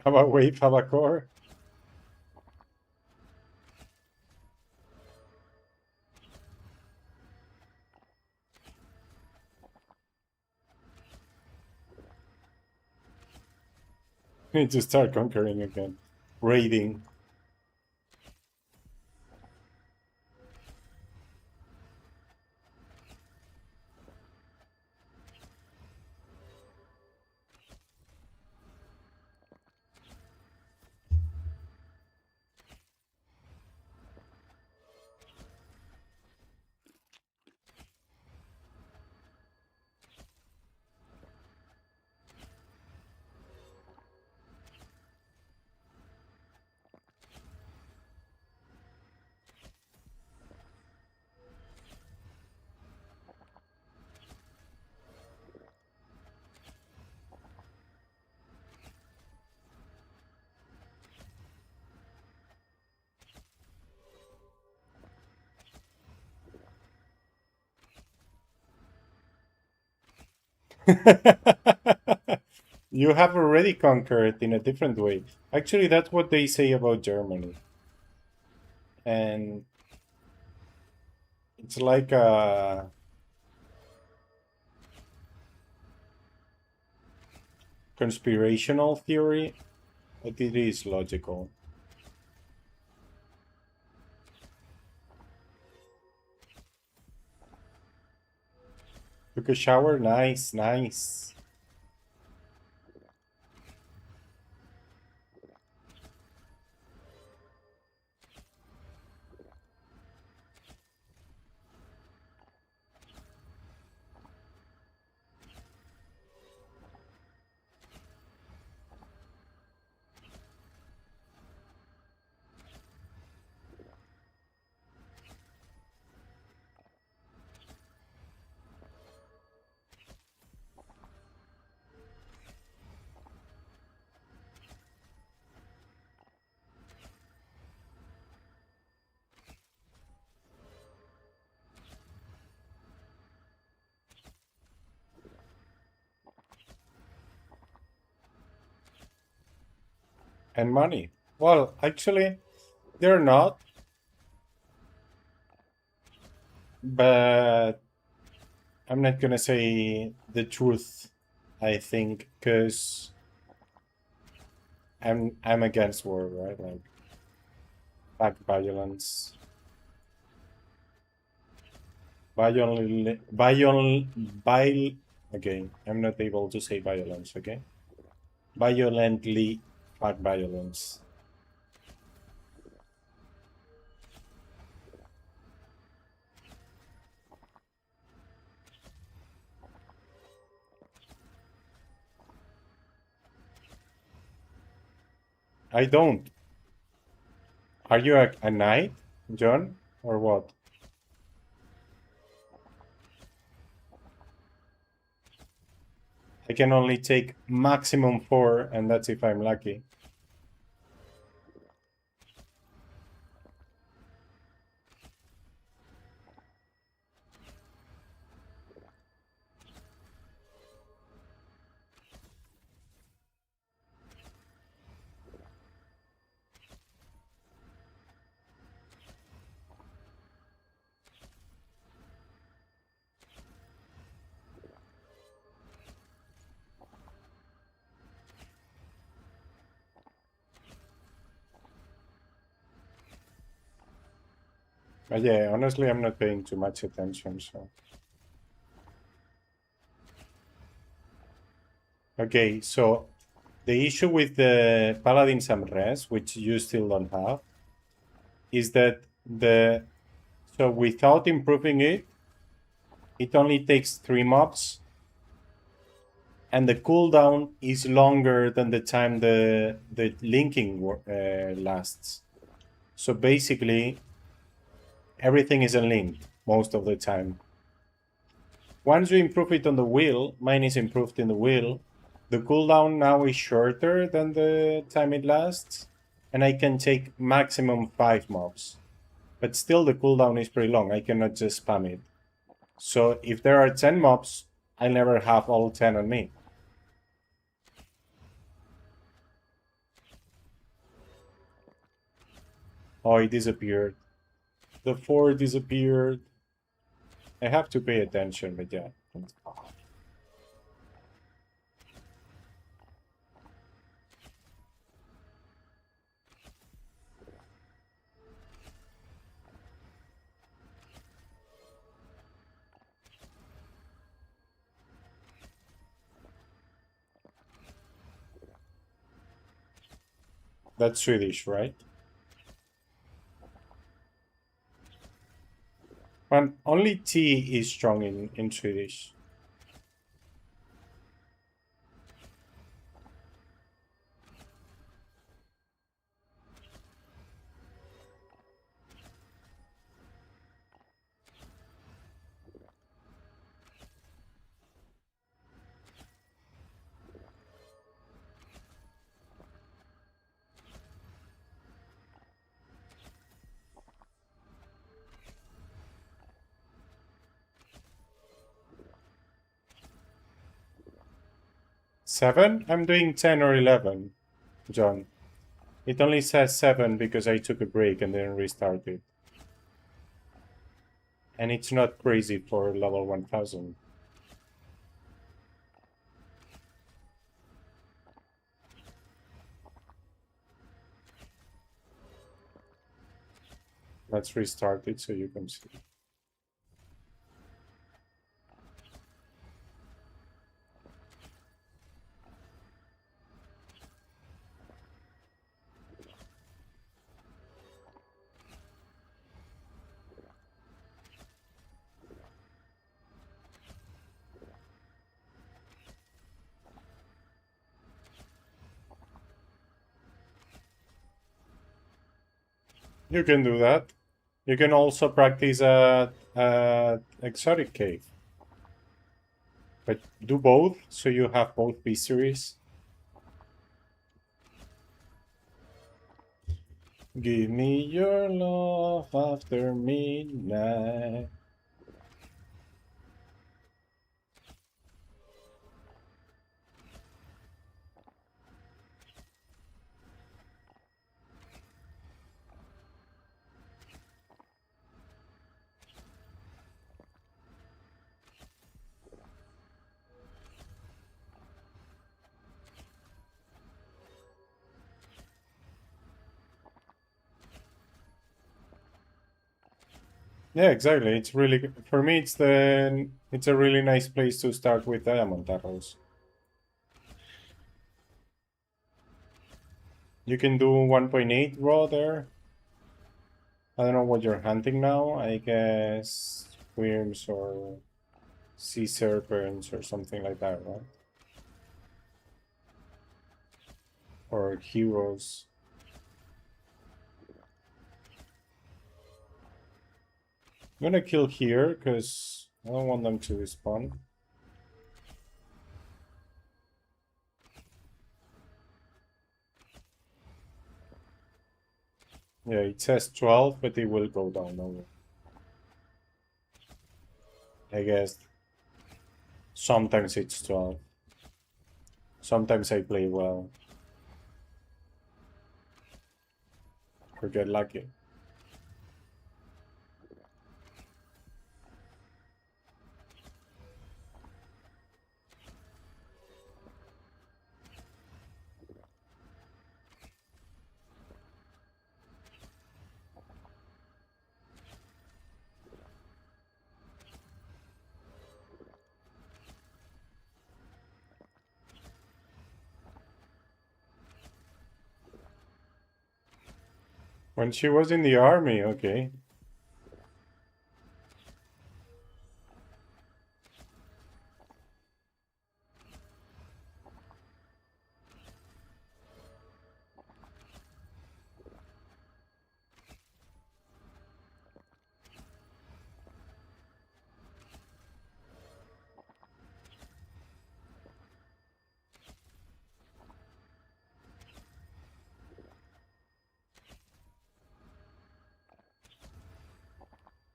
Speaker 1: How about wave, have a core? Need to start conquering again. Raiding. You have already conquered in a different way. Actually, that's what they say about Germany. And it's like a conspirational theory, but it is logical. Took a shower, nice, nice. And money. Well, actually, they're not, but I'm not gonna say the truth, I think, because I'm against war, right? Like back violence. Okay, I'm not able to say violence, okay? Violently back violence. I don't. Are you a knight, John, or what? I can only take maximum 4, and that's if I'm lucky. But yeah, honestly, I'm not paying too much attention, so. Okay, so the issue with the Paladin Samres, which you still don't have, is that so without improving it, it only takes 3 mobs, and the cooldown is longer than the time the linking lasts. So basically, everything is unlinked most of the time. Once you improve it on the wheel, mine is improved in the wheel, the cooldown now is shorter than the time it lasts, and I can take maximum 5 mobs. But still the cooldown is pretty long, I cannot just spam it. So if there are 10 mobs, I'll never have all 10 on me. Oh, it disappeared. The 4 disappeared. I have to pay attention, but yeah. That's Swedish, right? And only T is strong in Swedish. 7? I'm doing 10 or 11, John. It only says 7 because I took a break and then restarted. And it's not crazy for level 1000. Let's restart it so you can see. You can do that. You can also practice at Exotic Cave. But do both, so you have both Bestiaries. Give me your love after midnight. Yeah, exactly. It's really, for me, it's a really nice place to start with diamond arrows. You can do 1.8 raw there. I don't know what you're hunting now. I guess worms or sea serpents or something like that, right? Or heroes. I'm gonna kill here because I don't want them to respawn. Yeah, it says 12, but it will go down over. I guess sometimes it's 12. Sometimes I play well. Or get lucky. When she was in the army, okay.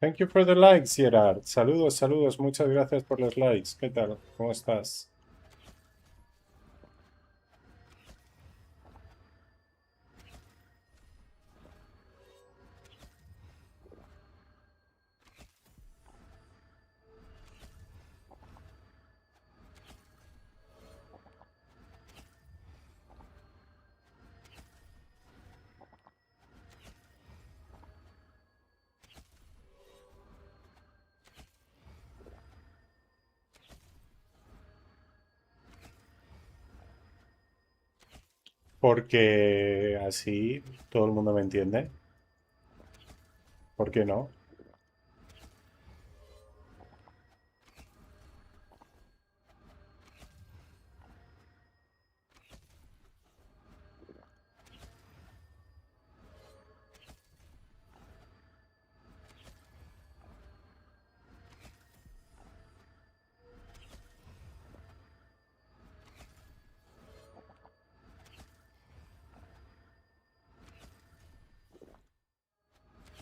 Speaker 1: Thank you for the likes, Gerard. Saludos, saludos. Muchas gracias por los likes. ¿Qué tal? ¿Cómo estás? Porque así todo el mundo me entiende. ¿Por qué no?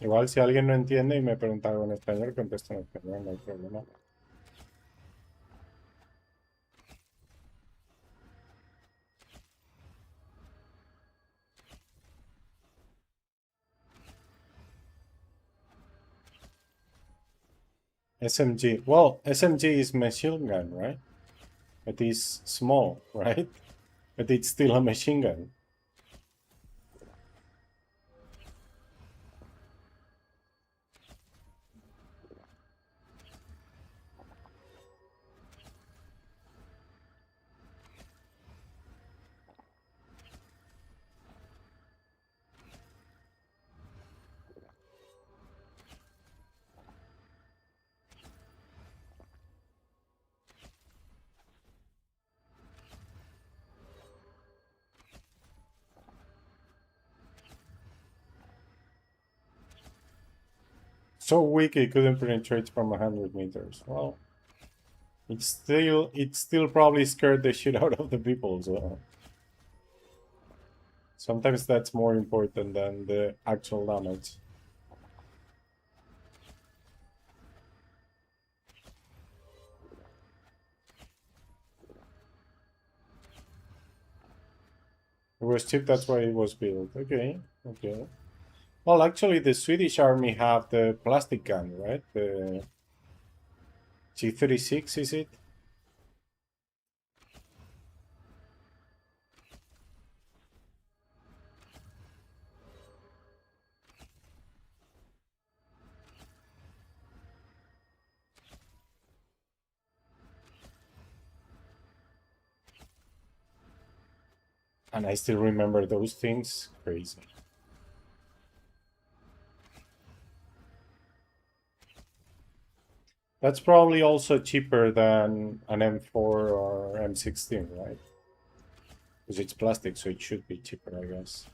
Speaker 1: Igual si alguien no entiende y me pregunta algo en español, contesto en español, no hay problema. SMG. Well, SMG is machine gun, right? It is small, right? But it's still a machine gun. So weak it couldn't penetrate from 100 meters. Well, it still probably scared the shit out of the people, so sometimes that's more important than the actual damage. It was cheap, that's why it was built. Okay, okay. Well, actually, the Swedish army have the plastic gun, right? The G36, is it? And I still remember those things. Crazy. That's probably also cheaper than an M4 or M16, right? Because it's plastic, so it should be cheaper, I guess.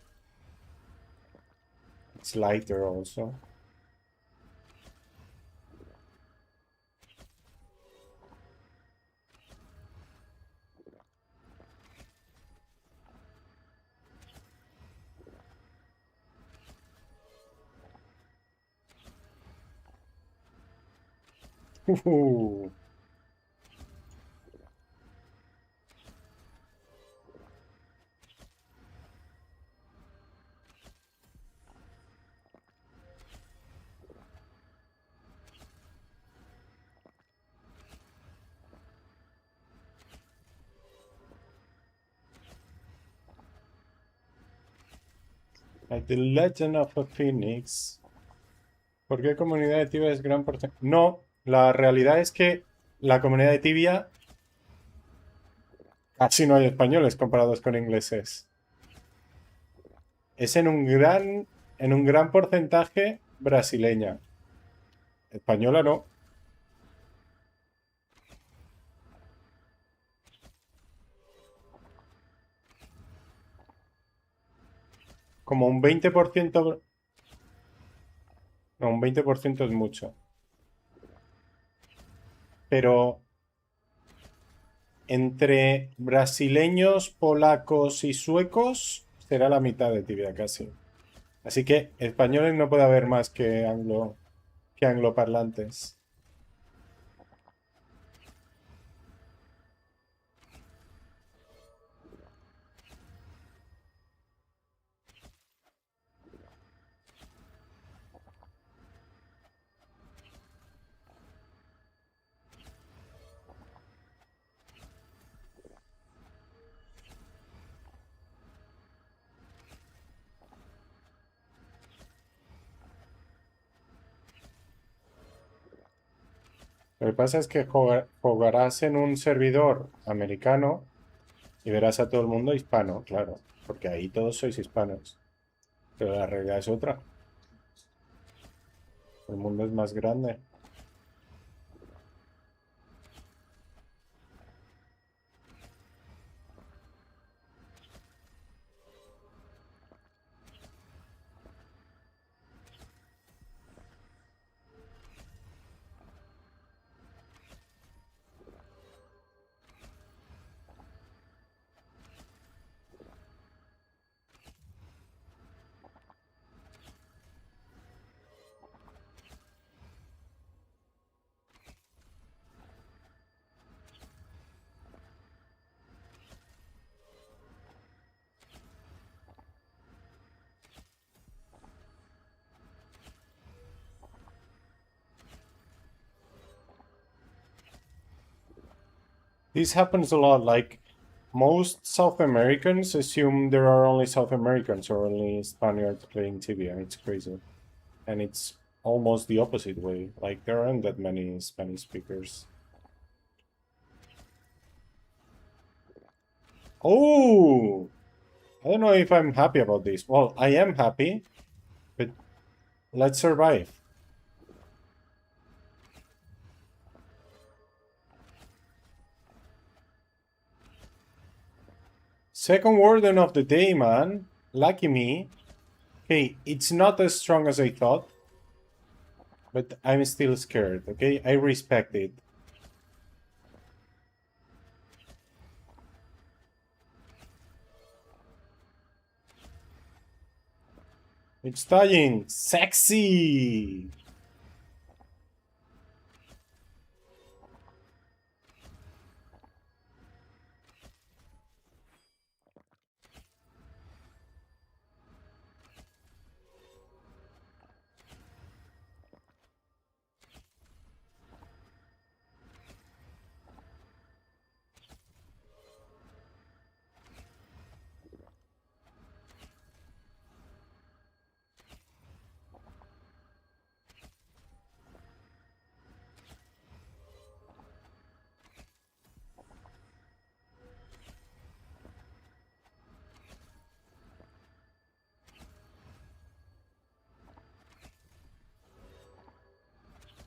Speaker 1: It's lighter also. Ooh. Like the Legend of a Phoenix. ¿Por qué comunidad de Tibia es gran porcentaje? No, la realidad es que la comunidad de Tibia casi no hay españoles comparados con ingleses. Es en un gran porcentaje brasileña. Española no. Como un 20%. No, un 20% es mucho. Pero entre brasileños, polacos y suecos será la mitad de Tibia casi. Así que españoles no puede haber más que angloparlantes. Lo que pasa es que jugarás en un servidor americano y verás a todo el mundo hispano, claro, porque ahí todos sois hispanos. Pero la realidad es otra. El mundo es más grande. This happens a lot. Like most South Americans assume there are only South Americans or only Spaniards playing Tibia. It's crazy. And it's almost the opposite way. Like there aren't that many Spanish speakers. Oh, I don't know if I'm happy about this. Well, I am happy, but let's survive. Second warden of the day, man. Lucky me. Okay, it's not as strong as I thought, but I'm still scared, okay? I respect it. It's dying. Sexy!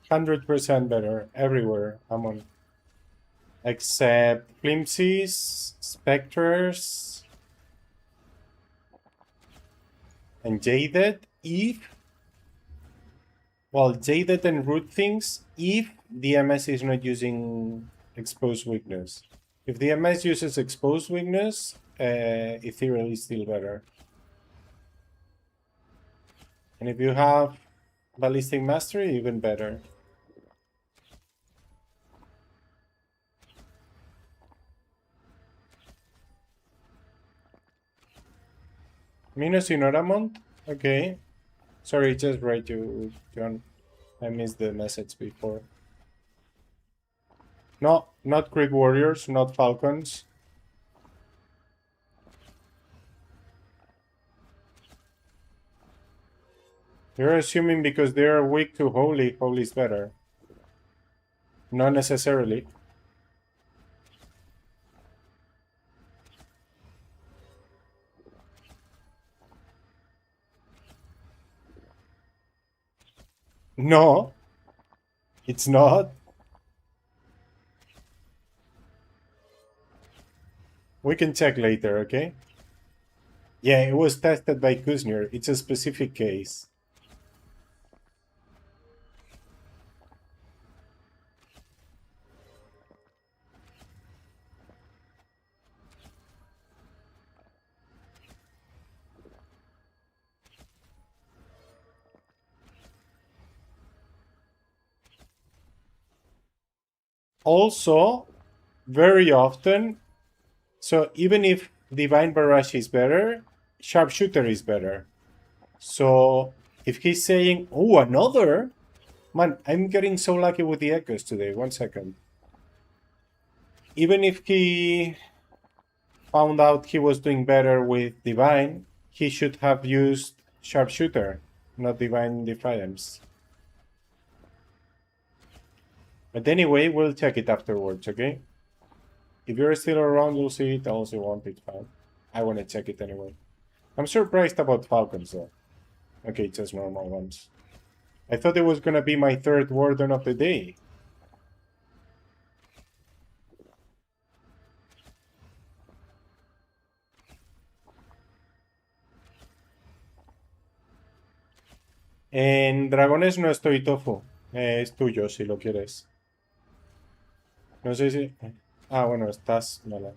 Speaker 1: 100% better everywhere. I'm on. Except Flimsies, Spectres, and Jaded. If, well, Jaded and Root things, if the MS is not using Exposed Weakness. If the MS uses Exposed Weakness, Ethereal is still better. And if you have Ballistic Mastery, even better. Minus Inoramont? Okay. Sorry, just write you, John. I missed the message before. No, not Greek Warriors, not Falcons. You're assuming because they are weak to Holy, Holy is better. Not necessarily. No, it's not. We can check later, okay? Yeah, it was tested by Kuznir. It's a specific case. Also, very often, so even if Divine Barrage is better, Sharpshooter is better. So if he's saying, oh, another? Man, I'm getting so lucky with the echoes today. 1 second. Even if he found out he was doing better with Divine, he should have used Sharpshooter, not Divine Defiance. But anyway, we'll check it afterwards, okay? If you're still around, you'll see it. Else you won't, it's fine. I want to check it anyway. I'm surprised about Falcons, though. Okay, just normal ones. I thought it was gonna be my third Warden of the day. En dragones no estoy, Tofu. Es tuyo, si lo quieres. No sé si... Ah, bueno, estás... Vale.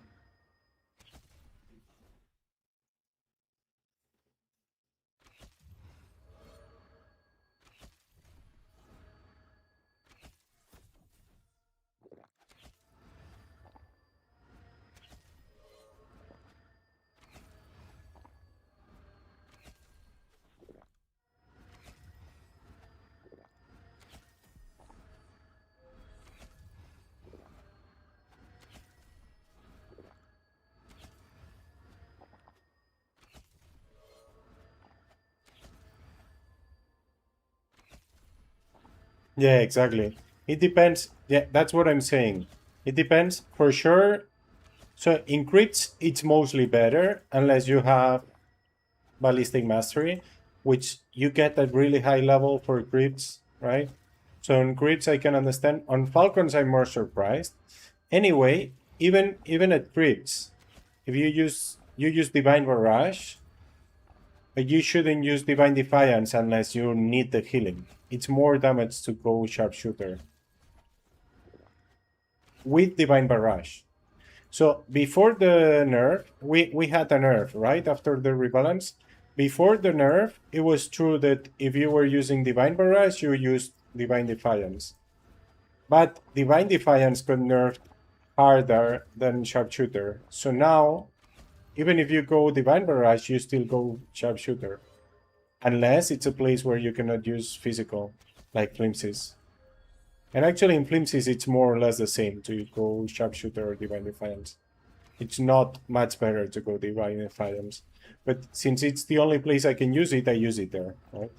Speaker 1: Yeah, exactly. It depends. Yeah, that's what I'm saying. It depends for sure. So in crits, it's mostly better unless you have ballistic mastery, which you get at really high level for crits, right? So in crits, I can understand. On falcons, I'm more surprised. Anyway, even at crits, if you use divine barrage, but you shouldn't use divine defiance unless you need the healing. It's more damage to go sharpshooter with divine barrage. So before the nerf, we had a nerf, right? After the rebalance. Before the nerf, it was true that if you were using Divine Barrage, you used Divine Defiance. But Divine Defiance got nerfed harder than Sharpshooter. So now, even if you go Divine Barrage, you still go Sharpshooter. Unless it's a place where you cannot use physical, like Flimsies. And actually in Flimsies, it's more or less the same to go Sharpshooter or Divine Defiance. It's not much better to go Divine Defiance. But since it's the only place I can use it, I use it there, right?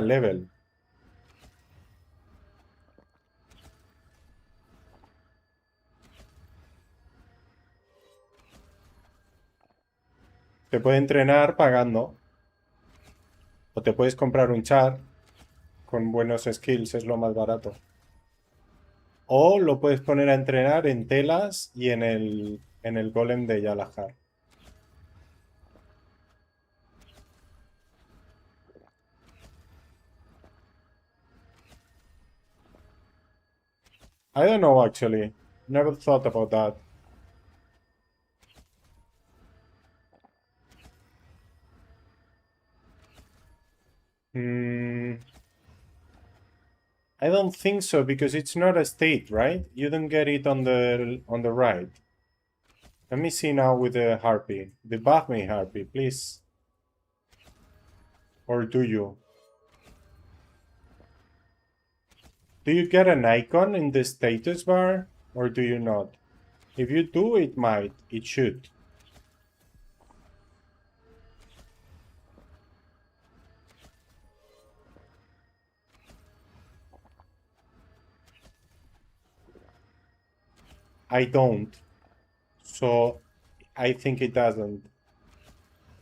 Speaker 1: Level. Te puede entrenar pagando. O te puedes comprar un chat con buenos skills, es lo más barato. O lo puedes poner a entrenar en telas y en el golem de Yalahar. I don't know actually. Never thought about that. Hmm. I don't think so because it's not a state, right? You don't get it on the right. Let me see now with the harpy. Debuff me, harpy, please. Or do you? Do you get an icon in the status bar? Or do you not? If you do, it might. It should. I don't. So I think it doesn't.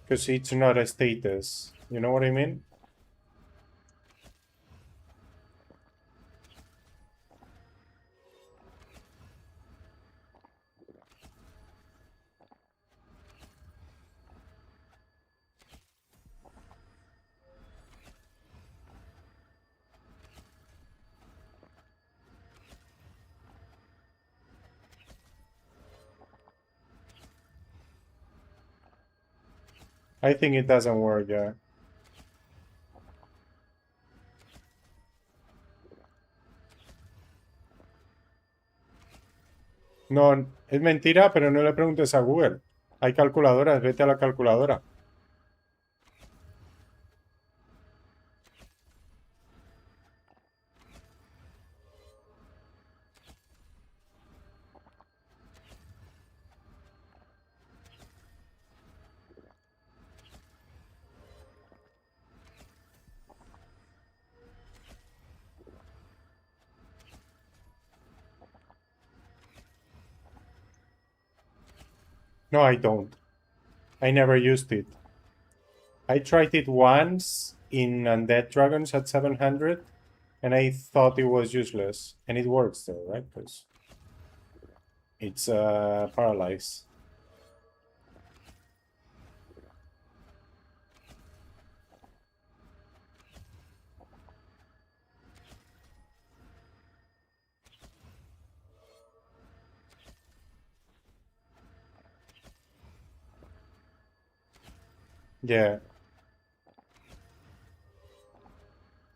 Speaker 1: Because it's not a status. You know what I mean? I think it doesn't work, yeah. No, es mentira, pero no le preguntes a Google. Hay calculadoras, vete a la calculadora. No, I don't. I never used it. I tried it once in Undead Dragons at 700, and I thought it was useless. And it works though, right? Because it's paralyzed. Yeah.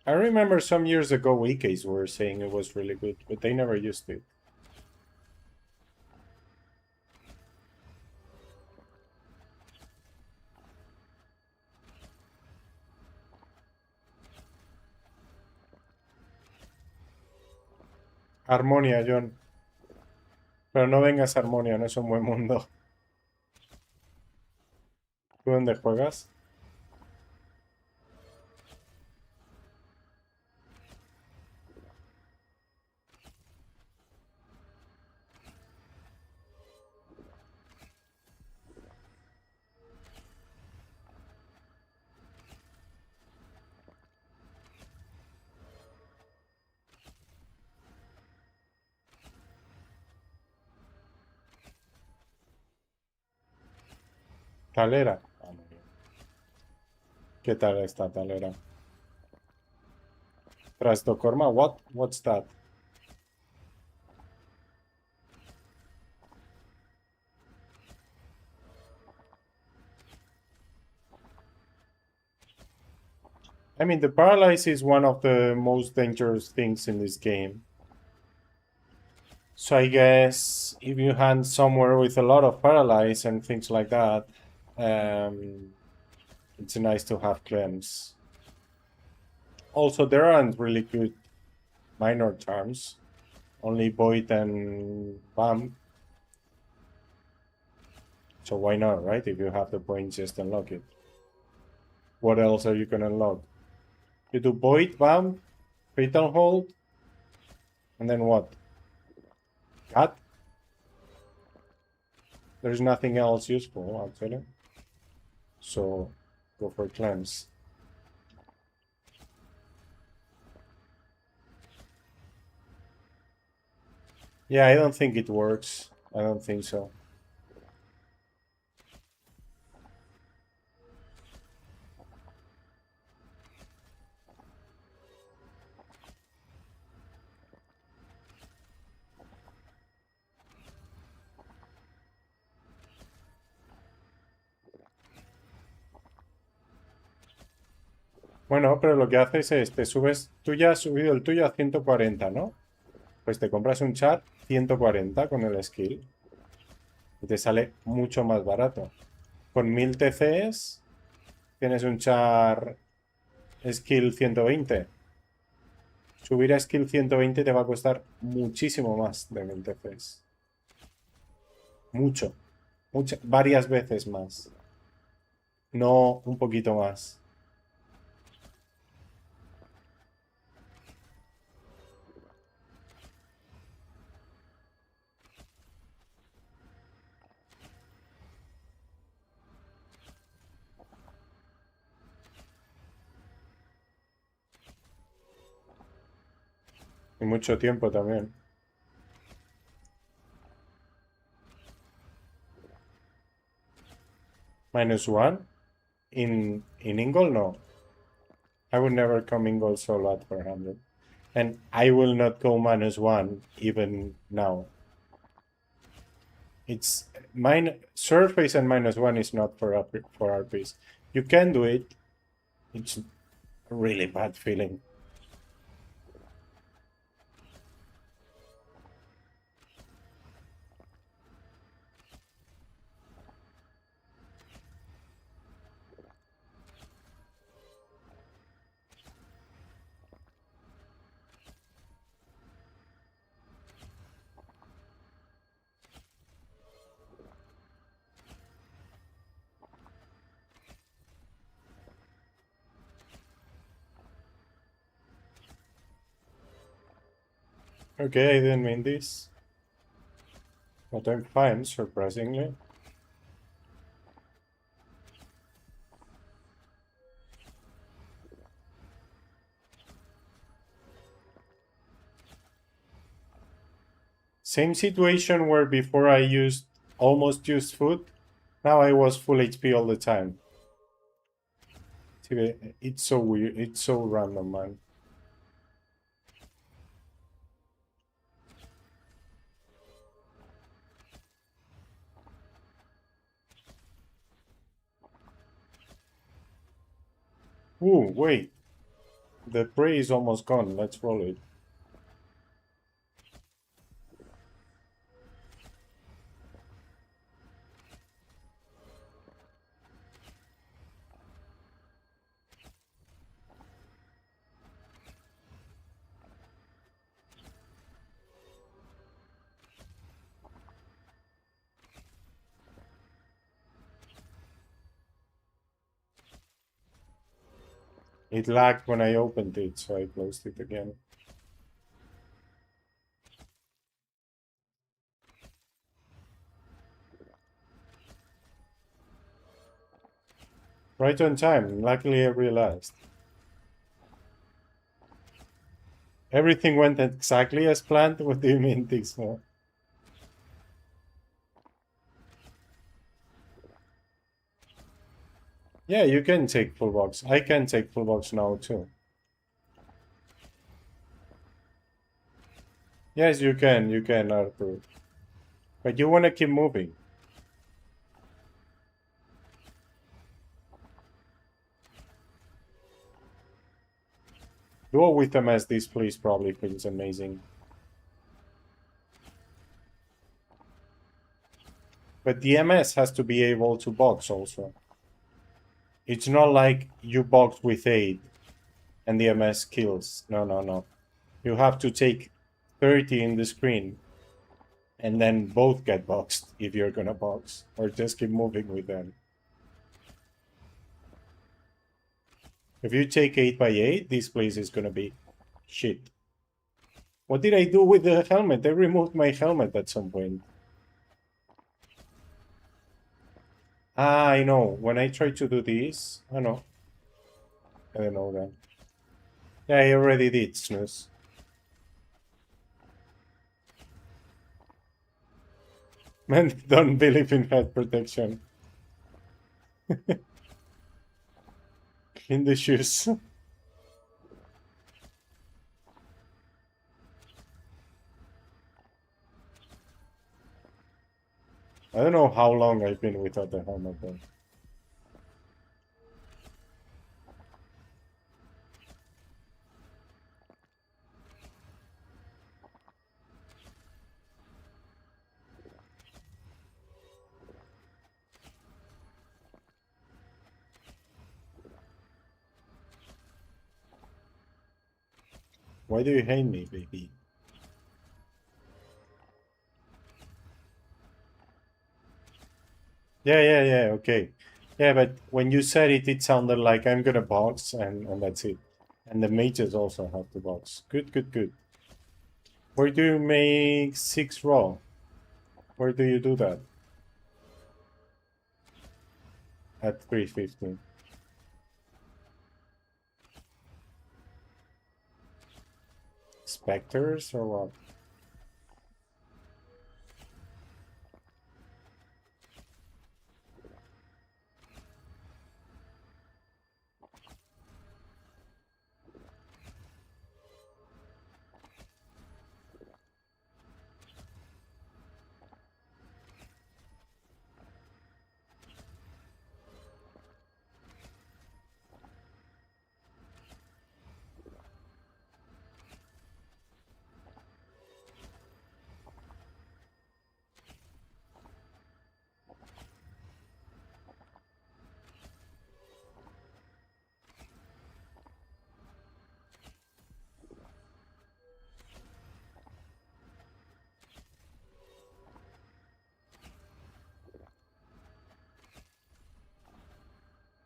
Speaker 1: I remember some years ago Wikis were saying it was really good, but they never used it. Harmonia, John. Pero no vengas a Harmonia, no es un buen mundo. ¿Tú dónde juegas? Talera. Ah, muy bien. ¿Qué tal esta Talera? Trastocorma, what? What's that? I mean, the paralyze is one of the most dangerous things in this game. So I guess if you hunt somewhere with a lot of paralyze and things like that, it's nice to have cleanse. Also, there aren't really good minor charms. Only Void and Bam. So why not, right? If you have the points, just unlock it. What else are you gonna unlock? You do Void, Bam, Fatal Hold, and then what? Cut? There's nothing else useful, actually. So go for cleanse. Yeah, I don't think it works. I don't think so. Bueno, pero lo que haces es, te subes, tú ya has subido el tuyo a 140, ¿no? Pues te compras un char 140 con el skill y te sale mucho más barato. Con 1000 TCs tienes un char skill 120. Subir a skill 120 te va a costar muchísimo más de 1000 TCs. Mucho. Varias veces más. No un poquito más. Y mucho tiempo también. -1 in Ingle, no. I would never come Ingle solo at 400. And I will not go -1 even now. It's surface and -1 is not for RPs. You can do it. It's a really bad feeling. Okay, I didn't mean this. But I'm fine, surprisingly. Same situation where before I almost used food. Now I was full HP all the time. It's so weird. It's so random, man. Ooh, wait. The prey is almost gone. Let's roll it. It lagged when I opened it, so I closed it again. Right on time. Luckily, I realized. Everything went exactly as planned? What do you mean, Dixon? Yeah, you can take full box. I can take full box now, too. Yes, you can, Arthur. But you want to keep moving. Duo with MS, this please probably feels amazing. But the MS has to be able to box also. It's not like you box with 8 and the MS kills. No, no, no. You have to take 30 in the screen and then both get boxed if you're gonna box. Or just keep moving with them. If you take 8 by 8, this place is gonna be shit. What did I do with the helmet? I removed my helmet at some point. Ah, I know. When I try to do this, I know. I don't know that. Yeah, I already did, Snooze. Men don't believe in head protection. Clean the shoes. I don't know how long I've been without the helmet though. Why do you hate me, baby? Yeah, okay. Yeah, but when you said it, it sounded like I'm gonna box and that's it. And the mages also have to box. Good, good, good. Where do you make 6 raw? Where do you do that? At 350. Specters or what?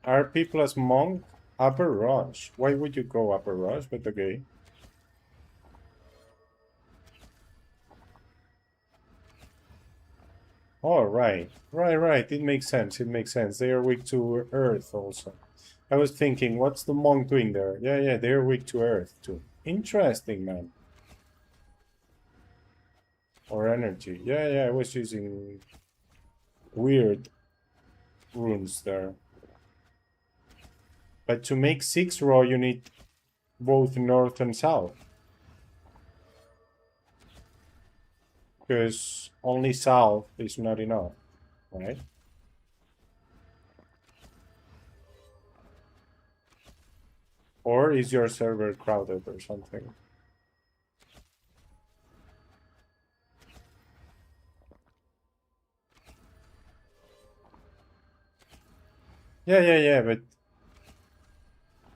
Speaker 1: RP plus monk, upper rush. Why would you go upper rush? But okay. Oh, right. It makes sense. It makes sense. They are weak to earth also. I was thinking, what's the monk doing there? Yeah, they are weak to earth too. Interesting, man. Or energy. Yeah, I was using weird runes there. But to make 6 raw, you need both north and south. Because only south is not enough, right? Or is your server crowded or something? Yeah, but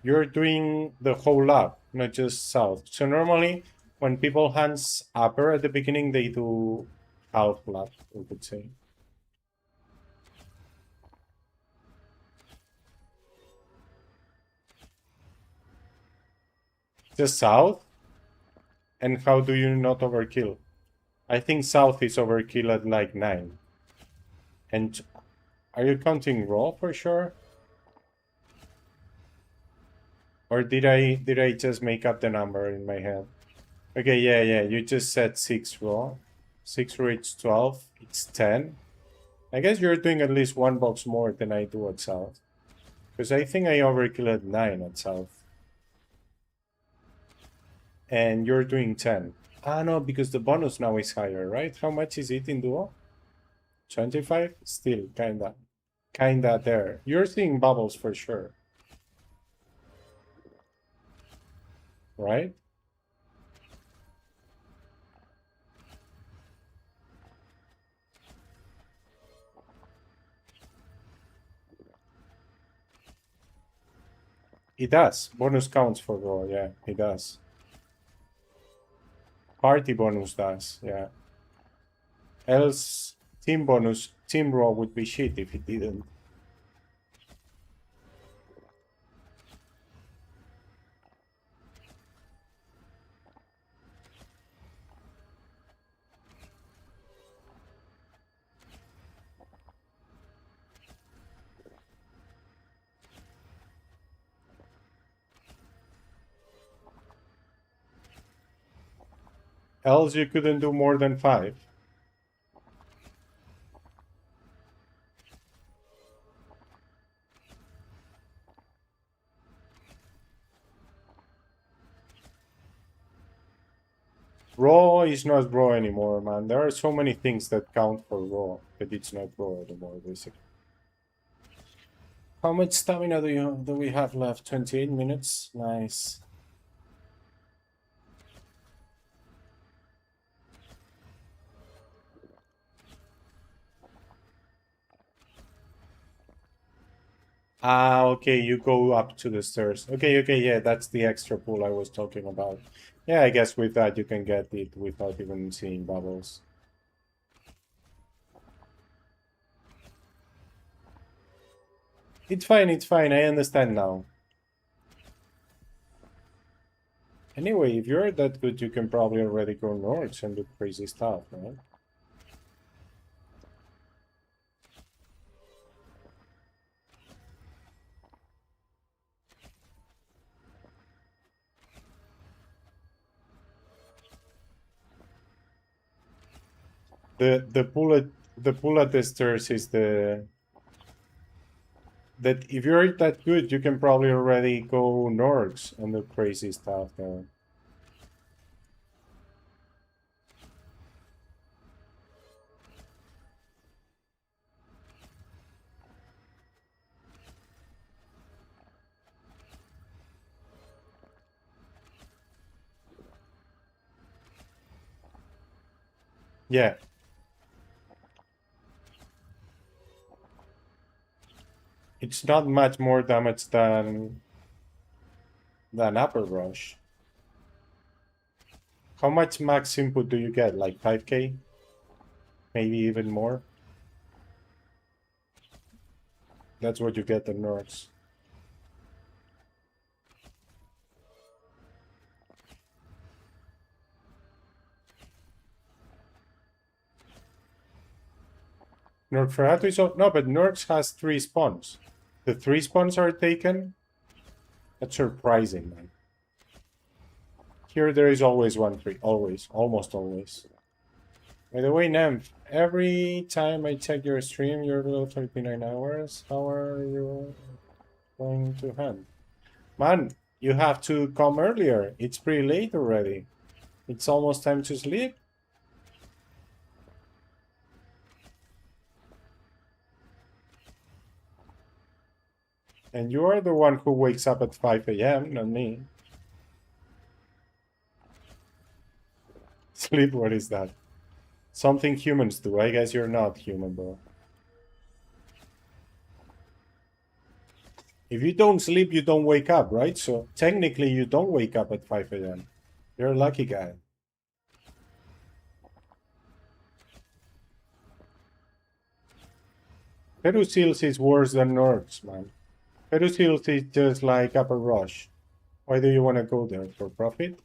Speaker 1: you're doing the whole lap, not just south. So normally, when people hands upper at the beginning, they do half lap, we could say. Just south? And how do you not overkill? I think south is overkill at like 9. And are you counting raw for sure? Or did I just make up the number in my head? Okay, yeah, you just said 6 raw. 6 raw, it's 12. It's 10. I guess you're doing at least one box more than I do at south. Because I think I overkill at 9 at south. And you're doing 10. Ah, no, because the bonus now is higher, right? How much is it in duo? 25? Still, kinda there. You're seeing bubbles for sure. Right? It does. Bonus counts for raw, yeah, it does. Party bonus does, yeah. Else, team bonus, team raw would be shit if it didn't. Else you couldn't do more than 5. Raw is not raw anymore, man. There are so many things that count for raw, but it's not raw anymore, basically. How much stamina do we have left? 28 minutes? Nice. Ah, okay, you go up to the stairs. Okay, yeah, that's the extra pool I was talking about. Yeah, I guess with that you can get it without even seeing bubbles. It's fine, I understand now. Anyway, if you're that good, you can probably already go north and do crazy stuff, right? The pool at the stairs is the that if you're that good, you can probably already go north and do crazy stuff there. Yeah. It's not much more damage than Upper Rush. How much max input do you get? Like 5k? Maybe even more? That's what you get in Nords. Nordferatu is... No, but Nords has 3 spawns. The 3 spawns are taken? That's surprising, man. Here there is always 1-3. Always. Almost always. By the way, Nymph, every time I check your stream, you're below 39 hours. How are you going to hunt? Man, you have to come earlier. It's pretty late already. It's almost time to sleep. And you are the one who wakes up at 5 a.m., not me. Sleep, what is that? Something humans do. I guess you're not human, bro. If you don't sleep, you don't wake up, right? So technically, you don't wake up at 5 a.m. You're a lucky guy. Peruseals is worse than Nords, man. Peruseals is just like Upper Rush. Why do you want to go there? For profit?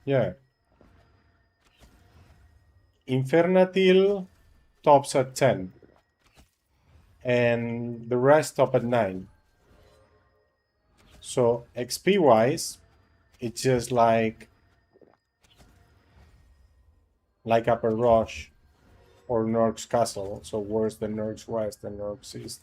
Speaker 1: Yeah. Infernatil tops at 10. And the rest top at 9. So XP wise, it's just like Upper Rush or Nork's Castle. So worse than Nork's West and Nork's East.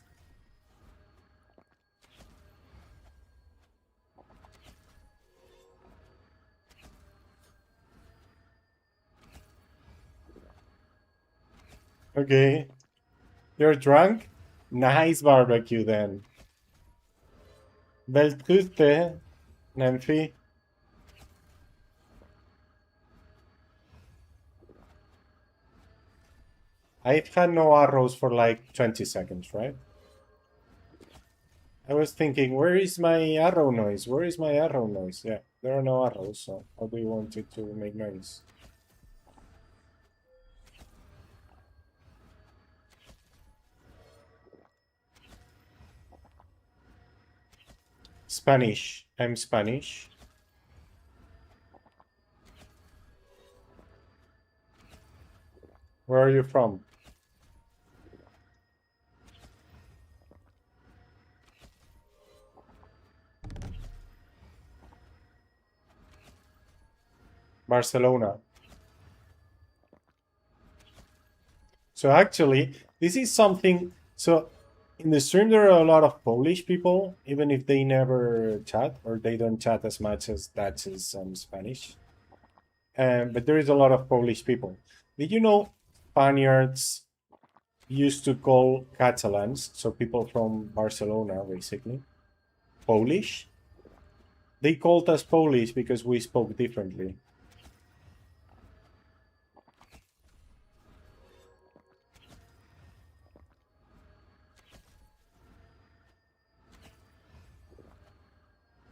Speaker 1: Okay. You're drunk? Nice barbecue then. Bel trutte, Nymphy. I've had no arrows for like 20 seconds, right? I was thinking, where is my arrow noise? Where is my arrow noise? Yeah, there are no arrows, so how do you want it to make noise? Spanish. I'm Spanish. Where are you from? Barcelona. So actually, this is something. So in the stream, there are a lot of Polish people, even if they never chat or they don't chat as much as Dutch and Spanish. But there is a lot of Polish people. Did you know Spaniards used to call Catalans, so people from Barcelona, basically, Polish? They called us Polish because we spoke differently.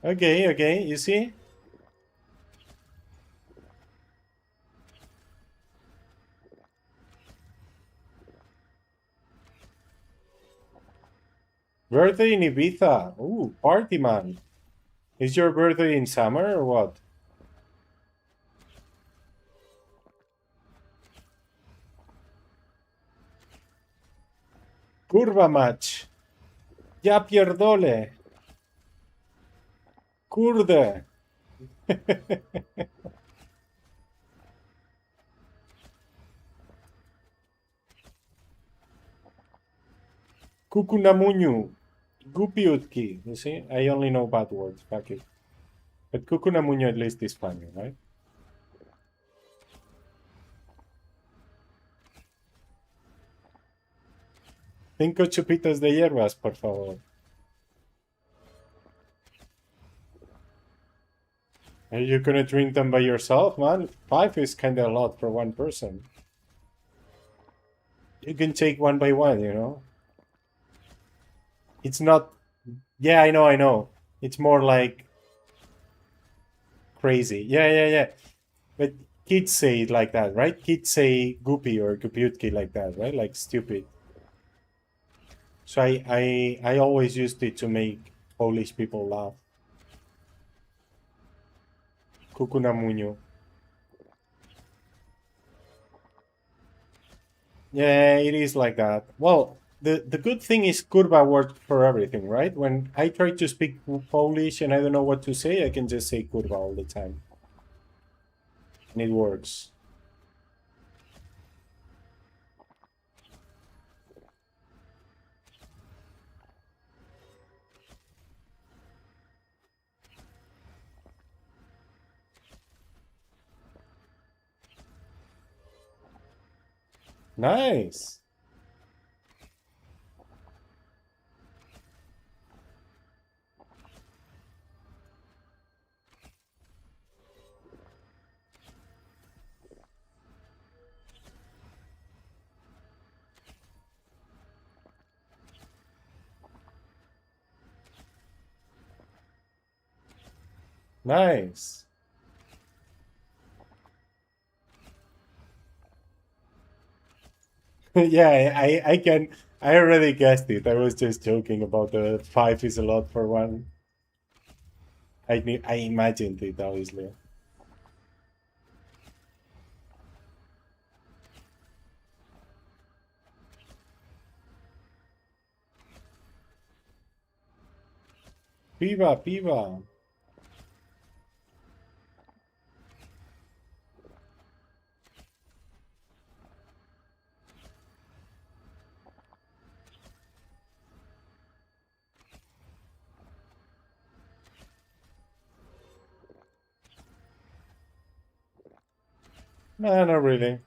Speaker 1: Okay, okay, you see? Birthday in Ibiza. Ooh, party man. Is your birthday in summer or what? Kurwa mać. Ja pierdolę. Kurde. Kukunamuniu. Gupiutki. You see? I only know bad words. Fuck it. But Kukunamuniu at least is funny, right? Cinco chupitos de hierbas, por favor. Are you gonna drink them by yourself, man? 5 is kinda a lot for one person. You can take one by one, you know? It's not... Yeah, I know. It's more like... crazy. Yeah. But kids say it like that, right? Kids say goopy or goopyutki like that, right? Like stupid. So I always used it to make Polish people laugh. Kukunamunyo. Yeah, it is like that. Well, the good thing is kurwa works for everything, right? When I try to speak Polish and I don't know what to say, I can just say kurwa all the time. And it works. Nice. Nice. Yeah, I can. I already guessed it. I was just joking about the 5 is a lot for one. I imagined it, obviously. Piva, piva. No, not really.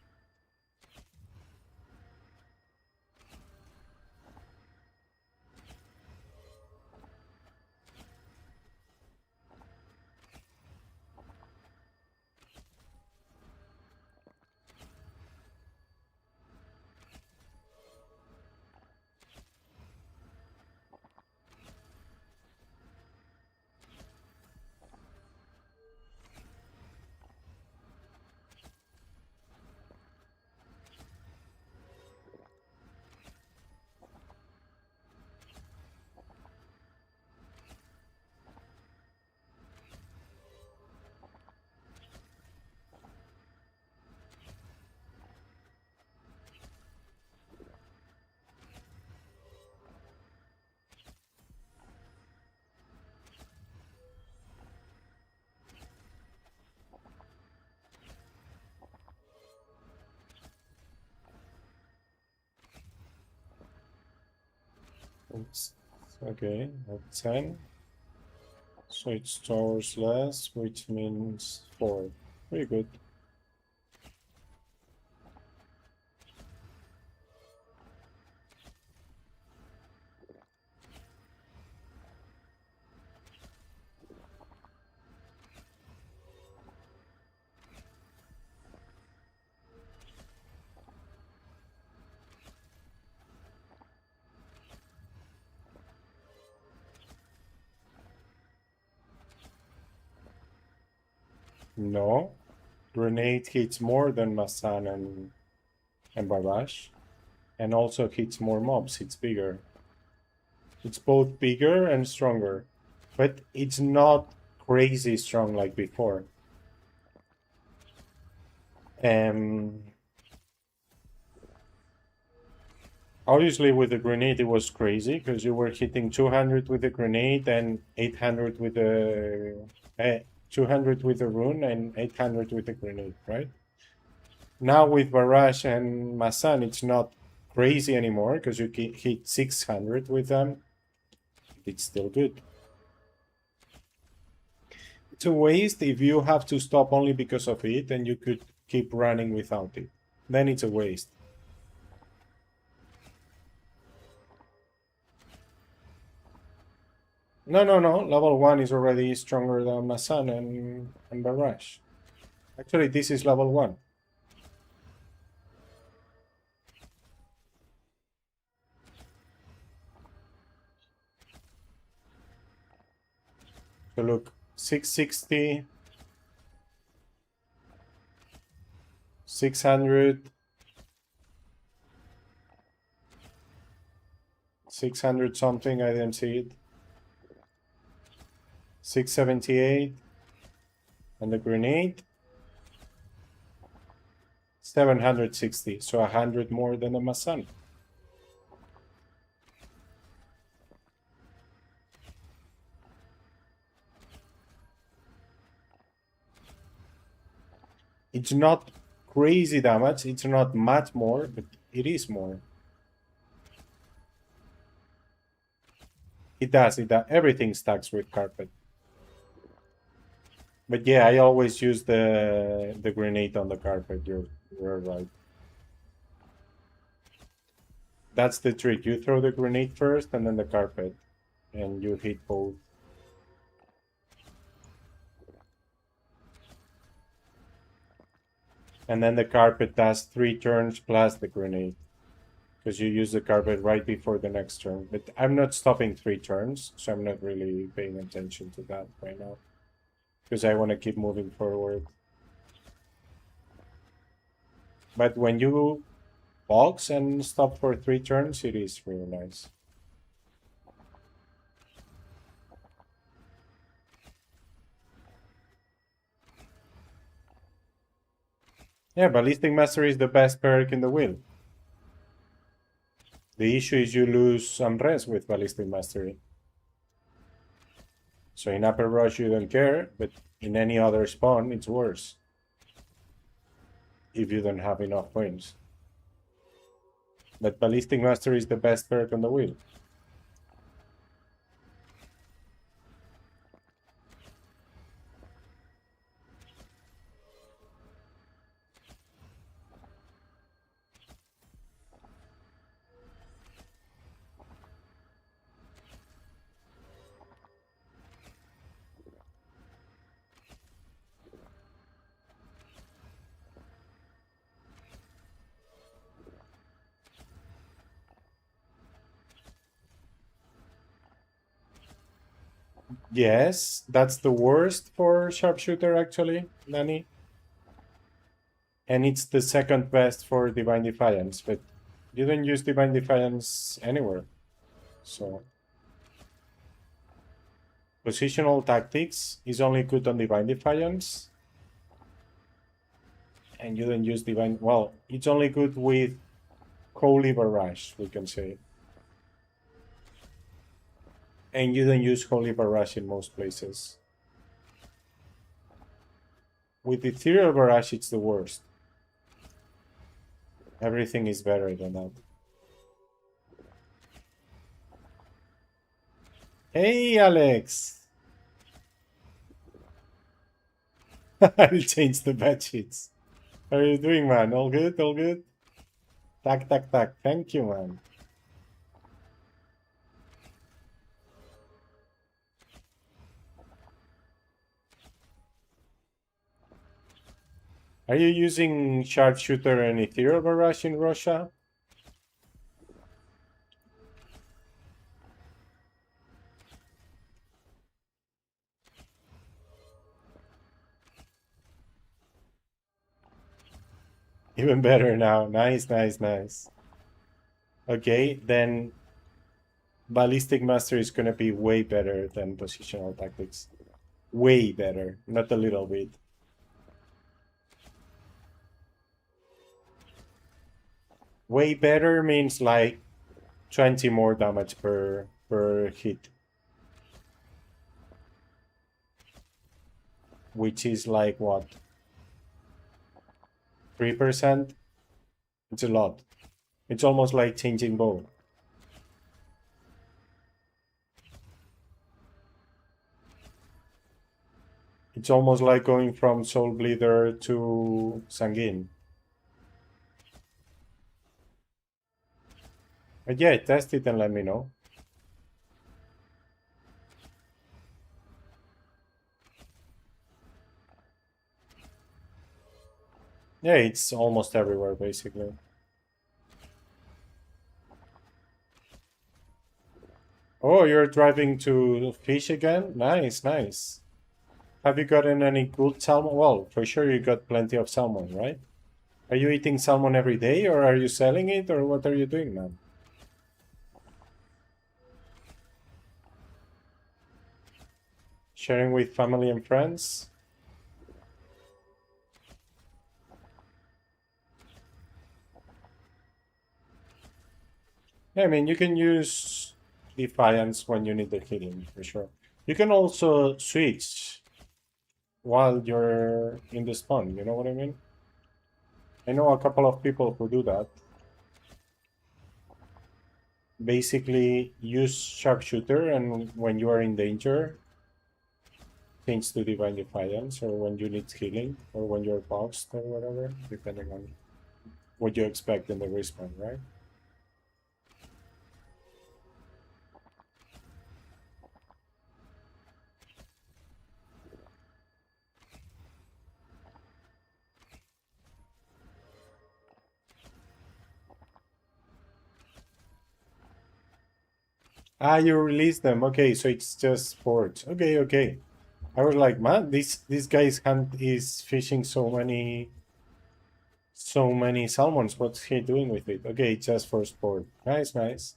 Speaker 1: Oops. Okay, at 10. So it stores less, which means 4. Very good. No. Grenade hits more than Masan and Barrage. And also hits more mobs. It's bigger. It's both bigger and stronger. But it's not crazy strong like before. Um, Obviously, with the grenade, it was crazy because you were hitting 200 with the grenade and 800 with the 200 with the rune and 800 with the grenade, right? Now with Barrage and Masan, it's not crazy anymore because you can hit 600 with them. It's still good. It's a waste if you have to stop only because of it and you could keep running without it. Then it's a waste. No, no, no. Level 1 is already stronger than Masan and Barrage. Actually, this is level 1. So look, 660, 600, 600 something, I didn't see it. 678, and the grenade, 760, so 100 more than the Masan. It's not crazy damage, it's not much more, but it is more. It does, everything stacks with carpet. But yeah, I always use the grenade on the carpet, you're right. That's the trick, you throw the grenade first and then the carpet, and you hit both. And then the carpet does 3 turns plus the grenade. Because you use the carpet right before the next turn. But I'm not stopping 3 turns, so I'm not really paying attention to that right now. Because I want to keep moving forward. But when you box and stop for 3 turns, it is really nice. Yeah, Ballistic Mastery is the best perk in the wheel. The issue is you lose some res with Ballistic Mastery. So in Upper Rush you don't care, but in any other spawn it's worse. If you don't have enough points. But Ballistic Mastery is the best perk on the wheel. Yes, that's the worst for Sharpshooter actually, Nani. And it's the second best for Divine Defiance, but you don't use Divine Defiance anywhere. So positional tactics is only good on Divine Defiance. And you don't use Divine... Well, it's only good with Holy Barrage, we can say. And you don't use Holy Barrage in most places. With Ethereal Barrage, it's the worst. Everything is better than that. Hey, Alex! I'll change the bed sheets. How are you doing, man? All good? All good? Tack, tack, tack. Thank you, man. Are you using Sharpshooter and Ethereal Barrage in Russia? Even better now. Nice, nice, nice. Okay, then Ballistic Master is gonna be way better than Positional Tactics. Way better, not a little bit. Way better means like 20 more damage per hit. Which is like what? 3%? It's a lot. It's almost like changing bow. It's almost like going from Soul Bleeder to Sanguine. But yeah, test it and let me know. Yeah, it's almost everywhere, basically. Oh, you're driving to fish again? Nice, nice. Have you gotten any good salmon? Well, for sure you got plenty of salmon, right? Are you eating salmon every day, or are you selling it, or what are you doing, man? Sharing with family and friends? Yeah, I mean, you can use Defiance when you need the healing, for sure. You can also switch while you're in the spawn, you know what I mean? I know a couple of people who do that. Basically, use Sharpshooter, and when you are in danger, change to Divine Defiance, or when you need healing, or when you're boxed, or whatever, depending on what you expect in the respawn, right? Ah, you release them. Okay, so it's just sports. Okay, okay. I was like, man, this guy's hunt is fishing so So many salmons. What's he doing with it? Okay, just for sport. Nice, nice.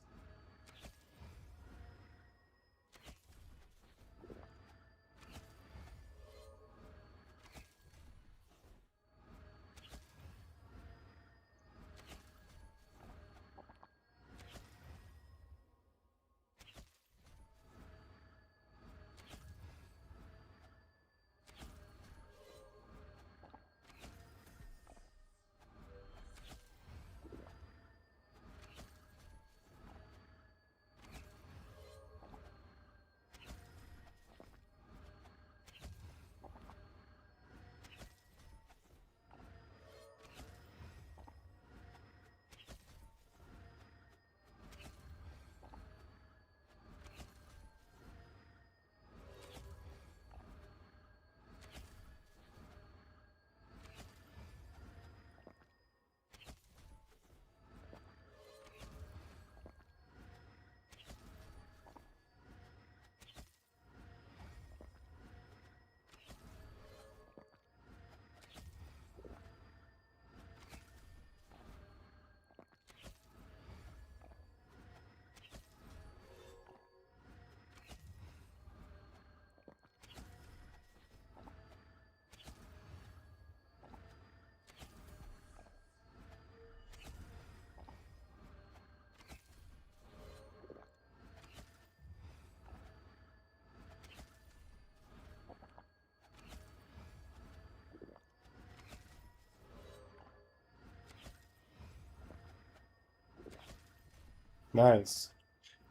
Speaker 1: Nice.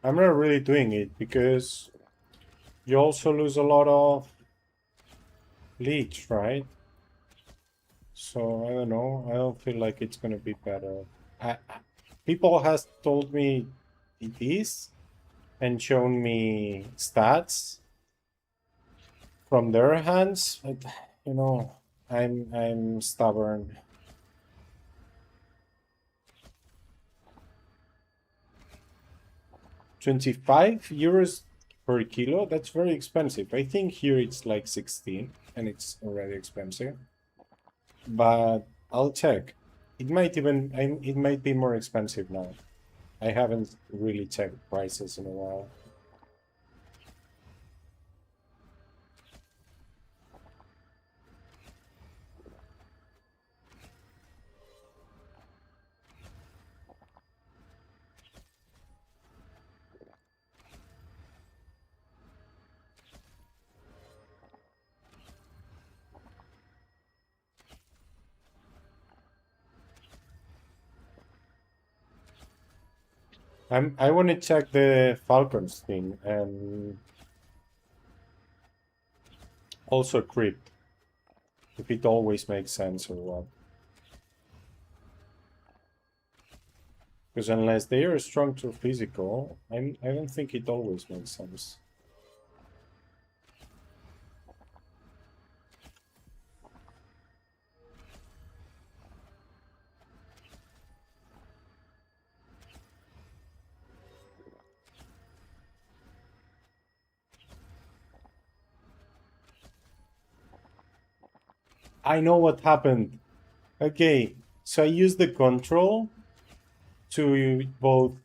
Speaker 1: I'm not really doing it because you also lose a lot of leech, right? So I don't know. I don't feel like it's gonna be better. People has told me it is and shown me stats from their hands, but you know, I'm stubborn. 25 euros per kilo? That's very expensive. I think here it's like 16 and it's already expensive. But I'll check. It might even it might be more expensive now. I haven't really checked prices in a while. I want to check the Falcons thing and also Crypt, if it always makes sense or what. Because unless they are strong to physical, I don't think it always makes sense. I know what happened. Okay, so I use the control to both,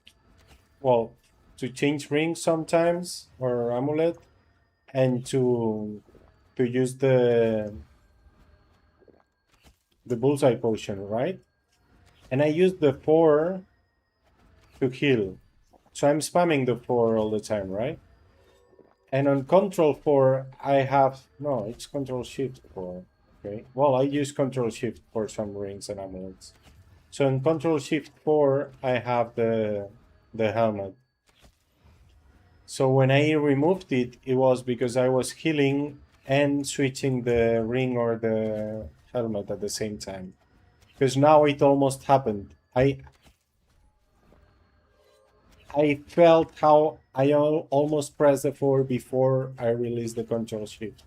Speaker 1: well, to change rings sometimes or amulet, and to use the bullseye potion, right? And I use the 4 to heal. So I'm spamming the 4 all the time, right? And on control 4, I have, no, it's control shift 4. Okay, well, I use control shift for some rings and amulets. So in control shift 4, I have the helmet. So when I removed it, it was because I was healing and switching the ring or the helmet at the same time. Because now it almost happened. I felt how I almost pressed the 4 before I released the control shift.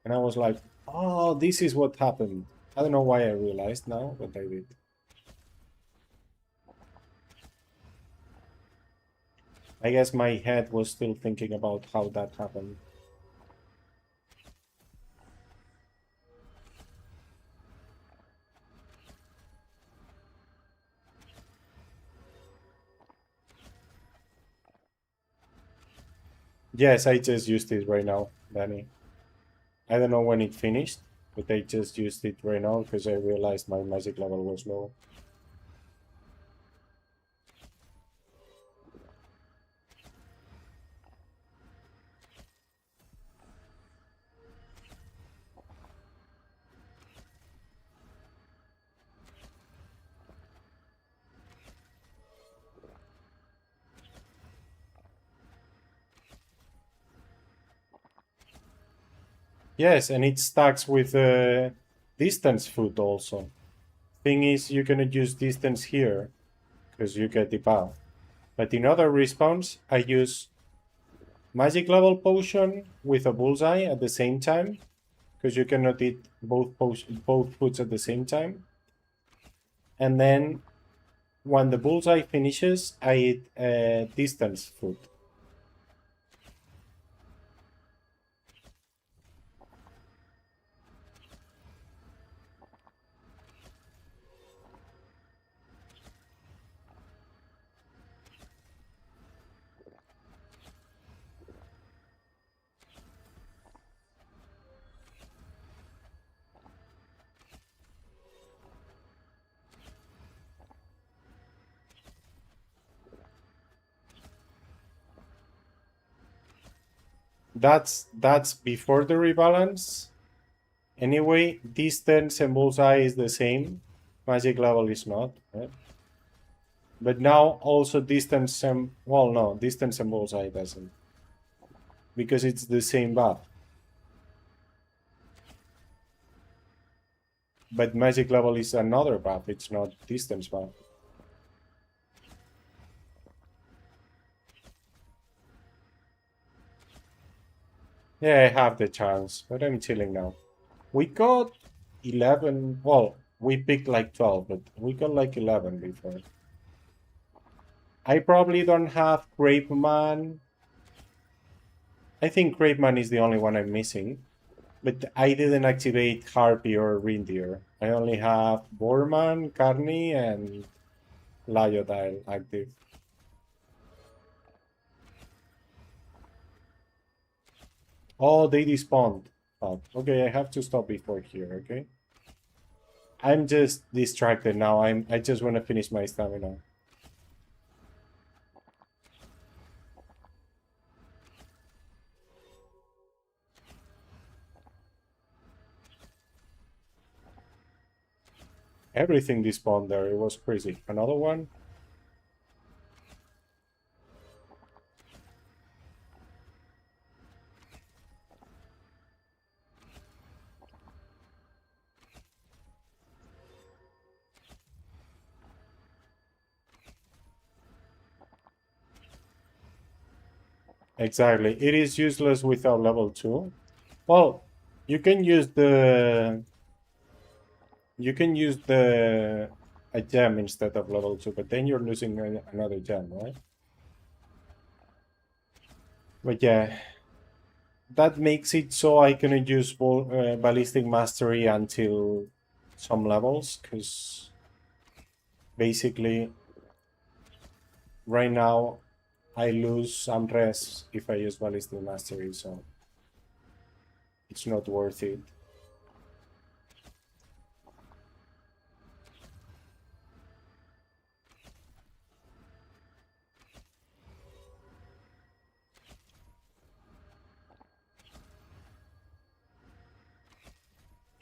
Speaker 1: And I was like, oh, this is what happened. I don't know why I realized now, but I did. I guess my head was still thinking about how that happened. Yes, I just used it right now, Danny. I don't know when it finished, but I just used it right now because I realized my magic level was low. Yes, and it stacks with distance food also. Thing is, you cannot use distance here because you get the buff. But in other respawns, I use magic level potion with a bullseye at the same time because you cannot eat both foods at the same time. And then when the bullseye finishes, I eat distance food. That's before the rebalance. Anyway, distance and bullseye is the same. Magic level is not. Right? But now also distance and well, no, distance and bullseye doesn't because it's the same buff. But magic level is another buff. It's not distance buff. Yeah, I have the chance, but I'm chilling now. We got 11. Well, we picked like 12, but we got like 11 before. I probably don't have Grapeman. I think Grapeman is the only one I'm missing. But I didn't activate Harpy or Reindeer. I only have Borman, Carney, and Lyodile active. Oh, they despawned. Oh, okay, I have to stop before here, okay? I'm just distracted now. I just want to finish my stamina. Everything despawned there. It was crazy. Another one? Exactly. It is useless without level 2. Well, you can use the a gem instead of level 2, but then you're losing another gem, right? But yeah, that makes it so I cannot use ballistic mastery until some levels, because basically right now I lose some res if I use ballistic mastery, so it's not worth it.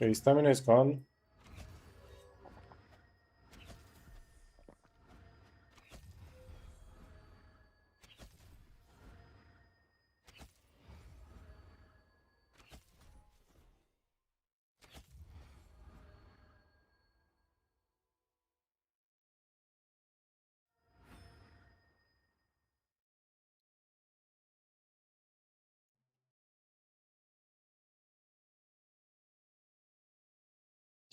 Speaker 1: Okay, stamina is gone.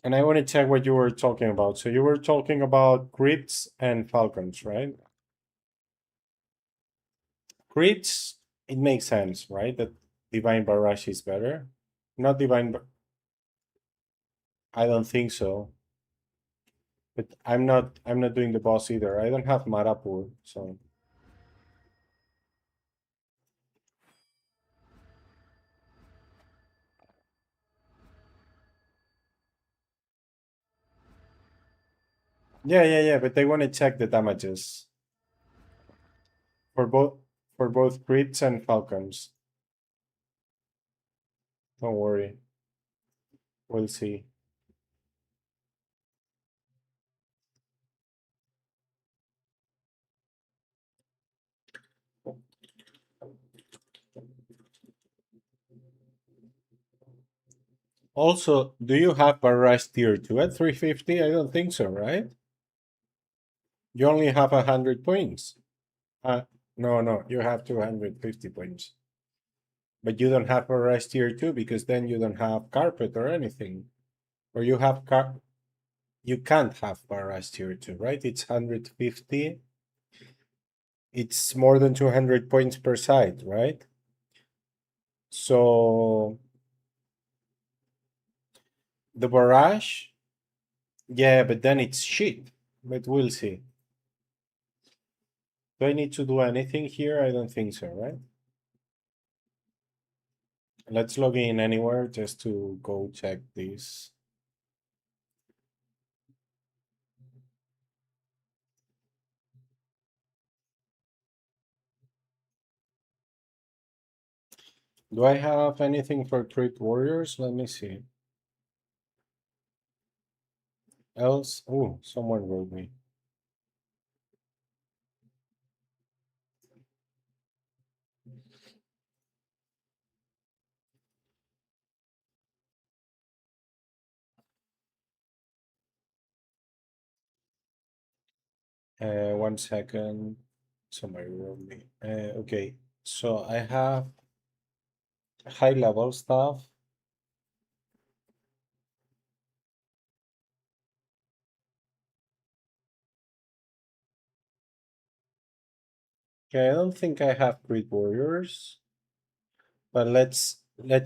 Speaker 1: And I want to check what you were talking about. So you were talking about crits and falcons, right? Crits, it makes sense, right? That divine barrage is better. Not divine, I don't think so. But I'm not doing the boss either. I don't have Marapur, so Yeah, but they want to check the damages for both crits and falcons. Don't worry. We'll see. Also, do you have Barrage tier 2 at 350? I don't think so, right? You only have 100 points. No, you have 250 points. But you don't have Barrage tier 2 because then you don't have carpet or anything. Or you have you can't have Barrage tier 2, right? It's 150. It's more than 200 points per side, right? So the barrage, yeah, but then it's shit. But we'll see. Do I need to do anything here? I don't think so, right? Let's log in anywhere just to go check this. Do I have anything for crit warriors? Let me see. Else, oh, someone wrote me. One second. Somebody wrote me. Okay, so I have high level stuff. Okay, I don't think I have crit warriors, but let's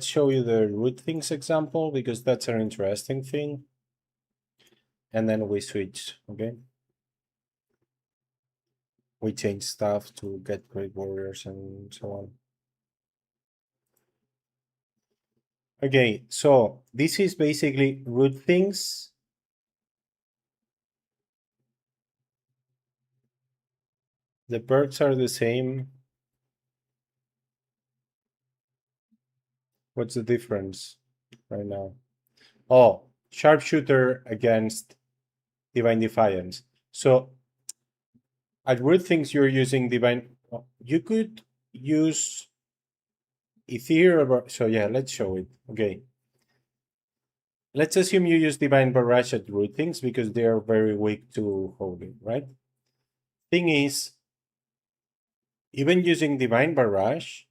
Speaker 1: show you the root things example because that's an interesting thing. And then we switch, okay? We change stuff to get crit warriors and so on. Okay, so this is basically root things. The perks are the same. What's the difference right now? Oh, sharpshooter against divine defiance. So at root things you're using divine. You could use ethereal. So yeah, let's show it. Okay. Let's assume you use divine barrage at root things because they are very weak to holy, right? Thing is, even using divine barrage,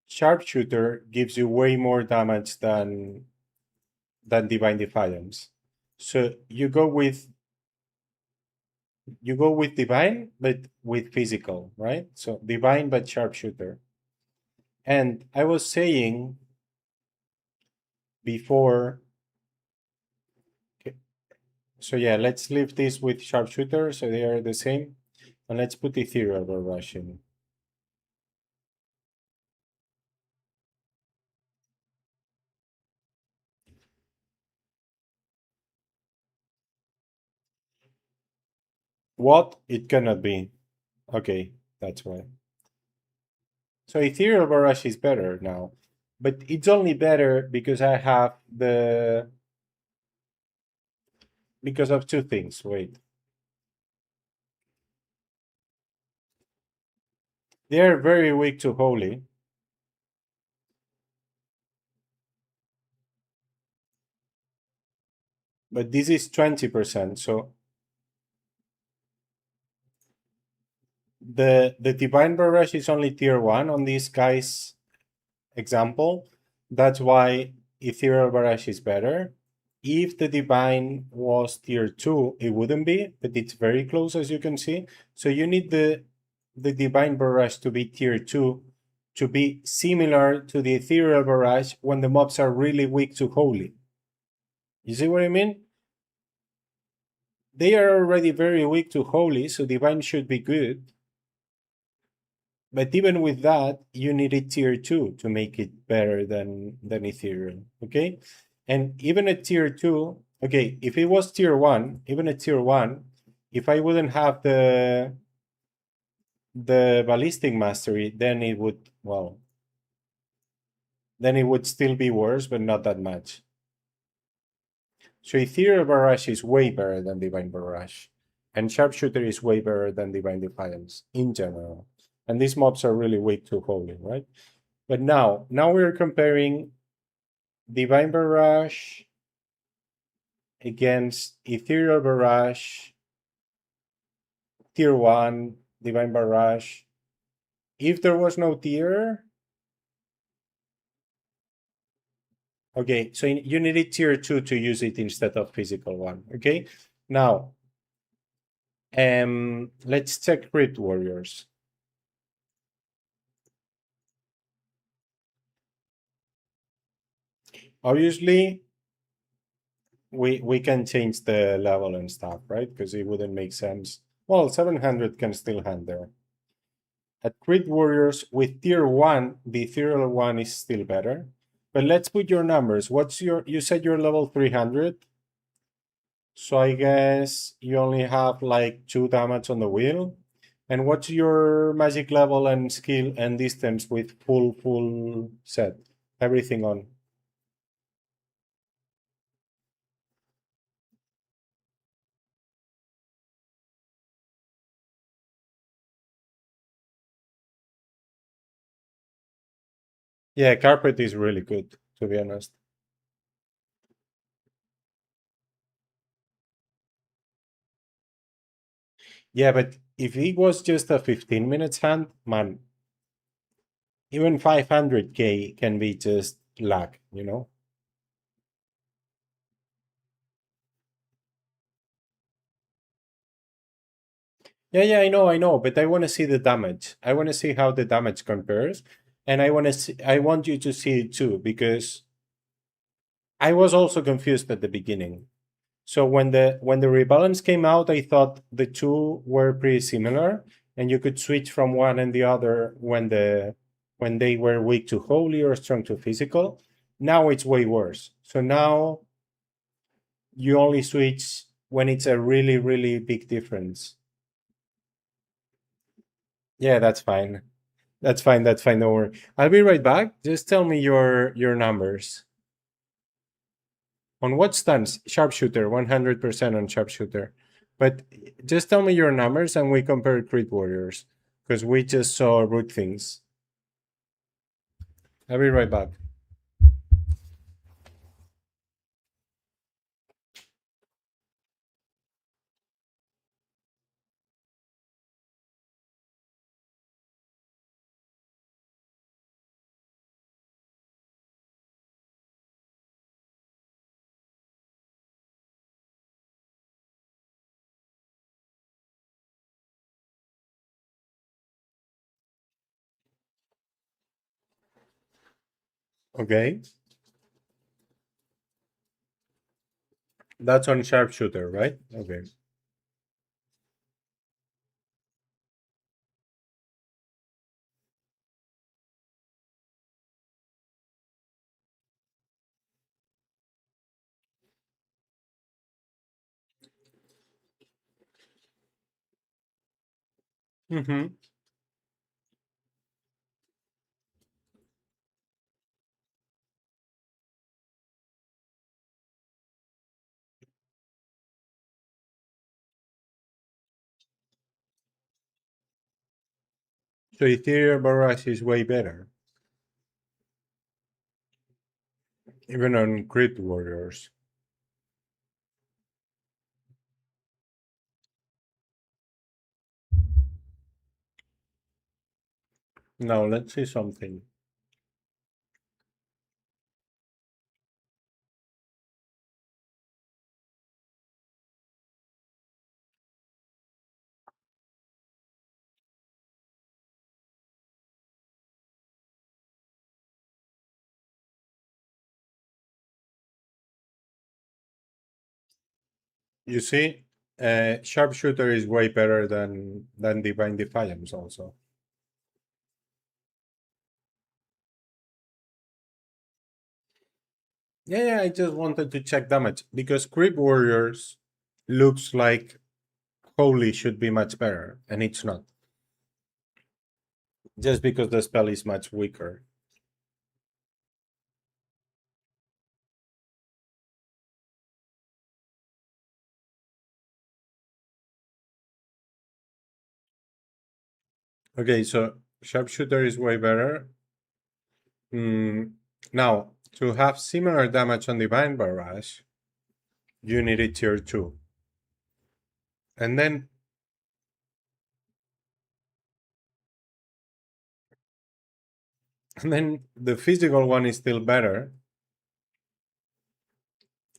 Speaker 1: sharpshooter gives you way more damage than divine defiance. So you go with divine but with physical, right? So divine but sharpshooter. And I was saying before, okay, so yeah, let's leave this with sharpshooter so they are the same. And let's put ethereal barrage in. What? It cannot be. Okay, that's why. So ethereal barrage is better now. But it's only better because I have the because of two things. Wait. They are very weak to holy. But this is 20%. So the divine barrage is only tier 1 on this guy's example. That's why ethereal barrage is better. If the divine was tier 2, it wouldn't be, but it's very close as you can see. So you need the divine barrage to be tier 2 to be similar to the ethereal barrage when the mobs are really weak to holy. You see what I mean? They are already very weak to holy, so divine should be good. But even with that, you need a tier 2 to make it better than ethereal, okay? And even at tier 2, okay, if it was tier 1, even at tier 1, if I wouldn't have the ballistic mastery, then it would, well, then it would still be worse, but not that much. So Ethereal Barrage is way better than Divine Barrage. And Sharpshooter is way better than Divine Defiance in general. And these mobs are really weak to holy, right? But now we're comparing Divine Barrage against Ethereal Barrage, Tier 1, Divine Barrage. If there was no tier, okay, so you needed Tier 2 to use it instead of physical 1, okay? Now, let's check Crypt Warriors. Obviously, we can change the level and stuff, right? Because it wouldn't make sense. Well, 700 can still hand there. At Crit Warriors with tier 1, the ethereal one is still better. But let's put your numbers. What's your, you said you're level 300. So I guess you only have like 2 damage on the wheel. And what's your magic level and skill and distance with full set? Everything on. Yeah, carpet is really good, to be honest. Yeah, but if it was just a 15 minutes hand, man, even 500k can be just luck, you know? Yeah, I know, but I want to see the damage. I want to see how the damage compares, and I want you to see it too, because I was also confused at the beginning. So when the rebalance came out, I thought the two were pretty similar, and you could switch from one and the other when they were weak to holy or strong to physical. Now it's way worse. So now you only switch when it's a really big difference. Yeah, that's fine. That's fine. That's fine. Don't worry. I'll be right back. Just tell me your numbers. On what stance? Sharpshooter, 100% on sharpshooter. But just tell me your numbers and we compare Crit Warriors. Because we just saw root things. I'll be right back. Okay. That's on sharpshooter, right? Okay. Mm-hmm. So Ethereal Barrage is way better. Even on Crit Warriors. Now let's see something. You see, sharpshooter is way better than Divine Defiance also. Yeah, I just wanted to check damage because Creep Warriors looks like holy should be much better, and it's not. Just because the spell is much weaker. Okay, so sharpshooter is way better. Now, to have similar damage on Divine Barrage, you need a tier 2. And then the physical one is still better.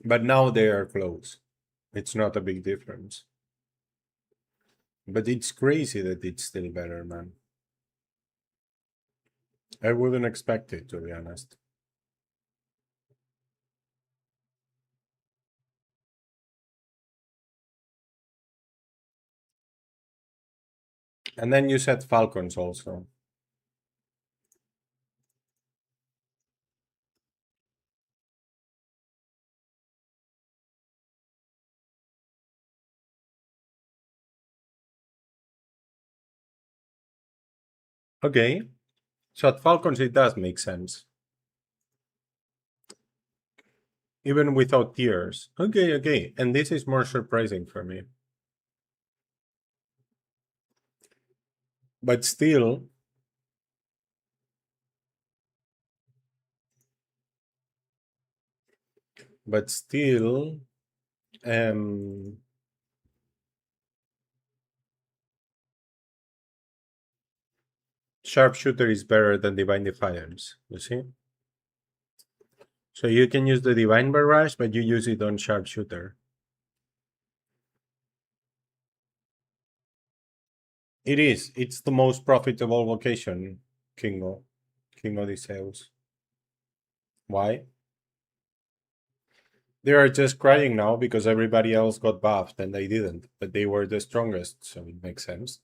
Speaker 1: But now they are close. It's not a big difference. But it's crazy that it's still better, man. I wouldn't expect it, to be honest. And then you said Falcons also. Okay. So at Falcons, it does make sense. Even without tiers. Okay, okay. And this is more surprising for me. But still, Sharpshooter is better than Divine Defiance, you see? So you can use the Divine Barrage, but you use it on Sharpshooter. It is. It's the most profitable vocation, Kingo. Kingo Odysseus. Why? They are just crying now because everybody else got buffed and they didn't, but they were the strongest, so it makes sense.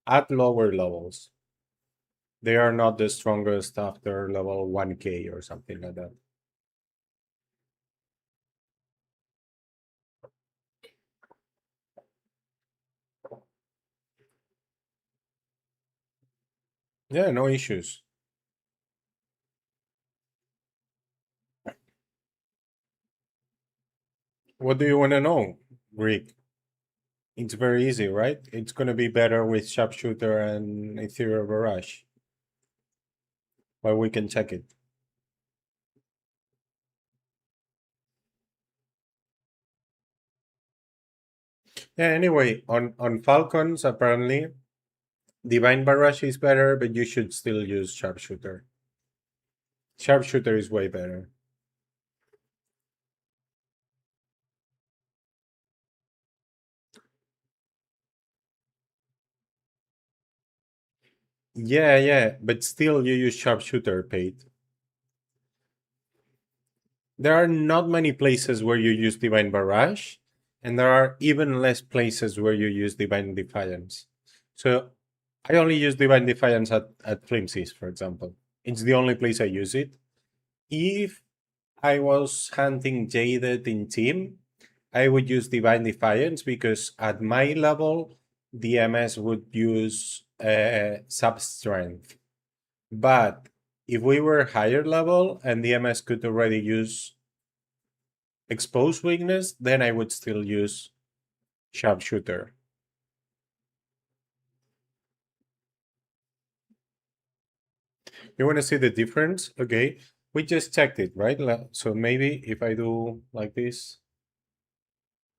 Speaker 1: At lower levels. They are not the strongest after level 1k or something like that. Yeah, no issues. What do you want to know, Greek? It's very easy, right? It's going to be better with Sharpshooter and Ethereal Barrage. But we can check it. Yeah, anyway, on Falcons, apparently, Divine Barrage is better, but you should still use Sharpshooter. Sharpshooter is way better. Yeah, yeah, but still you use Sharpshooter, Pate. There are not many places where you use Divine Barrage, and there are even less places where you use Divine Defiance. So I only use Divine Defiance at Flimsies, for example. It's the only place I use it. If I was hunting Jaded in team, I would use Divine Defiance because at my level, the MS would use Sub Strength. But if we were higher level and the MS could already use Expose Weakness, then I would still use Sharpshooter. You want to see the difference? Okay, we just checked it, right? So maybe if I do like this,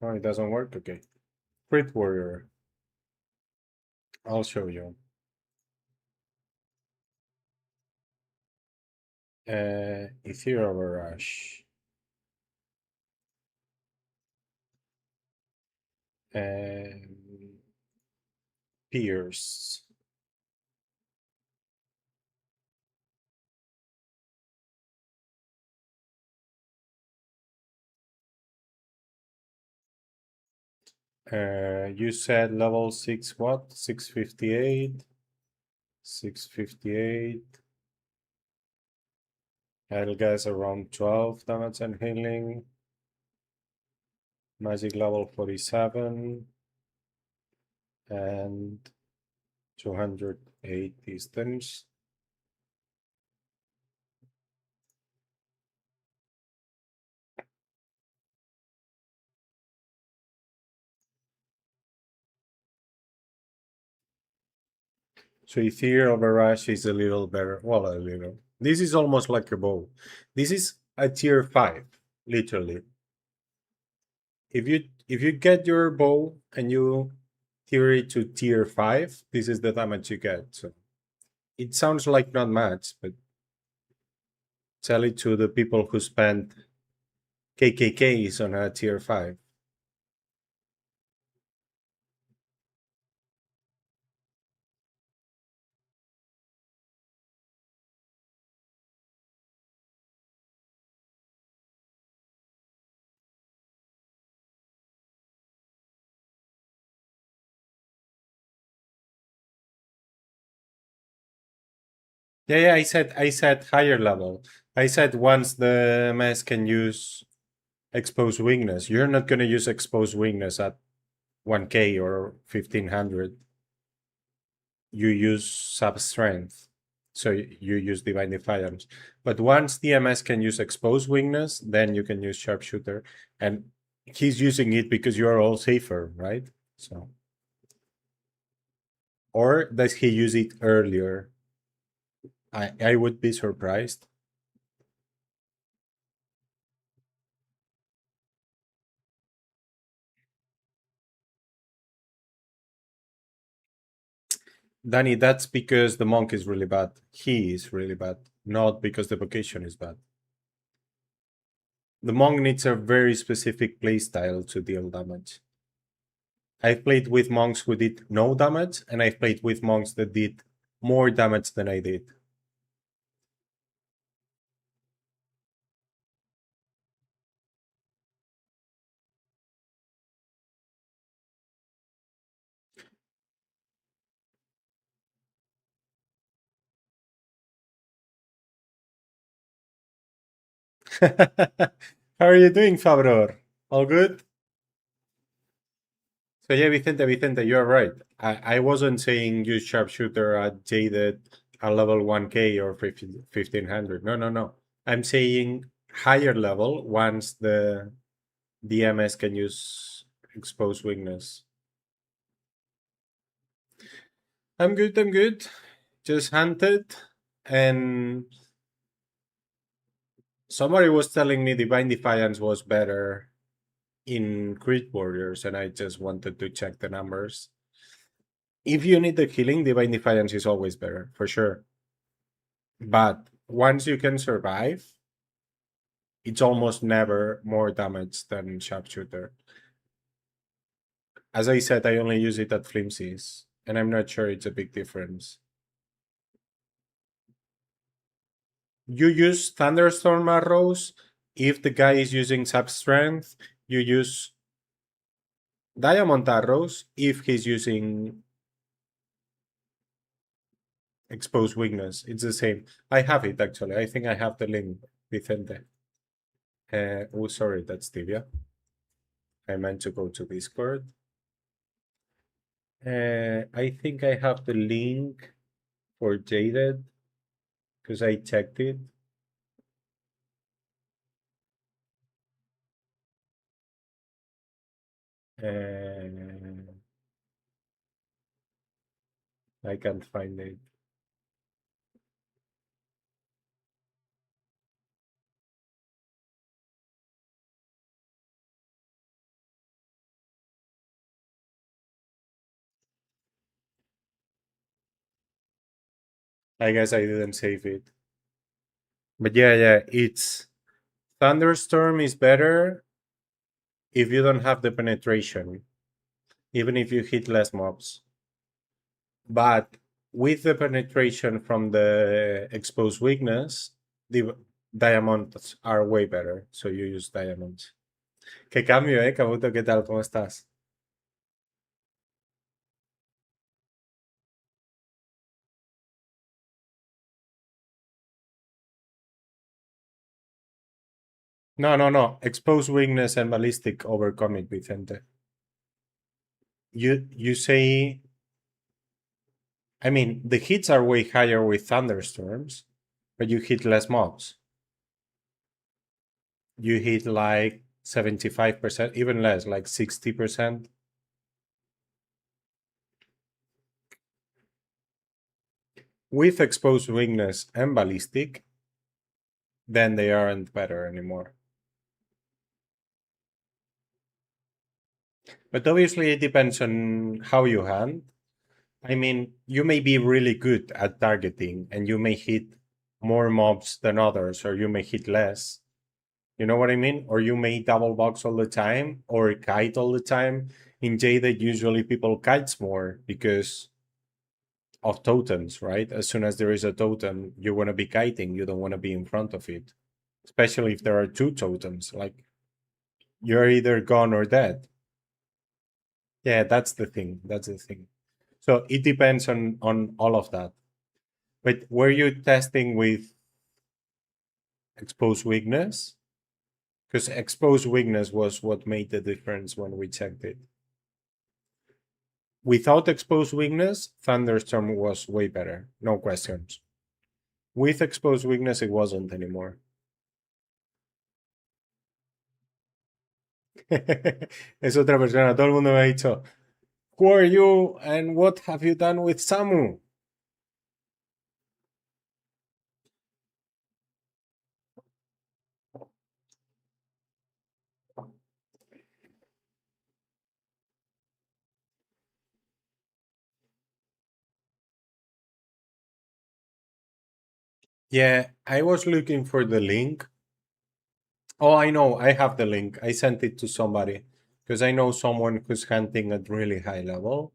Speaker 1: oh, it doesn't work. Okay, Crit Warrior. I'll show you. Ethereal Rush. Pierce. You said level 6 what? 658. 658. I'll guess around 12 damage and healing. Magic level 47. and 208 distance. So Ethereal Barrage is a little better. Well, a little. This is almost like a bow. This is a tier 5, literally. If you get your bow and you tier it to tier 5, this is the damage you get. So it sounds like not much, but tell it to the people who spend KKKs on a tier 5. Yeah, I said higher level. I said once the MS can use exposed weakness. You're not gonna use exposed weakness at 1K or 1500. You use sub strength. So you use divine defiance. But once the MS can use exposed weakness, then you can use sharpshooter. And he's using it because you are all safer, right? So or does he use it earlier? I would be surprised. Danny, that's because the monk is really bad. He is really bad, not because the vocation is bad. The monk needs a very specific playstyle to deal damage. I've played with monks who did no damage, and I've played with monks that did more damage than I did. How are you doing, Fabro? All good? So yeah, Vicente, you're right. I wasn't saying use sharpshooter at jaded at level 1K or 1500. No. I'm saying higher level once the DMS can use expose weakness. I'm good. Just hunted and somebody was telling me Divine Defiance was better in Crit Warriors, and I just wanted to check the numbers. If you need the healing, Divine Defiance is always better, for sure. But once you can survive, it's almost never more damage than Sharpshooter. As I said, I only use it at Flimsies, and I'm not sure it's a big difference. You use Thunderstorm arrows. If the guy is using Sub Strength, you use Diamond arrows. If he's using Exposed Weakness, it's the same. I have it actually. I think I have the link, Vicente. Oh, sorry, that's Tibia. I meant to go to Discord. I think I have the link for Jaded because I checked it. I can't find it. I guess I didn't save it. But yeah, it's Thunderstorm is better if you don't have the penetration, even if you hit less mobs. But with the penetration from the exposed weakness, the diamonds are way better. So you use diamonds. Qué cambio, Kabuto, ¿qué tal? ¿Cómo estás? No. Exposed weakness and ballistic overcome it, Vicente. you say, I mean, the hits are way higher with thunderstorms, but you hit less mobs. You hit like 75%, even less, like 60%. With exposed weakness and ballistic, then they aren't better anymore. But obviously, it depends on how you hunt. I mean, you may be really good at targeting and you may hit more mobs than others, or you may hit less. You know what I mean? Or you may double box all the time or kite all the time. In Jade, usually people kites more because of totems, right? As soon as there is a totem, you want to be kiting. You don't want to be in front of it, especially if there are two totems. Like you're either gone or dead. Yeah, that's the thing. That's the thing. So it depends on all of that. But were you testing with exposed weakness? Because exposed weakness was what made the difference when we checked it. Without exposed weakness, Thunderstorm was way better. No questions. With exposed weakness, it wasn't anymore. Es otra persona. Todo el mundo me ha dicho, who are you and what have you done with Samu? Yeah, I was looking for the link. Oh, I know. I have the link. I sent it to somebody because I know someone who's hunting at really high level,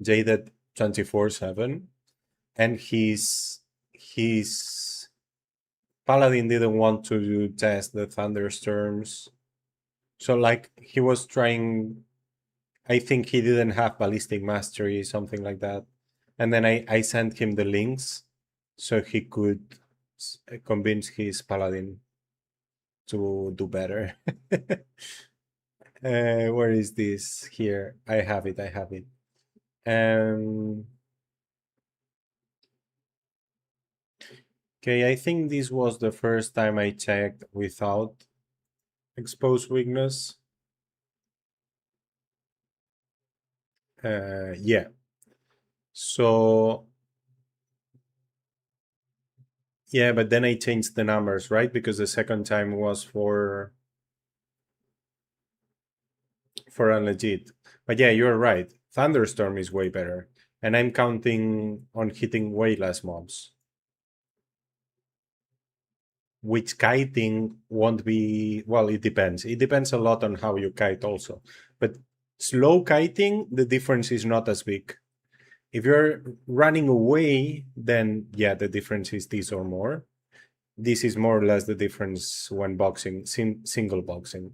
Speaker 1: jaded 24/7, and his Paladin didn't want to test the thunderstorms. So like he was trying, I think he didn't have ballistic mastery, something like that. And then I sent him the links so he could convince his Paladin to do better. Where is this? Here. I have it. I have it. Um, okay, I think this was the first time I checked without exposed weakness. Yeah. So yeah, but then I changed the numbers, right? Because the second time was for unlegit. But yeah, you're right. Thunderstorm is way better. And I'm counting on hitting way less mobs. Which kiting won't be, well, it depends. It depends a lot on how you kite also. But slow kiting, the difference is not as big. If you're running away, then yeah, the difference is this or more. This is more or less the difference when boxing, single boxing.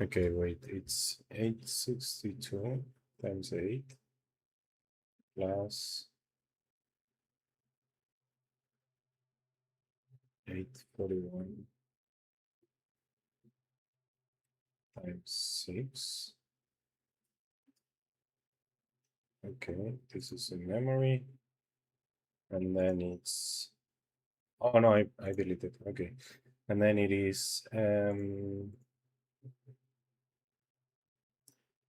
Speaker 1: Okay, wait, it's 862 times 8 plus 841 times 6. Okay, this is in memory. And then it's, oh no, I deleted. Okay. And then it is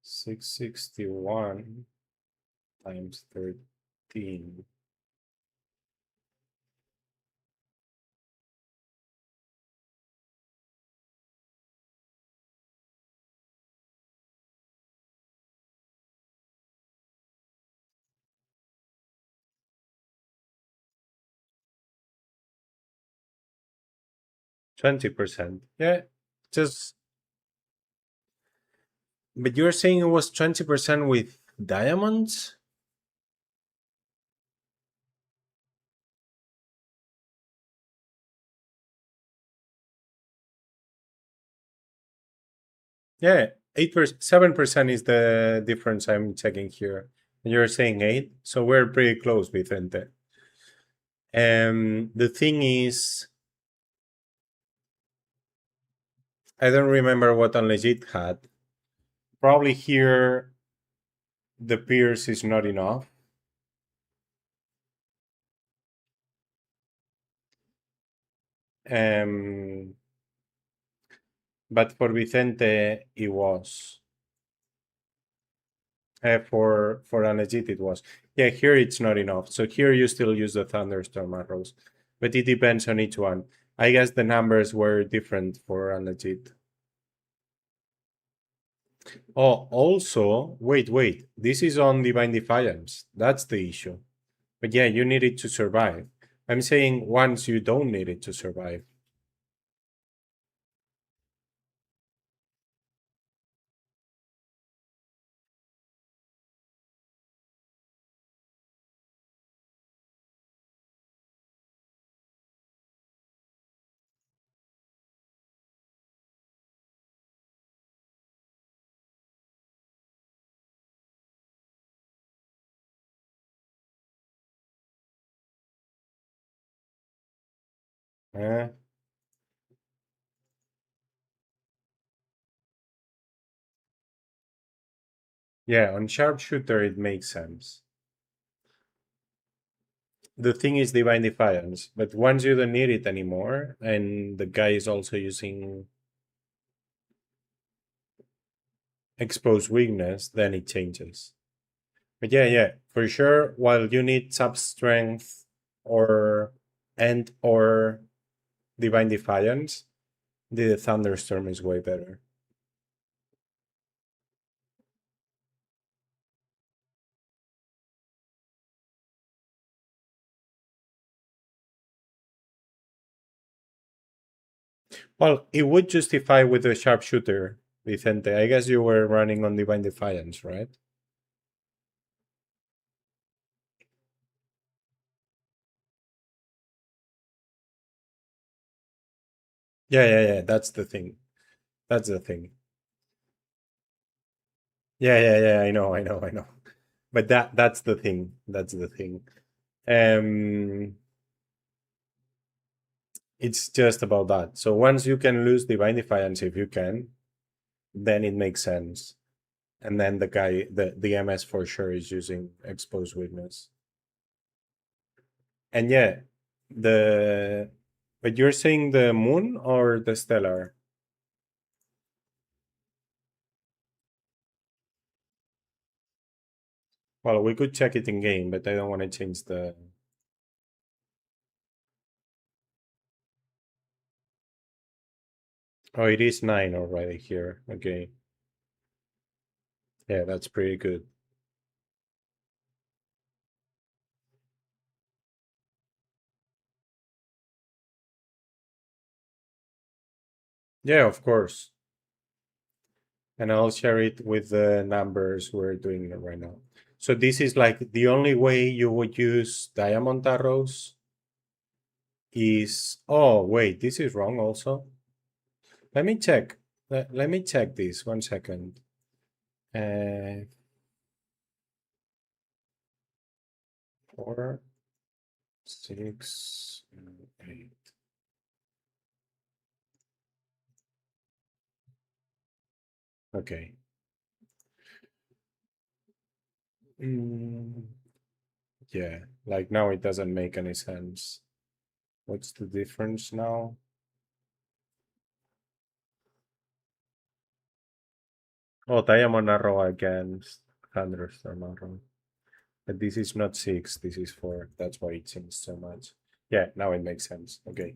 Speaker 1: 661 times 13. %. Yeah, just, but you're saying it was 20% with diamonds? Yeah, 8%, 7% is the difference I'm checking here. You're saying 8, so we're pretty close, Vicente. The thing is, I don't remember what Unlegit had. Probably here the Pierce is not enough. But for Vicente it was. For Unlegit it was. Yeah, here it's not enough. So here you still use the Thunderstorm arrows. But it depends on each one. I guess the numbers were different for Unlegit. Oh, also, wait. This is on Divine Defiance. That's the issue. But yeah, you need it to survive. I'm saying once you don't need it to survive. Uh, yeah, on Sharpshooter it makes sense. The thing is Divine Defiance, but once you don't need it anymore, and the guy is also using Exposed Weakness, then it changes. But yeah, for sure, while you need Sub Strength or Divine Defiance, the Thunderstorm is way better. Well, it would justify with the Sharpshooter, Vicente. I guess you were running on Divine Defiance, right? Yeah. That's the thing. That's the thing. Yeah. I know. But that's the thing. That's the thing. It's just about that. So once you can lose Divine Defiance, if you can, then it makes sense. And then the guy, the MS for sure is using Exposed Witness. And yeah, but you're saying the moon or the stellar? Well, we could check it in game, but I don't want to change the. Oh, it is 9 already here. Okay. Yeah, that's pretty good. Yeah, of course. And I'll share it with the numbers we're doing right now. So this is like the only way you would use diamond arrows is, oh wait, this is wrong also. Let me check. Let me check this 1 second. 4, 6, 8. Okay. Yeah, like now it doesn't make any sense. What's the difference now? Oh, Diamond Arrow against Thunderstorm Arrow. But this is not 6, this is 4. That's why it seems so much. Yeah, now it makes sense. Okay.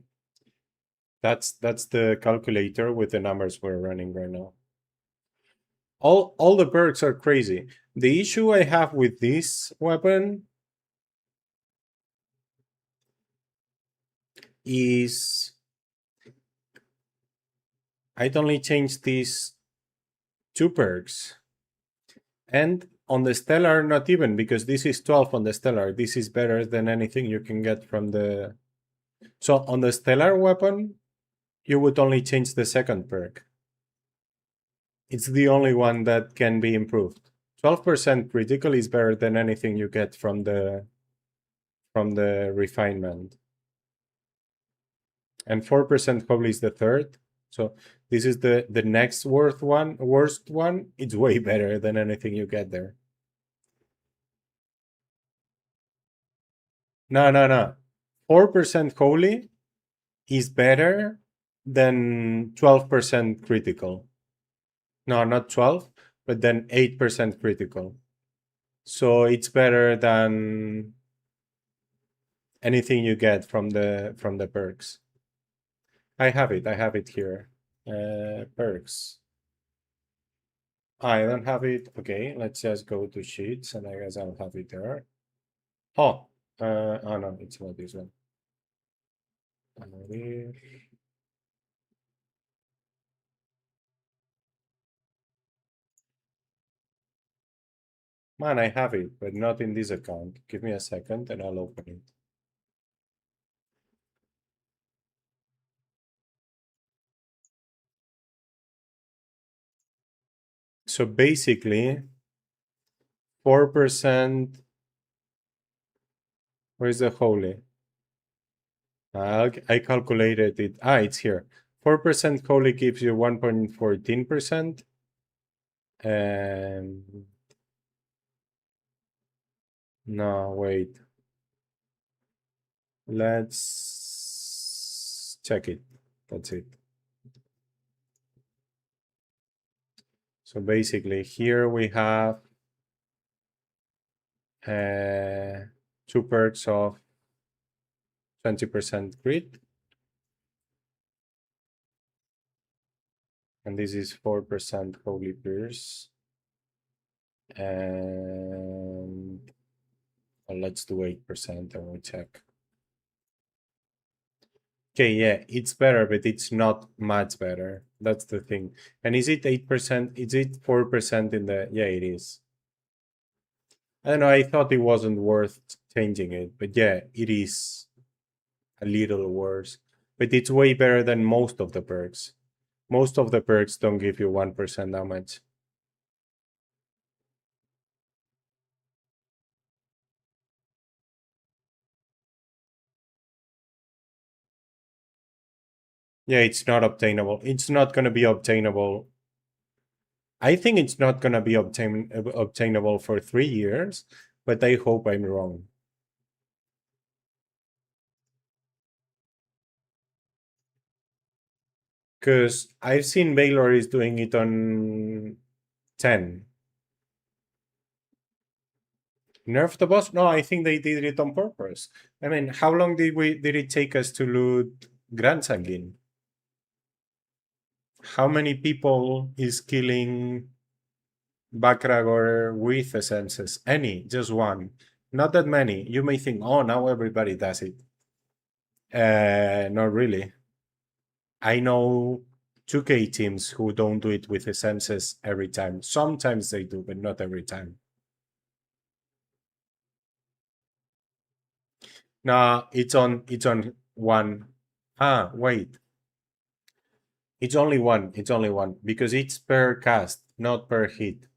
Speaker 1: That's the calculator with the numbers we're running right now. All the perks are crazy. The issue I have with this weapon is I'd only changed these 2 perks. And on the Stellar, not even, because this is 12 on the Stellar. This is better than anything you can get from the... So on the Stellar weapon, you would only change the 2nd perk. It's the only one that can be improved. 12% critical is better than anything you get from the refinement. And 4% probably is the 3rd. So this is the next worst one. It's way better than anything you get there. No. 4% holy is better than 12% critical. No, not 12, but then 8% critical. So it's better than anything you get from the perks. I have it here. Perks. I don't have it. Okay, let's just go to sheets, and I guess I'll have it there. Oh, oh no, it's not this one. Man, I have it, but not in this account. Give me a second and I'll open it. So basically, 4%. Where's the holy? I calculated it. It's here. 4% holy gives you 1.14%. And no, wait. Let's check it. That's it. So basically, here we have 2 perks of 20% crit. And this is 4% Holy Pierce. And well, let's do 8% and we'll check. Okay, yeah, it's better, but it's not much better. That's the thing. And is it 8%? Is it 4% in the... Yeah, it is. I don't know, I thought it wasn't worth changing it, but yeah, it is a little worse. But it's way better than most of the perks. Most of the perks don't give you 1% damage. Yeah, it's not obtainable. It's not going to be obtainable. I think it's not going to be obtainable for 3 years, but I hope I'm wrong. Because I've seen Baylor is doing it on 10. Nerf the boss? No, I think they did it on purpose. I mean, how long did it take us to loot Grand Sanguine? How many people is killing Bakragor with essences? Any, just one. Not that many. You may think, oh, now everybody does it. Not really. I know 2K teams who don't do it with essences every time. Sometimes they do, but not every time. No, it's on one. Wait. It's only one. It's only one because it's per cast, not per hit.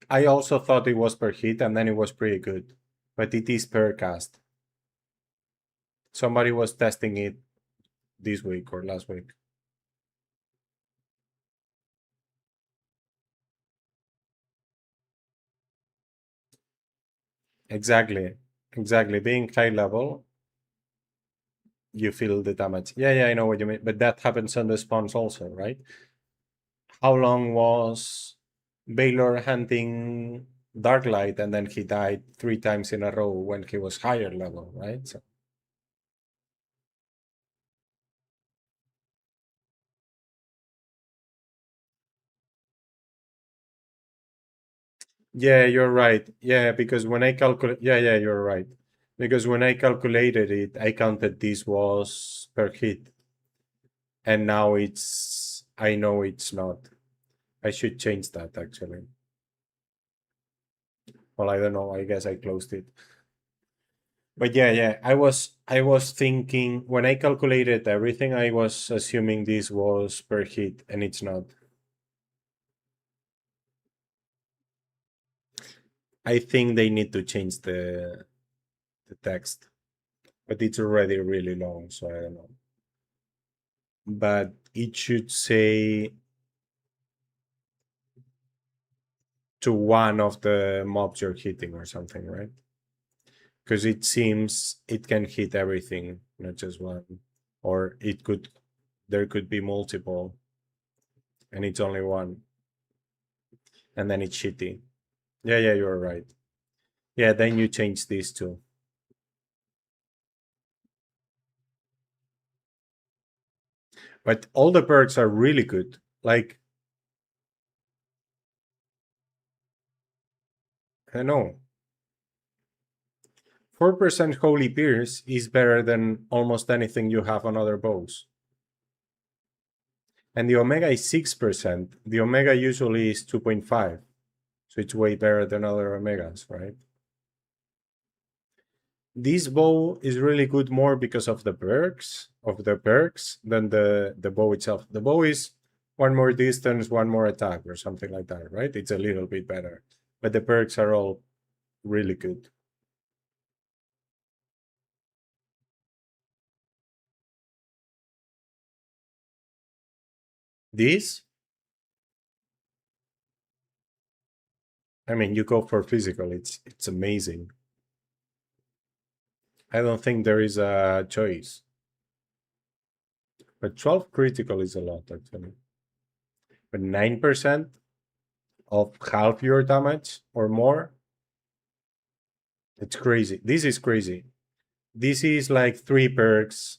Speaker 1: I also thought it was per hit and then it was pretty good, but it is per cast. Somebody was testing it this week or last week. Exactly. Exactly. Being high level, you feel the damage. Yeah, yeah, I know what you mean. But that happens on the spawns also, right? How long was Baylor hunting Darklight and then he died 3 times in a row when he was higher level, right? So, yeah, you're right. Yeah, because when I calculate, yeah, yeah, you're right. Because when I calculated it, I counted this was per hit, and now I know it's not. I should change that actually. Well, I don't know. I guess I closed it. But yeah, yeah, I was thinking when I calculated everything, I was assuming this was per hit, and it's not. I think they need to change the text, but it's already really long, so I don't know. But it should say to one of the mobs you're hitting or something, right? Because it seems it can hit everything, not just one. Or there could be multiple, and it's only one, and then it's shitty. Yeah, yeah, you're right. Yeah, then you change these two. But all the perks are really good. Like, I know, 4% Holy Pierce is better than almost anything you have on other bows. And the Omega is 6%. The Omega usually is 2.5. So it's way better than other Omegas, right? This bow is really good more because of the perks than the bow itself. The bow is one more distance, one more attack, or something like that, right? It's a little bit better. But the perks are all really good. This, I mean, you go for physical, it's amazing. I don't think there is a choice. But 12 critical is a lot, actually. But 9% of half your damage or more, it's crazy. This is crazy. This is like three perks,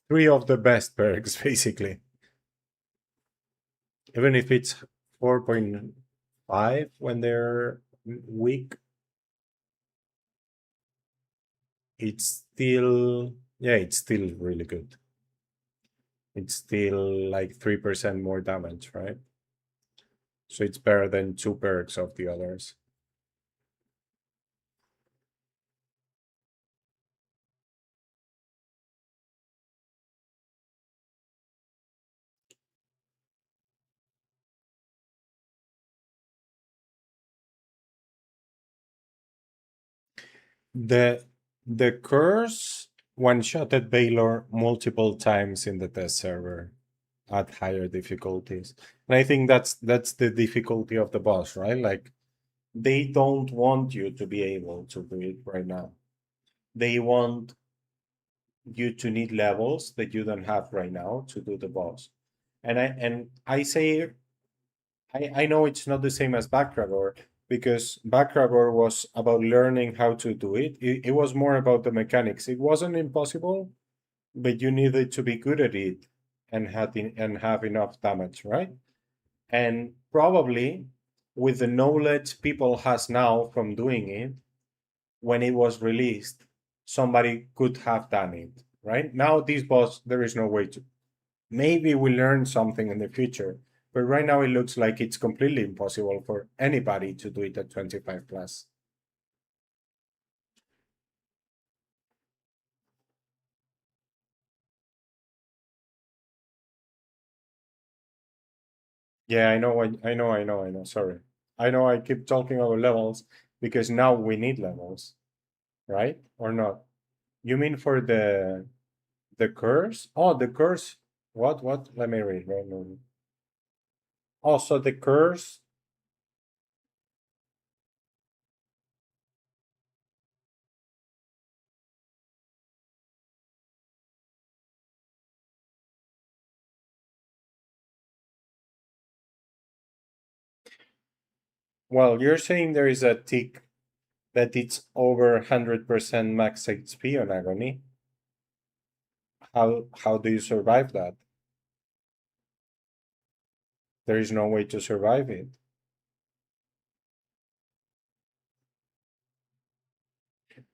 Speaker 1: three of the best perks, basically. Even if it's 4.5 when they're weak, it's still, yeah, it's still really good. It's still like 3% more damage, right? So it's better than two perks of the others. The the curse one-shotted Baylor multiple times in the test server at higher difficulties. And I think that's the difficulty of the boss, right? Like they don't want you to be able to do it right now. They want you to need levels that you don't have right now to do the boss. And I say I know it's not the same as Backragor because Backragor was about learning how to do it. It was more about the mechanics. It wasn't impossible, but you needed to be good at it and have enough damage, right? And probably with the knowledge people has now from doing it, when it was released, somebody could have done it, right? Now this boss, there is no way to. Maybe we learn something in the future, but right now it looks like it's completely impossible for anybody to do it at 25 plus. Yeah, I know. Sorry. I know I keep talking about levels because now we need levels, right? Or not? You mean for the curse? Oh, the curse. What? Let me read. Let me read. Also, the curse Well, you're saying there is a tick that it's over 100% max HP on agony. How do you survive that? There is no way to survive it.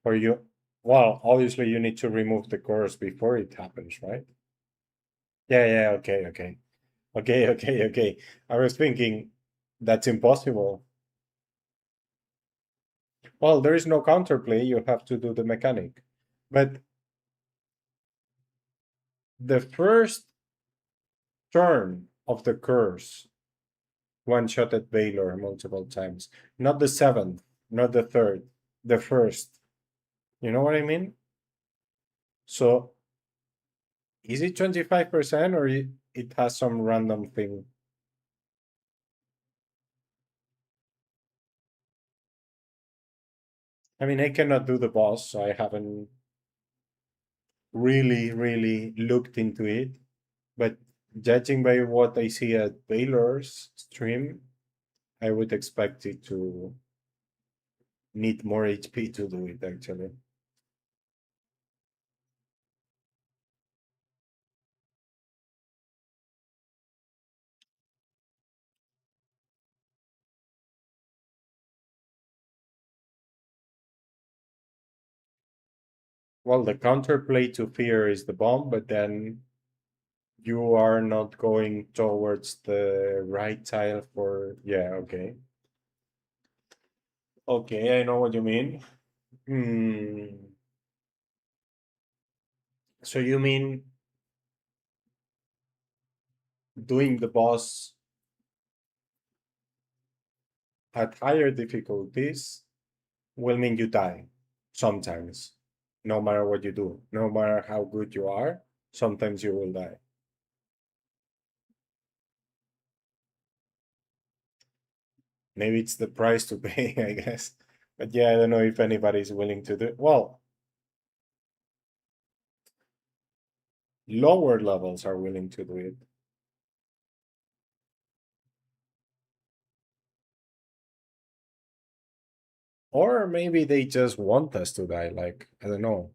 Speaker 1: Or you, well, obviously you need to remove the course before it happens, right? Yeah, yeah, okay, okay. Okay, okay, okay. I was thinking that's impossible. Well, there is no counterplay, you have to do the mechanic. But the first turn of the curse one-shotted Baylor multiple times. Not the seventh, not the third, the first. You know what I mean? So is it 25% or it has some random thing? I mean, I cannot do the boss, so I haven't really looked into it. But judging by what I see at Baylor's stream, I would expect it to need more HP to do it actually. Well, the counterplay to fear is the bomb, but then you are not going towards the right tile for, yeah, okay. Okay, I know what you mean. Hmm. So you mean doing the boss at higher difficulties will mean you die sometimes, no matter what you do, no matter how good you are, sometimes you will die. Maybe it's the price to pay, I guess. But yeah, I don't know if anybody's willing to do it. Well, lower levels are willing to do it. Or maybe they just want us to die, like, I don't know.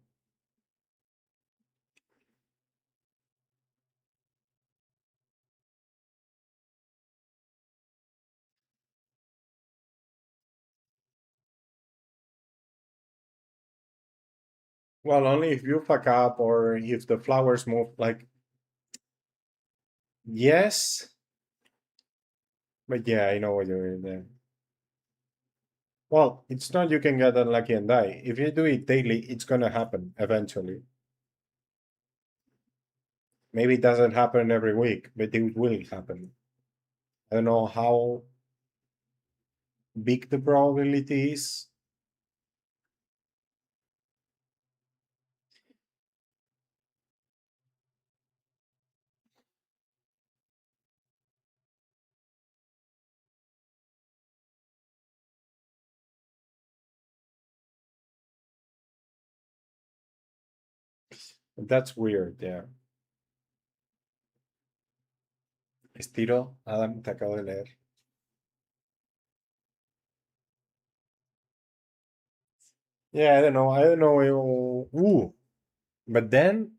Speaker 1: Well, only if you fuck up or if the flowers move, like, yes, but yeah, I know what you're in there. Well, it's not you can get unlucky and die. If you do it daily, it's gonna happen eventually. Maybe it doesn't happen every week, but it will happen. I don't know how big the probability is. That's weird, yeah. Estiro, Adam, te acabo de leer. Yeah, I don't know. I don't know. Ooh, but then,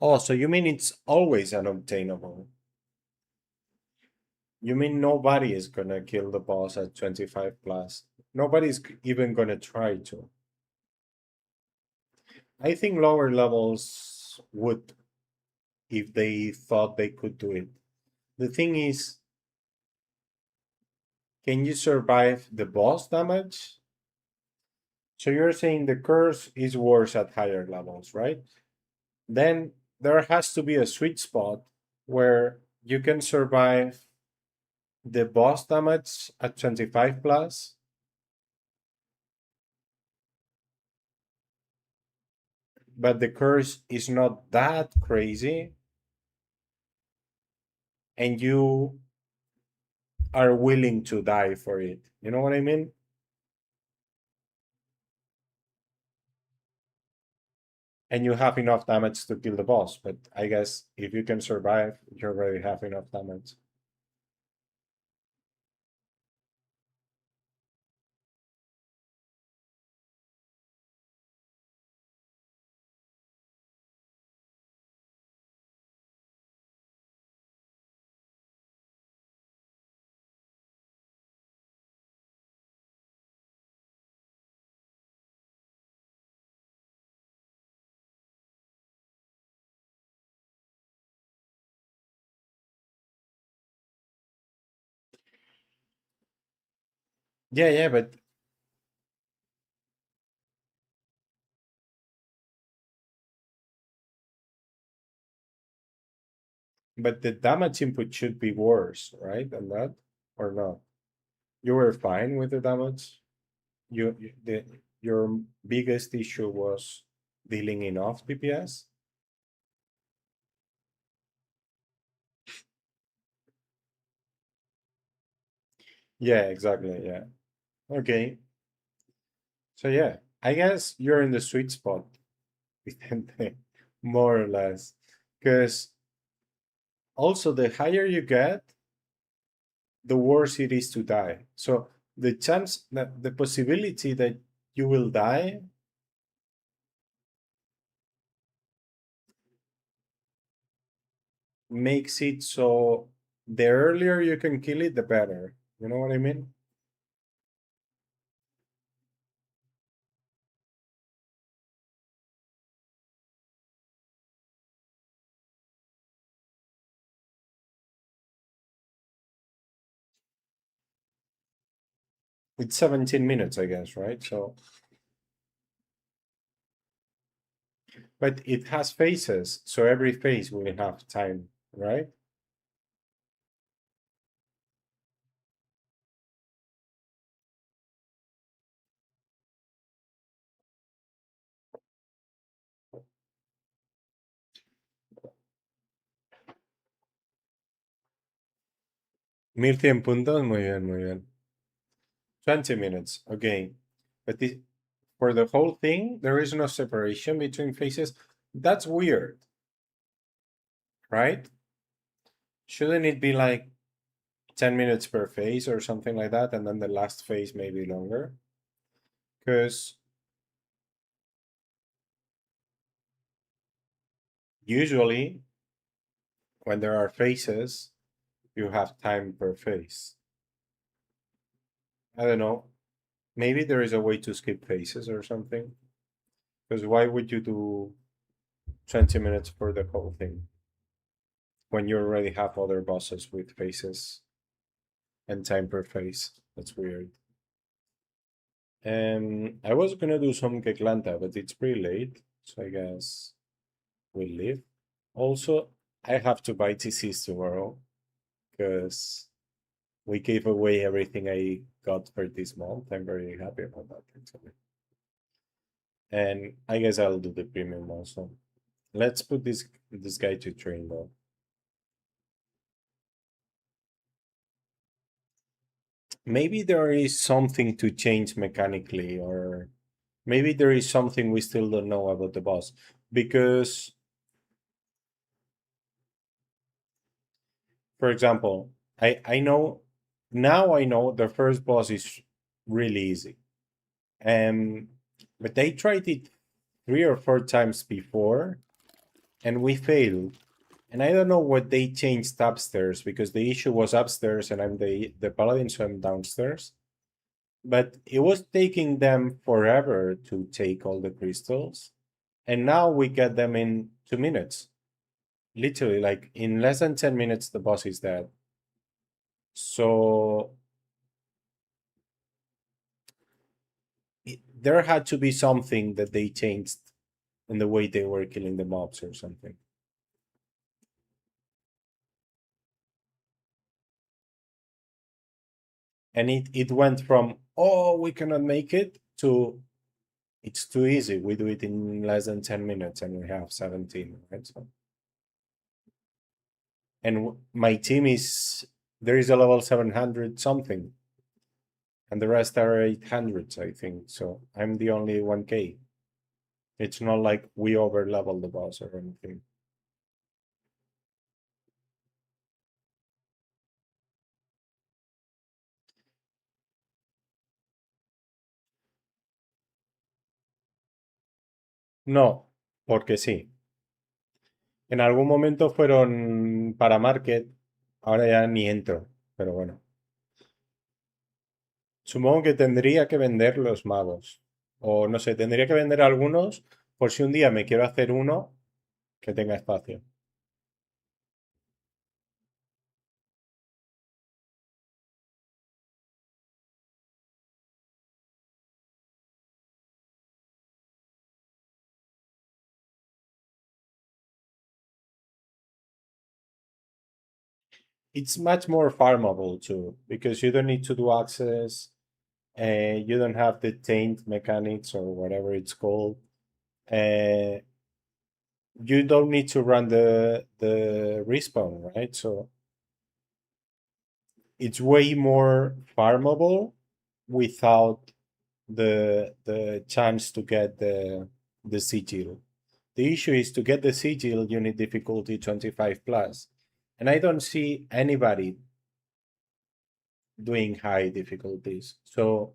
Speaker 1: oh, so you mean it's always unobtainable? You mean nobody is gonna kill the boss at 25 plus? Nobody's even gonna try to. I think lower levels would if they thought they could do it. The thing is, can you survive the boss damage? So you're saying the curse is worse at higher levels, right? Then there has to be a sweet spot where you can survive the boss damage at 25 plus, but the curse is not that crazy, and you are willing to die for it. You know what I mean? and you have enough damage to kill the boss. But I guess if you can survive, you already have enough damage. Yeah, yeah, but the damage input should be worse, right, than that, or not? You were fine with the damage. Your biggest issue was dealing enough DPS. Yeah, exactly. Yeah. Okay. So yeah, I guess you're in the sweet spot with Entei, more or less, because also the higher you get, the worse it is to die. So the chance that the possibility that you will die makes it so the earlier you can kill it, the better. You know what I mean? It's 17 minutes, I guess, right? So, but it has phases, so every phase will have time, right? 1100 puntos, muy bien, muy bien. 20 minutes, okay. But for the whole thing, there is no separation between phases. That's weird, right? Shouldn't it be like 10 minutes per phase or something like that, and then the last phase may be longer? Because usually when there are phases, you have time per phase. I don't know. Maybe there is a way to skip phases or something. Because why would you do 20 minutes for the whole thing when you already have other bosses with phases and time per phase? That's weird. And I was gonna do some Keklanta, but it's pretty late, so I guess we'll leave. Also, I have to buy TCs tomorrow because we gave away everything I got for this month. I'm very happy about that, actually. And I guess I'll do the premium also. Let's put this guy to train though. Maybe there is something to change mechanically, or maybe there is something we still don't know about the boss. Because, for example, I know now I know the first boss is really easy. But they tried it 3 or 4 times before, and we failed. And I don't know what they changed upstairs because the issue was upstairs, and I'm the paladin, so I'm downstairs. But it was taking them forever to take all the crystals, and now we get them in 2 minutes. Literally, like in less than 10 minutes, the boss is dead. So there had to be something that they changed in the way they were killing the mobs or something. And it went from, oh, we cannot make it, to it's too easy, we do it in less than 10 minutes and we have 17, right? So, and my team is, there is a level 700 something, and the rest are 800s, I think. So I'm the only 1k. It's not like we over level the boss or anything. No, porque sí. En algún momento fueron para Market, ahora ya ni entro, pero bueno. Supongo que tendría que vender los magos. O no sé, tendría que vender algunos por si un día me quiero hacer uno que tenga espacio. It's much more farmable too, because you don't need to do access, you don't have the taint mechanics or whatever it's called. Uh, you don't need to run the respawn, right? So it's way more farmable without the chance to get the sigil. The issue is to get the sigil, you need difficulty 25 plus. And I don't see anybody doing high difficulties. So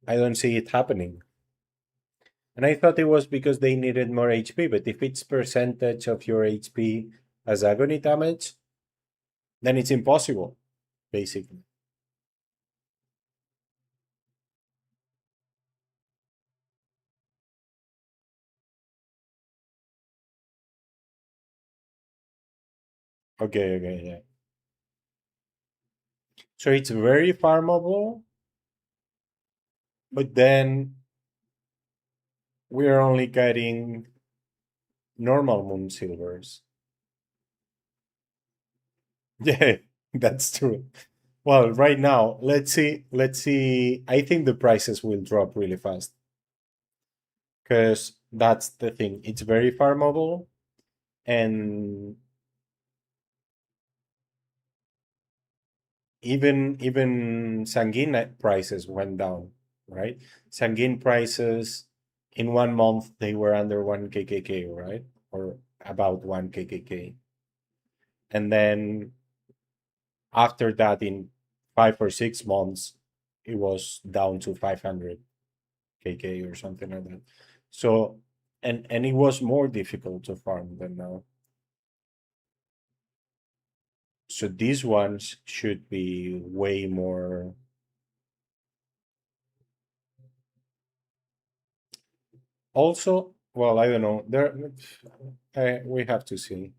Speaker 1: I don't see it happening. And I thought it was because they needed more HP, but if it's percentage of your HP as agony damage, then it's impossible, basically. Okay, okay, yeah. So it's very farmable, but then we're only getting normal moon silvers. Yeah, that's true. Well, right now, let's see. Let's see. I think the prices will drop really fast because that's the thing. It's very farmable, and even Sanguine prices went down, right? Sanguine prices in 1 month they were under 1 kkk, right? Or about 1 kkk. And then after that, in 5 or 6 months, it was down to 500 kk or something like that. So, and it was more difficult to farm than now. So these ones should be way more. Also, well, I don't know. There, we have to see.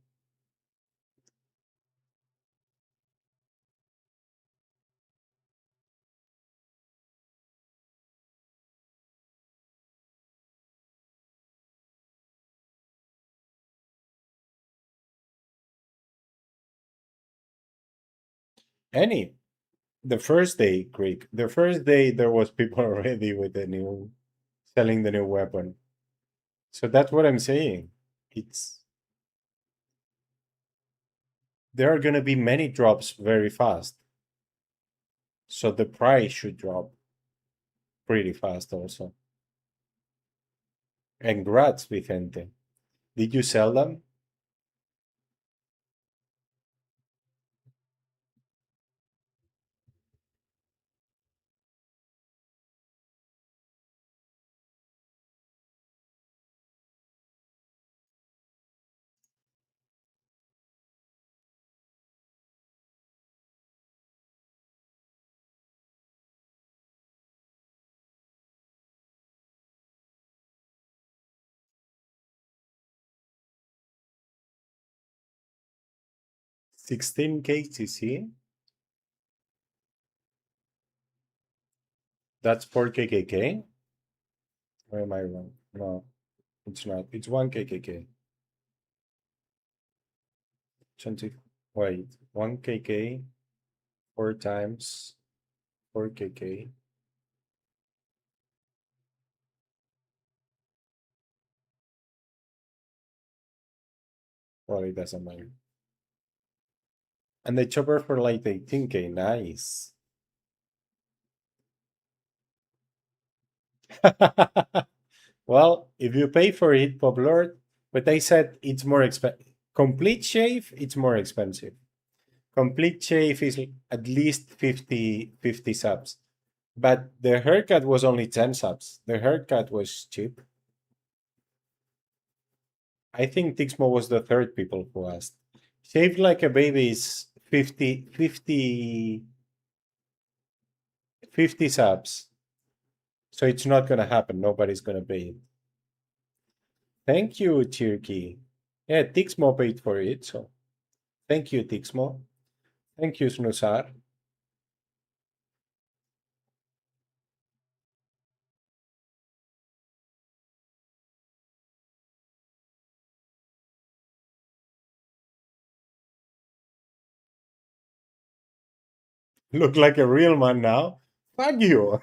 Speaker 1: 'Any the first day, Greek. The first day there was people already with the new selling the new weapon. So that's what I'm saying. It's there are gonna be many drops very fast. So the price should drop pretty fast also. And grats, Vicente. Did you sell them? 16K CC? That's 4 kkk? Or am I wrong? No, it's not. It's 1 kkk. 20. Wait, 1 kk, 4 times 4 kk. Well, it doesn't matter. And the chopper for like 18K. Nice. Well, if you pay for it, Pop Lord, but they said it's more expensive. Complete shave, it's more expensive. Complete shave is at least 50 subs. But the haircut was only 10 subs. The haircut was cheap. I think Tixmo was the third people who asked. Shaved like a baby is 50 subs. So it's not going to happen. Nobody's going to pay it. Thank you, Turkey. Yeah, Tixmo paid for it. So thank you, Tixmo. Thank you, Snusar. Look like a real man now. Fuck you.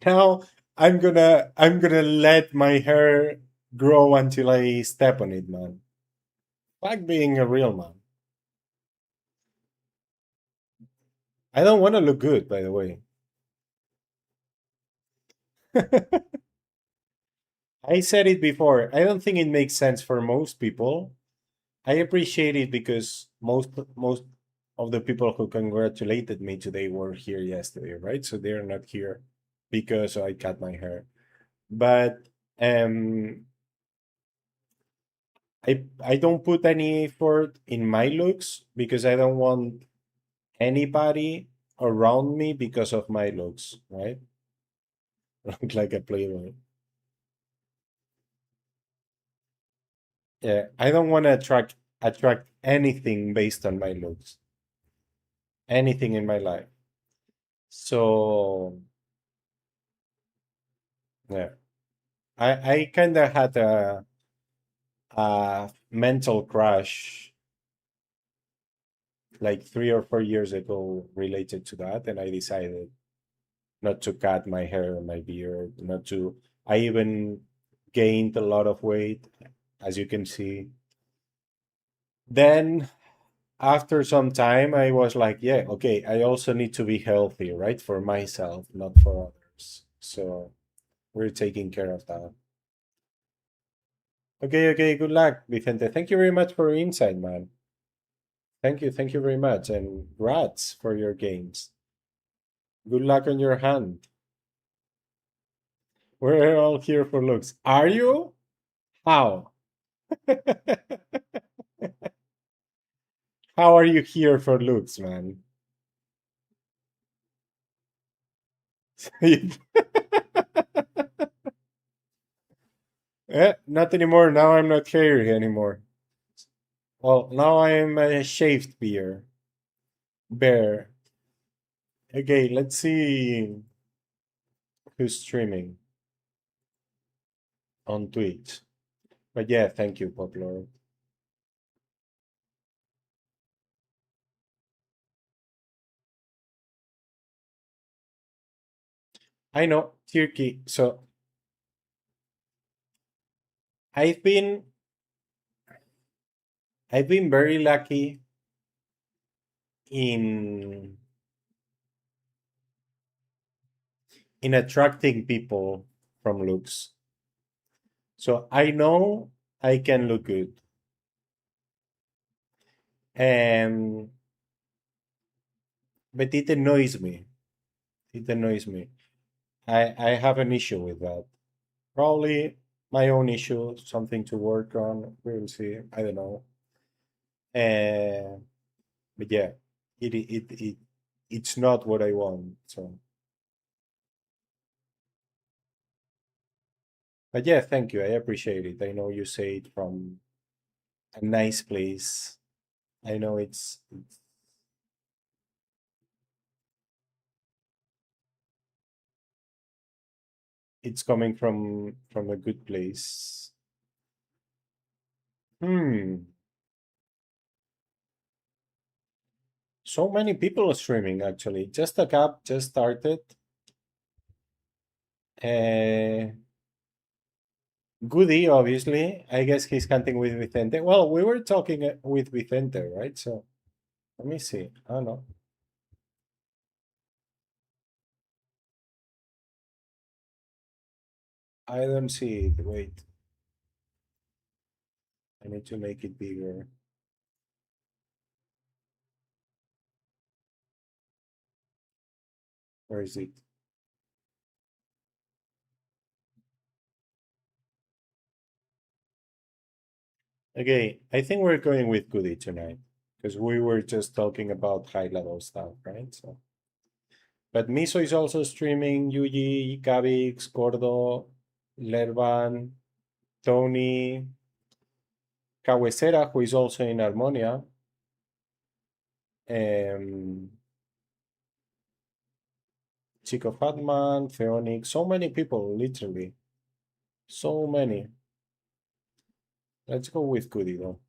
Speaker 1: Now I'm gonna let my hair grow until I step on it, man. Fuck being a real man. I don't want to look good, by the way. I said it before. I don't think it makes sense for most people. I appreciate it because most of the people who congratulated me today were here yesterday, right? So they're not here because I cut my hair. But um I don't put any effort in my looks because I don't want anybody around me because of my looks, right? Look like a playboy. Yeah, I don't want to attract anything based on my looks, anything in my life. So yeah, I kind of had a mental crash like 3 or 4 years ago related to that, and I decided not to cut my hair or my beard, not to. I even gained a lot of weight, as you can see. Then after some time, I was like, yeah, okay, I also need to be healthy, right? For myself, not for others. So we're taking care of that. Okay, okay, good luck, Vicente. Thank you very much for your insight, man. Thank you very much. And rats for your games. Good luck on your hand. We're all here for looks. Are you? How? How are you here for looks, man? Not anymore. Now I'm not hairy anymore. Well, now I'm a shaved bear. Okay, let's see who's streaming on Twitch. But yeah, thank you, Poplar. I know, Turkey. So I've been I've been very lucky in attracting people from looks. So I know I can look good. And but it annoys me. It annoys me. I have an issue with that. Probably my own issue, something to work on. We'll see. I don't know. Uh, but yeah, it's not what I want. So, but yeah, thank you. I appreciate it. I know you say it from a nice place. I know it's coming from a good place. Hmm. So many people are streaming actually. Just a cap just started. Uh, Goody, obviously. I guess he's hunting with Vicente. Well, we were talking with Vicente, right? So let me see. Oh no. I don't see it. Wait. I need to make it bigger. Where is it? Okay, I think we're going with Goody tonight because we were just talking about high level stuff, right? So, but Miso is also streaming. Yuji, Gabix, Gordo, Lervan, Tony, Kawesera, who is also in Harmonia, Chico Fatman, Phoenix, so many people, literally. So many. Let's go with Goody though.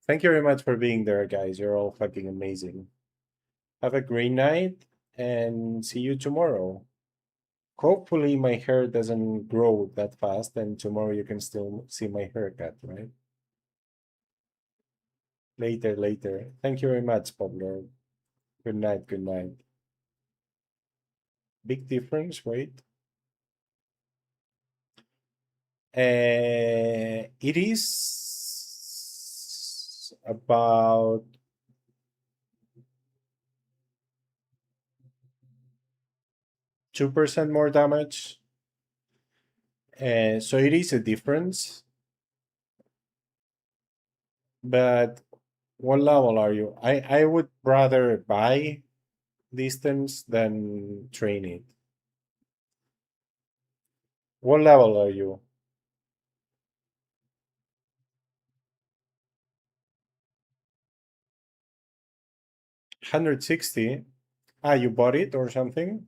Speaker 1: Thank you very much for being there, guys. You're all fucking amazing. Have a great night and see you tomorrow. Hopefully, my hair doesn't grow that fast, and tomorrow you can still see my haircut, right? Later, later. Thank you very much, Pablo. Good night, good night. Big difference, wait. It is about 2% more damage. So it is a difference. But what level are you? I would rather buy distance than train it. What level are you? 160? Ah, you bought it or something?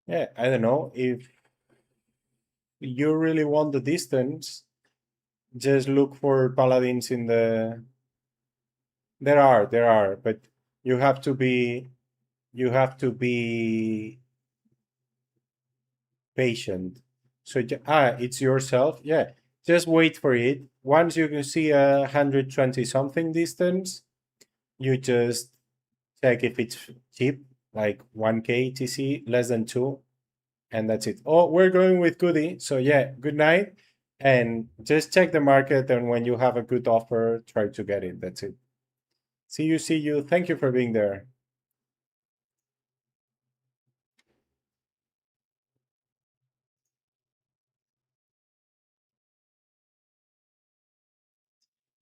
Speaker 1: Yeah, I don't know. If you really want the distance, just look for paladins in the. There are, but you have to be you have to be patient. So it's yourself. Yeah, just wait for it. Once you can see 120 something distance, you just check if it's cheap, like 1k TC, less than 2, and that's it. Oh, we're going with Goody. So yeah, good night. And just check the market, and when you have a good offer, try to get it. That's it. See you, see you. Thank you for being there.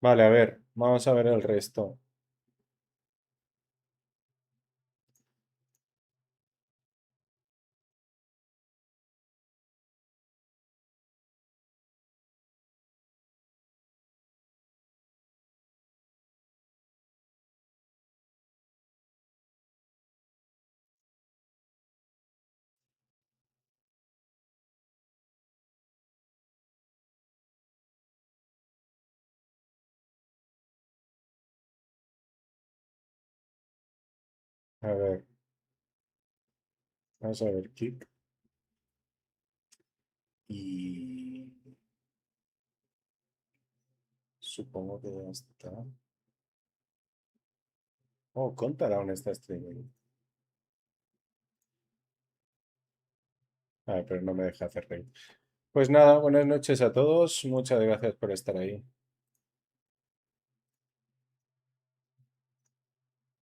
Speaker 1: Vale, a ver, vamos a ver el resto. A ver, vamos a ver, clic. Y supongo que ya está. Oh, contará aún está streaming. Ah, pero no me deja hacer reír. Pues nada, buenas noches a todos. Muchas gracias por estar ahí.